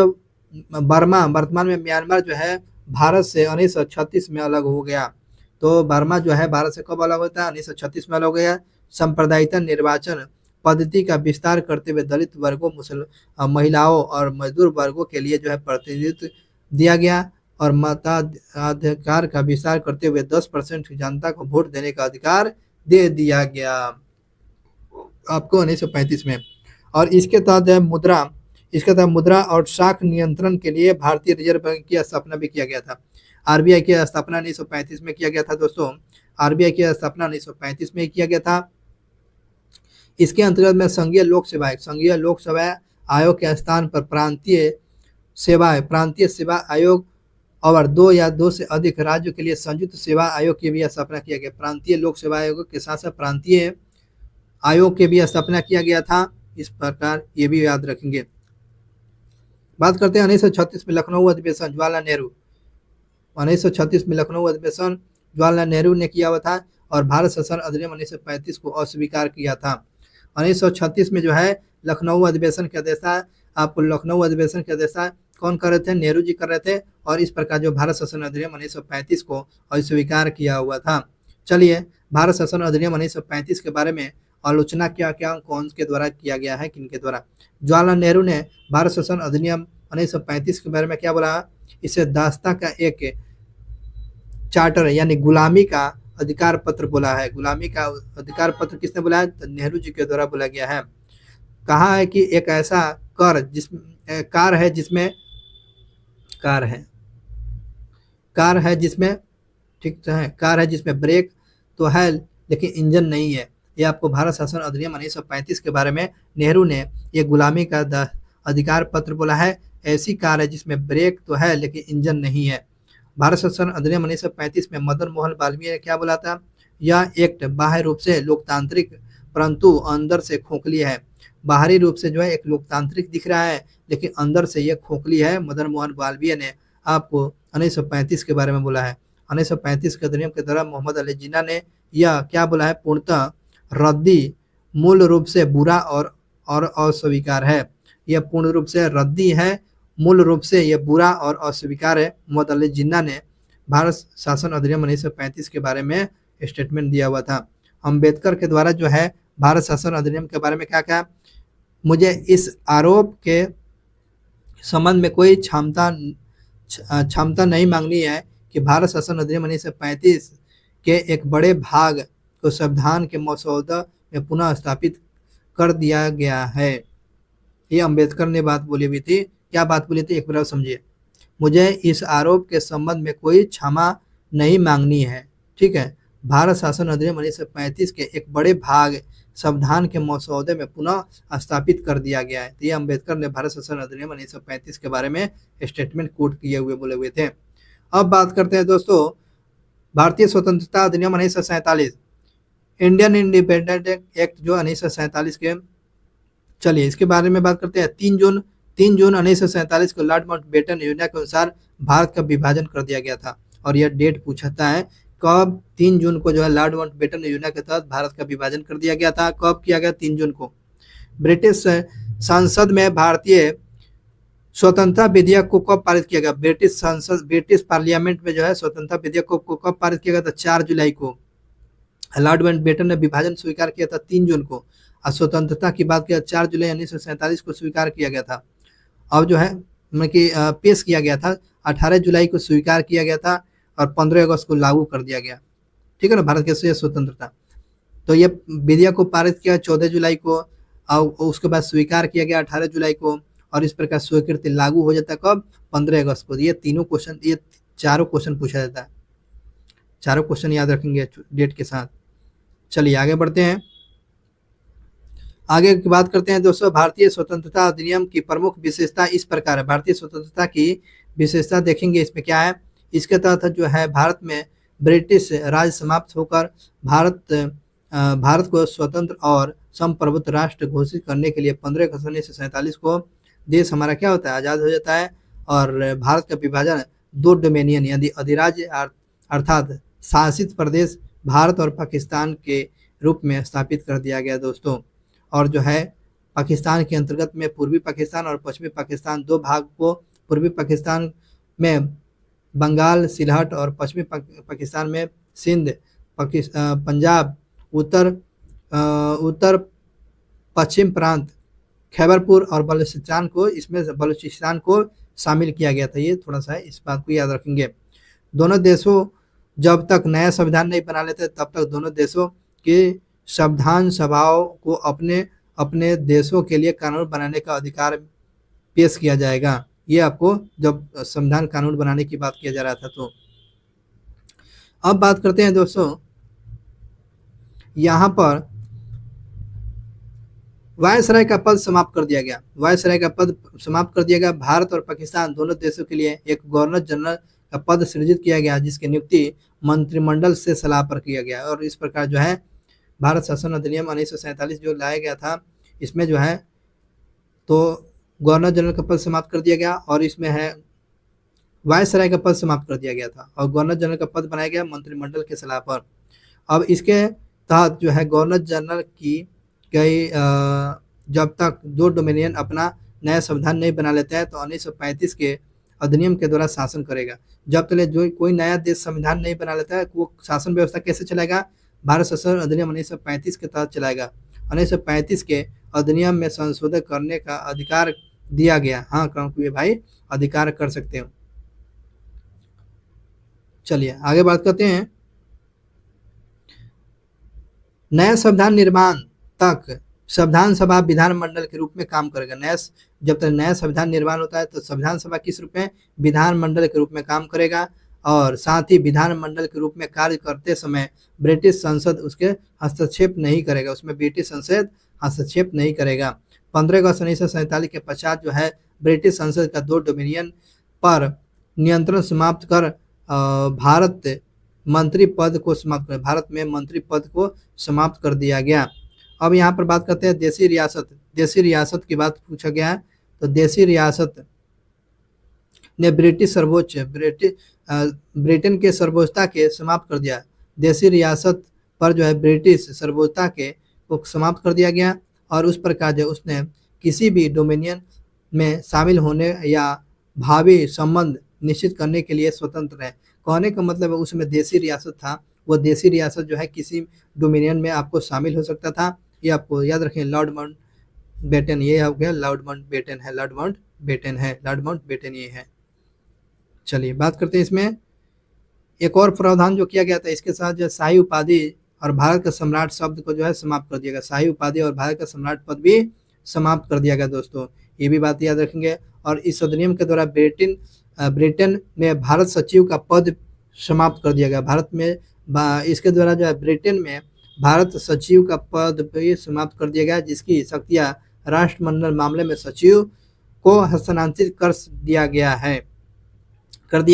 में म्यांमार जो है भारत से 1936 में अलग हो गया। तो बर्मा जो है भारत से कब अलग होता है? 1936 में अलग हो गया। सांप्रदायिक निर्वाचन पद्धति का विस्तार करते हुए दलित वर्गों, महिलाओं और मजदूर वर्गों के लिए जो है प्रतिनिधित्व दिया गया और मताधिकार का विस्तार करते हुए 10% जनता को वोट देने का अधिकार दे दिया गया आपको 1935 में। और इसके तहत मुद्रा और शाख नियंत्रण के लिए भारतीय रिजर्व बैंक की स्थापना भी किया गया था। आरबीआई की स्थापना 1935 में किया गया था दोस्तों। आरबीआई की स्थापना 1935 में किया गया था। इसके अंतर्गत में संघीय लोक सेवा आयोग के स्थान पर प्रांतीय सेवा आयोग और 2 या 2 से अधिक राज्यों के लिए संयुक्त सेवा आयोग की भी स्थापना किया गया। प्रांतीय लोक सेवा आयोग के साथ साथ प्रांतीय आयोग की भी स्थापना किया गया था। इस प्रकार ये भी याद रखेंगे। बात करते हैं 1936 में लखनऊ अधिवेशन, जवाहरलाल नेहरू। 1936 में लखनऊ अधिवेशन जवाहरलाल नेहरू ने किया हुआ था और भारत शासन अधिनियम 1935 को अस्वीकार किया था। 1936 में जो है लखनऊ अधिवेशन की अध्यक्षता आपको लखनऊ अधिवेशन की अध्यक्षता कौन कर रहे थे? नेहरू जी कर रहे थे। और इस प्रकार जो भारत शासन अधिनियम 1935 को अस्वीकार किया हुआ था। चलिए भारत शासन अधिनियम 1935 के बारे में आलोचना क्या कौन के द्वारा किया गया है, किन के द्वारा? जवाहरलाल नेहरू ने भारत शासन अधिनियम 1935 के बारे में क्या बोला? इसे दास्ता का एक चार्टर यानी गुलामी का अधिकार पत्र बोला है। गुलामी का अधिकार पत्र किसने बोला है? तो नेहरू जी के द्वारा बोला गया है। कहा है कि एक ऐसा कार है जिसमें ब्रेक तो है लेकिन इंजन नहीं है। ये आपको भारत शासन अधिनियम 1935 के बारे में नेहरू ने ये गुलामी का अधिकार पत्र बोला है। ऐसी कार है जिसमें ब्रेक तो है लेकिन इंजन नहीं है। भारत शासन अधिनियम 1935 में मदन मोहन मालवीय ने क्या बोला था? यह एक्ट बाह्य रूप से लोकतांत्रिक परंतु अंदर से खोखली है। बाहरी रूप से जो है एक लोकतांत्रिक दिख रहा है लेकिन अंदर से यह खोखली है। मदन मोहन मालवीय ने आपको 1935 के बारे में बोला है। 1935 के अधिनियम के दौरान मोहम्मद अली जिन्ना ने यह क्या बोला है? पूर्णतः रद्दी, मूल रूप से बुरा और अस्वीकार है। यह पूर्ण रूप से रद्दी है, मूल रूप से यह बुरा और अस्वीकार है। मोहम्मद अली जिन्ना ने भारत शासन अधिनियम 1935 के बारे में स्टेटमेंट दिया हुआ था। अंबेडकर के द्वारा जो है भारत शासन अधिनियम के बारे में क्या कहा? मुझे इस आरोप के संबंध में कोई क्षमता नहीं मांगनी है कि भारत शासन अधिनियम 1935 के एक बड़े भाग को संविधान के मसौदा में पुनः स्थापित कर दिया गया है। ये अंबेडकर ने बात बोली हुई थी। क्या बात बोली थी? एक बार समझिए। मुझे इस आरोप के संबंध में कोई क्षमा नहीं मांगनी है, ठीक है। भारत शासन अधिनियम 1935 के एक बड़े भाग संविधान के मसौदे में पुनः स्थापित कर दिया गया है। तो ये अंबेडकर ने भारत शासन अधिनियम 1935 के बारे में स्टेटमेंट कोट किए हुए बोले हुए थे। अब बात करते हैं दोस्तों भारतीय स्वतंत्रता अधिनियम 1947, इंडियन इंडिपेंडेंट एक्ट जो 1947 के। चलिए इसके बारे में बात करते हैं। 3 जून 1947 को लॉर्ड माउंटबेटन योजना के अनुसार भारत का विभाजन कर दिया गया था। और यह डेट पूछता है कब? 3 जून को जो है लॉर्ड माउंटबेटन योजना के तहत भारत का विभाजन कर दिया गया था। कब किया गया? 3 जून को। ब्रिटिश संसद में भारतीय स्वतंत्रता विधेयक को कब पारित किया गया? ब्रिटिश पार्लियामेंट में जो है स्वतंत्रता विधेयक को कब पारित किया गया था? 4 जुलाई को। लॉर्ड माउंटबेटन ने विभाजन स्वीकार किया था 3 जून को और स्वतंत्रता की बात किया 4 जुलाई 1947 को स्वीकार किया गया था। अब जो है पेश किया गया था 18 जुलाई को स्वीकार किया गया था और 15 अगस्त को लागू कर दिया गया, ठीक है ना, भारत के स्वतंत्रता। तो ये विधेयक को पारित किया 14 जुलाई को और उसके बाद स्वीकार किया गया 18 जुलाई को और इस प्रकार स्वीकृति लागू हो जाता है कब? 15 अगस्त को। ये चारों क्वेश्चन पूछा जाता है। चारों क्वेश्चन याद रखेंगे डेट के साथ। चलिए आगे बढ़ते हैं। आगे की बात करते हैं दोस्तों। भारतीय स्वतंत्रता अधिनियम की प्रमुख विशेषता इस प्रकार है। भारतीय स्वतंत्रता की विशेषता देखेंगे इसमें क्या है। इसके तहत जो है भारत में ब्रिटिश राज समाप्त होकर भारत को स्वतंत्र और संप्रभुत्व राष्ट्र घोषित करने के लिए 15 अगस्त 1947 को देश हमारा क्या होता है? आज़ाद हो जाता है। और भारत का विभाजन 2 डोमेनियन यानी अधिराज्य अर्थात शासित प्रदेश भारत और पाकिस्तान के रूप में स्थापित कर दिया गया दोस्तों। और जो है पाकिस्तान के अंतर्गत में पूर्वी पाकिस्तान और पश्चिमी पाकिस्तान 2 भाग को, पूर्वी पाकिस्तान में बंगाल, सिलहट और पश्चिमी पाकिस्तान में सिंध, पंजाब, उत्तर पश्चिम प्रांत, खैबरपुर और बलूचिस्तान को शामिल किया गया था। ये थोड़ा-सा है, इस बात को याद रखेंगे। दोनों देशों जब तक नया संविधान नहीं बना लेते तब तक दोनों देशों के संविधान सभाओं को अपने अपने देशों के लिए कानून बनाने का अधिकार पेश किया जाएगा। ये आपको जब संविधान कानून बनाने की बात किया जा रहा था तो। अब बात करते हैं दोस्तों, यहाँ पर वायसराय का पद समाप्त कर दिया गया। वायसराय का पद समाप्त कर दिया गया। भारत और पाकिस्तान दोनों देशों के लिए एक गवर्नर जनरल का पद सृजित किया गया, जिसकी नियुक्ति मंत्रिमंडल से सलाह पर किया गया। और इस प्रकार जो है भारत शासन अधिनियम 1947 जो लाया गया था, इसमें जो है तो गवर्नर जनरल का पद समाप्त कर दिया गया और इसमें है वायसराय का पद समाप्त कर दिया गया था और गवर्नर जनरल का पद बनाया गया मंत्रिमंडल के सलाह पर। अब इसके तहत जो है गवर्नर जनरल की कई जब तक दो डोमिनियन अपना नया संविधान नहीं बना लेते हैं तो 1935 के अधिनियम के द्वारा शासन करेगा। जब तक जो कोई नया देश संविधान नहीं बना लेता है, वो शासन व्यवस्था कैसे चलेगा? भारत शासन अधिनियम 1935 के तहत चलाएगा। 1935 के अधिनियम में संशोधन करने का अधिकार दिया गया। हाँ, क्योंकि भाई अधिकार कर सकते हो। चलिए आगे बात करते हैं। नया संविधान निर्माण तक संविधान सभा विधानमंडल के रूप में काम करेगा। जब तक नया संविधान निर्माण होता है तो संविधान सभा किस रूप में? विधानमंडल के रूप में काम करेगा और साथ ही विधानमंडल के रूप में कार्य करते समय ब्रिटिश संसद उसके हस्तक्षेप नहीं करेगा, उसमें ब्रिटिश संसद हस्तक्षेप नहीं करेगा। 15 अगस्त 1947 के पश्चात जो है ब्रिटिश संसद का दो डोमिनियन पर नियंत्रण समाप्त कर भारत में मंत्री पद को समाप्त कर दिया गया। अब यहाँ पर बात करते हैं देशी रियासत। देशी रियासत की बात पूछा गया है तो देशी रियासत ने ब्रिटेन के सर्वोच्चता के समाप्त कर दिया। देशी रियासत पर जो है ब्रिटिश सर्वोच्चता के को समाप्त कर दिया गया और उस प्रकार जो उसने किसी भी डोमिनियन में शामिल होने या भावी संबंध निश्चित करने के लिए स्वतंत्र है। कहने का मतलब उसमें देशी रियासत था, वो देशी रियासत जो है किसी डोमिनियन में आपको शामिल हो सकता था। ये आपको याद रखें, लॉर्ड माउंटबेटन ये हो गया, लॉर्ड माउंटबेटन ये है। चलिए बात करते हैं इसमें एक और प्रावधान जो किया गया था, इसके साथ जो शाही उपाधि और भारत का सम्राट शब्द को जो है समाप्त कर दिया गया। शाही उपाधि और भारत का सम्राट पद भी समाप्त कर दिया गया दोस्तों, ये भी बात याद रखेंगे। और इस अधिनियम के द्वारा ब्रिटेन में भारत सचिव का पद समाप्त कर दिया गया। भारत में इसके द्वारा जो है ब्रिटेन में भारत सचिव का पद भी समाप्त कर दिया गया, जिसकी शक्तियां राष्ट्रमंडल मामले में सचिव को हस्तांतरित कर दिया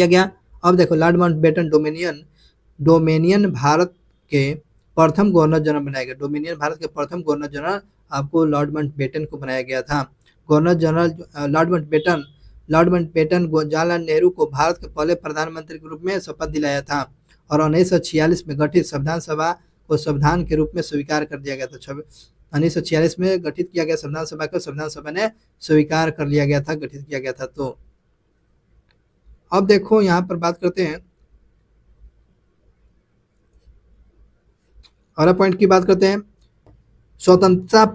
गया। अब देखो लॉर्ड माउंटबेटन डोमिनियन भारत के प्रथम गवर्नर जनरल बनाया गया। डोमिनियन भारत के प्रथम गवर्नर जनरल आपको लॉर्ड माउंटबेटन को बनाया गया था। Governor general Lord Mountbatten Jawaharlal Nehru को भारत के पहले प्रधानमंत्री के रूप में शपथ दिलाया था और 1946 में गठित संविधान सभा को संविधान के रूप में स्वीकार कर दिया गया था। 1946 में गठित किया गया संविधान सभा को संविधान सभा ने स्वीकार कर लिया गया था, गठित किया गया था। तो अब देखो यहाँ पर बात करते हैं अगला पॉइंट की बात करते हैं। स्वतंत्रता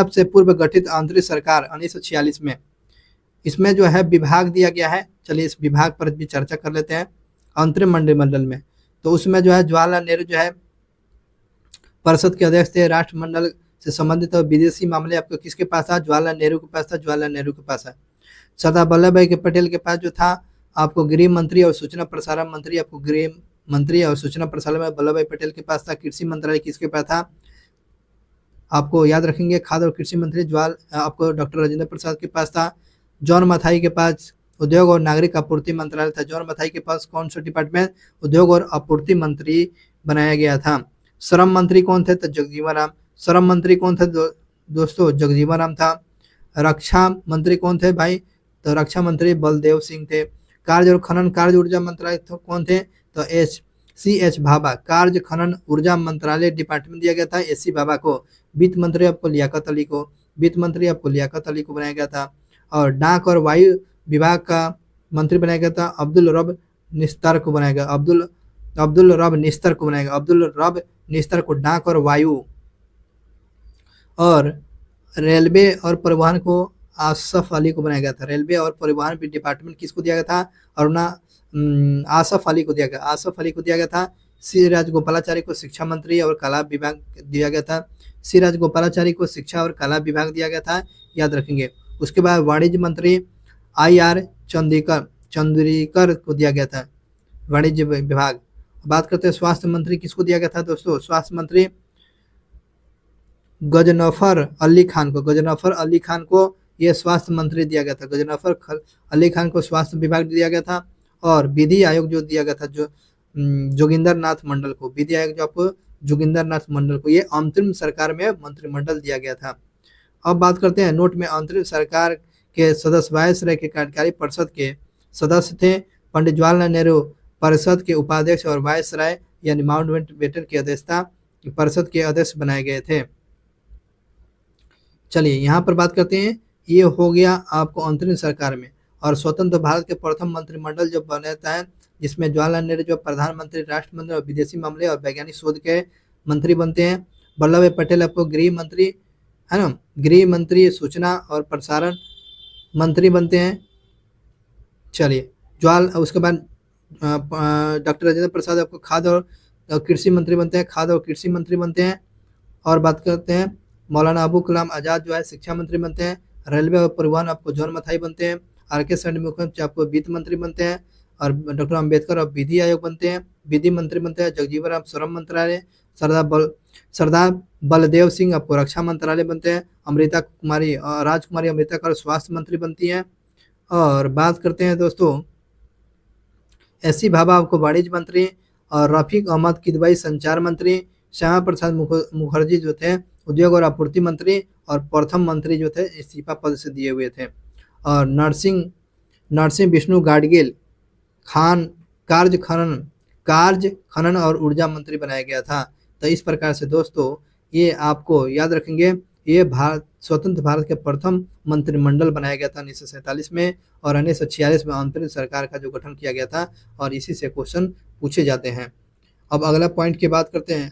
से पूर्व गठित आंतरिक सरकार 1946 में, इसमें जो है विभाग दिया गया है। चलिए इस विभाग पर भी चर्चा कर लेते हैं। अंतरिम मंत्रिमंडल में तो उसमें जो है जवाहरलाल नेहरू जो है परिषद के अध्यक्ष थे। राष्ट्रमंडल से संबंधित और विदेशी मामले आपको किसके पास था? जवाहरलाल नेहरू के पास था। जवाहरलाल नेहरू के पास है। सरदार वल्लभ भाई के पटेल के पास जो था आपको गृह मंत्री और सूचना प्रसारण मंत्री, आपको गृह मंत्री और सूचना प्रसारण में वल्लभ भाई पटेल के पास था। कृषि मंत्रालय किसके पास था? आपको याद रखेंगे खाद्य और कृषि मंत्री आपको डॉक्टर राजेंद्र प्रसाद के पास था। जॉन मथाई के पास उद्योग और नागरिक आपूर्ति मंत्रालय था। जॉन मथाई के पास कौन सा डिपार्टमेंट? उद्योग और आपूर्ति मंत्री बनाया गया था। श्रम मंत्री कौन थे? तो जगजीवन राम। श्रम मंत्री कौन थे दोस्तों? जगजीवन राम था। रक्षा मंत्री कौन थे भाई? तो रक्षा मंत्री बलदेव सिंह थे। कार्य और खनन कार्य ऊर्जा मंत्रालय कौन थे? तो CH भाभा। कार्य खनन ऊर्जा मंत्रालय डिपार्टमेंट दिया गया था SC भाभा को। वित्त मंत्री आपको लियाकत अली को बनाया गया था। और डाक और वायु विभाग का मंत्री बनाया गया था अब्दुल रब निस्तार को बनाया गया। अब्दुल अब्दुल रब निस्तर को बनाया गया, अब्दुल रब निस्तर को डाक और वायु और रेलवे और परिवहन को आसफ अली को बनाया गया था। रेलवे और परिवहन डिपार्टमेंट किसको दिया गया था? अरुणा आसफ अली को दिया गया, आसफ अली को दिया गया था। सी राजगोपालाचारी को शिक्षा मंत्री और कला विभाग दिया गया था। सी राजगोपालाचारी को शिक्षा और कला विभाग दिया गया था, याद रखेंगे। उसके बाद वाणिज्य मंत्री IR चंद्रीकर को दिया गया था, वाणिज्य विभाग। बात करते हैं स्वास्थ्य मंत्री किसको दिया गया था दोस्तों? स्वास्थ्य मंत्री गजनफर अली खान को, गजनफर अली खान को ये स्वास्थ्य मंत्री दिया गया था। गजनफर अली खान को स्वास्थ्य विभाग दिया गया था। और विधि आयोग जो दिया गया था जो जोगिंदर नाथ मंडल को, विधि आयोग जो आपको जोगिंदर नाथ मंडल को, ये अंतरिम सरकार में मंत्रिमंडल दिया गया था। अब बात करते हैं नोट में, अंतरिम सरकार के सदस्य वायसराय के कार्यकारी परिषद के सदस्य थे। पंडित जवाहरलाल नेहरू परिषद के उपाध्यक्ष और वायसराय यानी माउंटबेटन की अध्यक्षता परिषद के अध्यक्ष बनाए गए थे। चलिए यहाँ पर बात करते हैं, ये हो गया आपको अंतरिम सरकार में। और स्वतंत्र भारत के प्रथम मंत्रिमंडल जो बनता है जिसमें जवाहरलाल नेहरू जो प्रधानमंत्री, राष्ट्र मंत्री और विदेशी मामले और वैज्ञानिक शोध के मंत्री बनते हैं। वल्लभ भाई पटेल आपको गृह मंत्री, है ना, गृह मंत्री, सूचना और प्रसारण मंत्री बनते हैं। चलिए उसके बाद डॉक्टर राजेंद्र प्रसाद आपको खाद्य और कृषि मंत्री बनते हैं, खाद्य और कृषि मंत्री बनते हैं। और बात करते हैं मौलाना अबुल कलाम आज़ाद जो है शिक्षा मंत्री बनते हैं। रेलवे और परिवहन आपको जॉन मथाई बनते हैं। RK षणमुखम आपको वित्त मंत्री बनते हैं। और डॉक्टर अम्बेडकर और विधि आयोग बनते हैं, विधि मंत्री बनते हैं। जगजीवन राम श्रम मंत्रालय, सरदार बलदेव सिंह आपको रक्षा मंत्रालय बनते हैं। अमृता कुमारी राजकुमारी अमृता कर स्वास्थ्य मंत्री बनती हैं। और बात करते हैं दोस्तों SC भाभा आपको वाणिज्य मंत्री और रफीक अहमद किदवई संचार मंत्री। श्यामा प्रसाद मुखर्जी जो थे उद्योग और आपूर्ति मंत्री और प्रथम मंत्री जो थे इस्तीफा पद से दिए हुए थे। और नरसिंह विष्णु गाडगिल खान कार्य खनन और ऊर्जा मंत्री बनाया गया था। तो इस प्रकार से दोस्तों ये आपको याद रखेंगे, ये स्वतंत्र भारत के प्रथम मंत्रिमंडल बनाया गया था 1947 में। और 1946 में अंतरिम सरकार का जो गठन किया गया था और इसी से क्वेश्चन पूछे जाते हैं। अब अगला पॉइंट की बात करते हैं।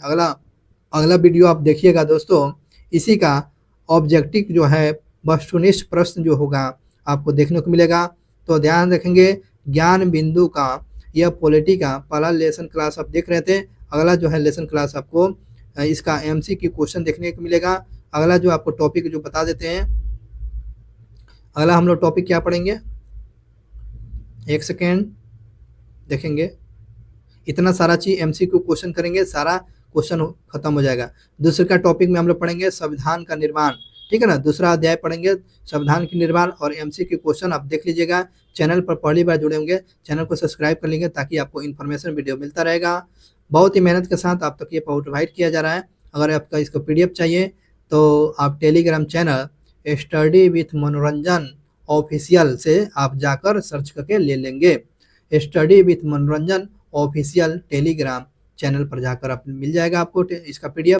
अगला वीडियो आप देखिएगा दोस्तों, इसी का ऑब्जेक्टिव जो है वस्तुनिष्ठ प्रश्न जो होगा आपको देखने को मिलेगा। तो ध्यान रखेंगे, ज्ञान बिंदु का यह पॉलिटी का पहला लेसन क्लास आप देख रहे थे। अगला जो है लेसन क्लास आपको इसका MCQ क्वेश्चन देखने को मिलेगा। अगला जो आपको टॉपिक जो बता देते हैं, अगला हम लोग टॉपिक क्या पढ़ेंगे, एक सेकेंड देखेंगे। इतना सारा चीज MCQ क्वेश्चन करेंगे, सारा क्वेश्चन खत्म हो जाएगा। दूसरे का टॉपिक में हम लोग पढ़ेंगे संविधान का निर्माण, ठीक है ना। दूसरा अध्याय पढ़ेंगे संविधान के निर्माण और MCQ क्वेश्चन आप देख लीजिएगा। चैनल पर पहली बार जुड़े होंगे, चैनल को सब्सक्राइब कर लेंगे ताकि आपको इन्फॉर्मेशन वीडियो मिलता रहेगा। बहुत ही मेहनत के साथ आप तक ये प्रोवाइड किया जा रहा है। अगर आपका इसको PDF चाहिए तो आप टेलीग्राम चैनल स्टडी विथ मनोरंजन ऑफिशियल से आप जाकर सर्च करके ले लेंगे। स्टडी विथ मनोरंजन ऑफिशियल टेलीग्राम चैनल पर जाकर आप मिल जाएगा आपको इसका PDF।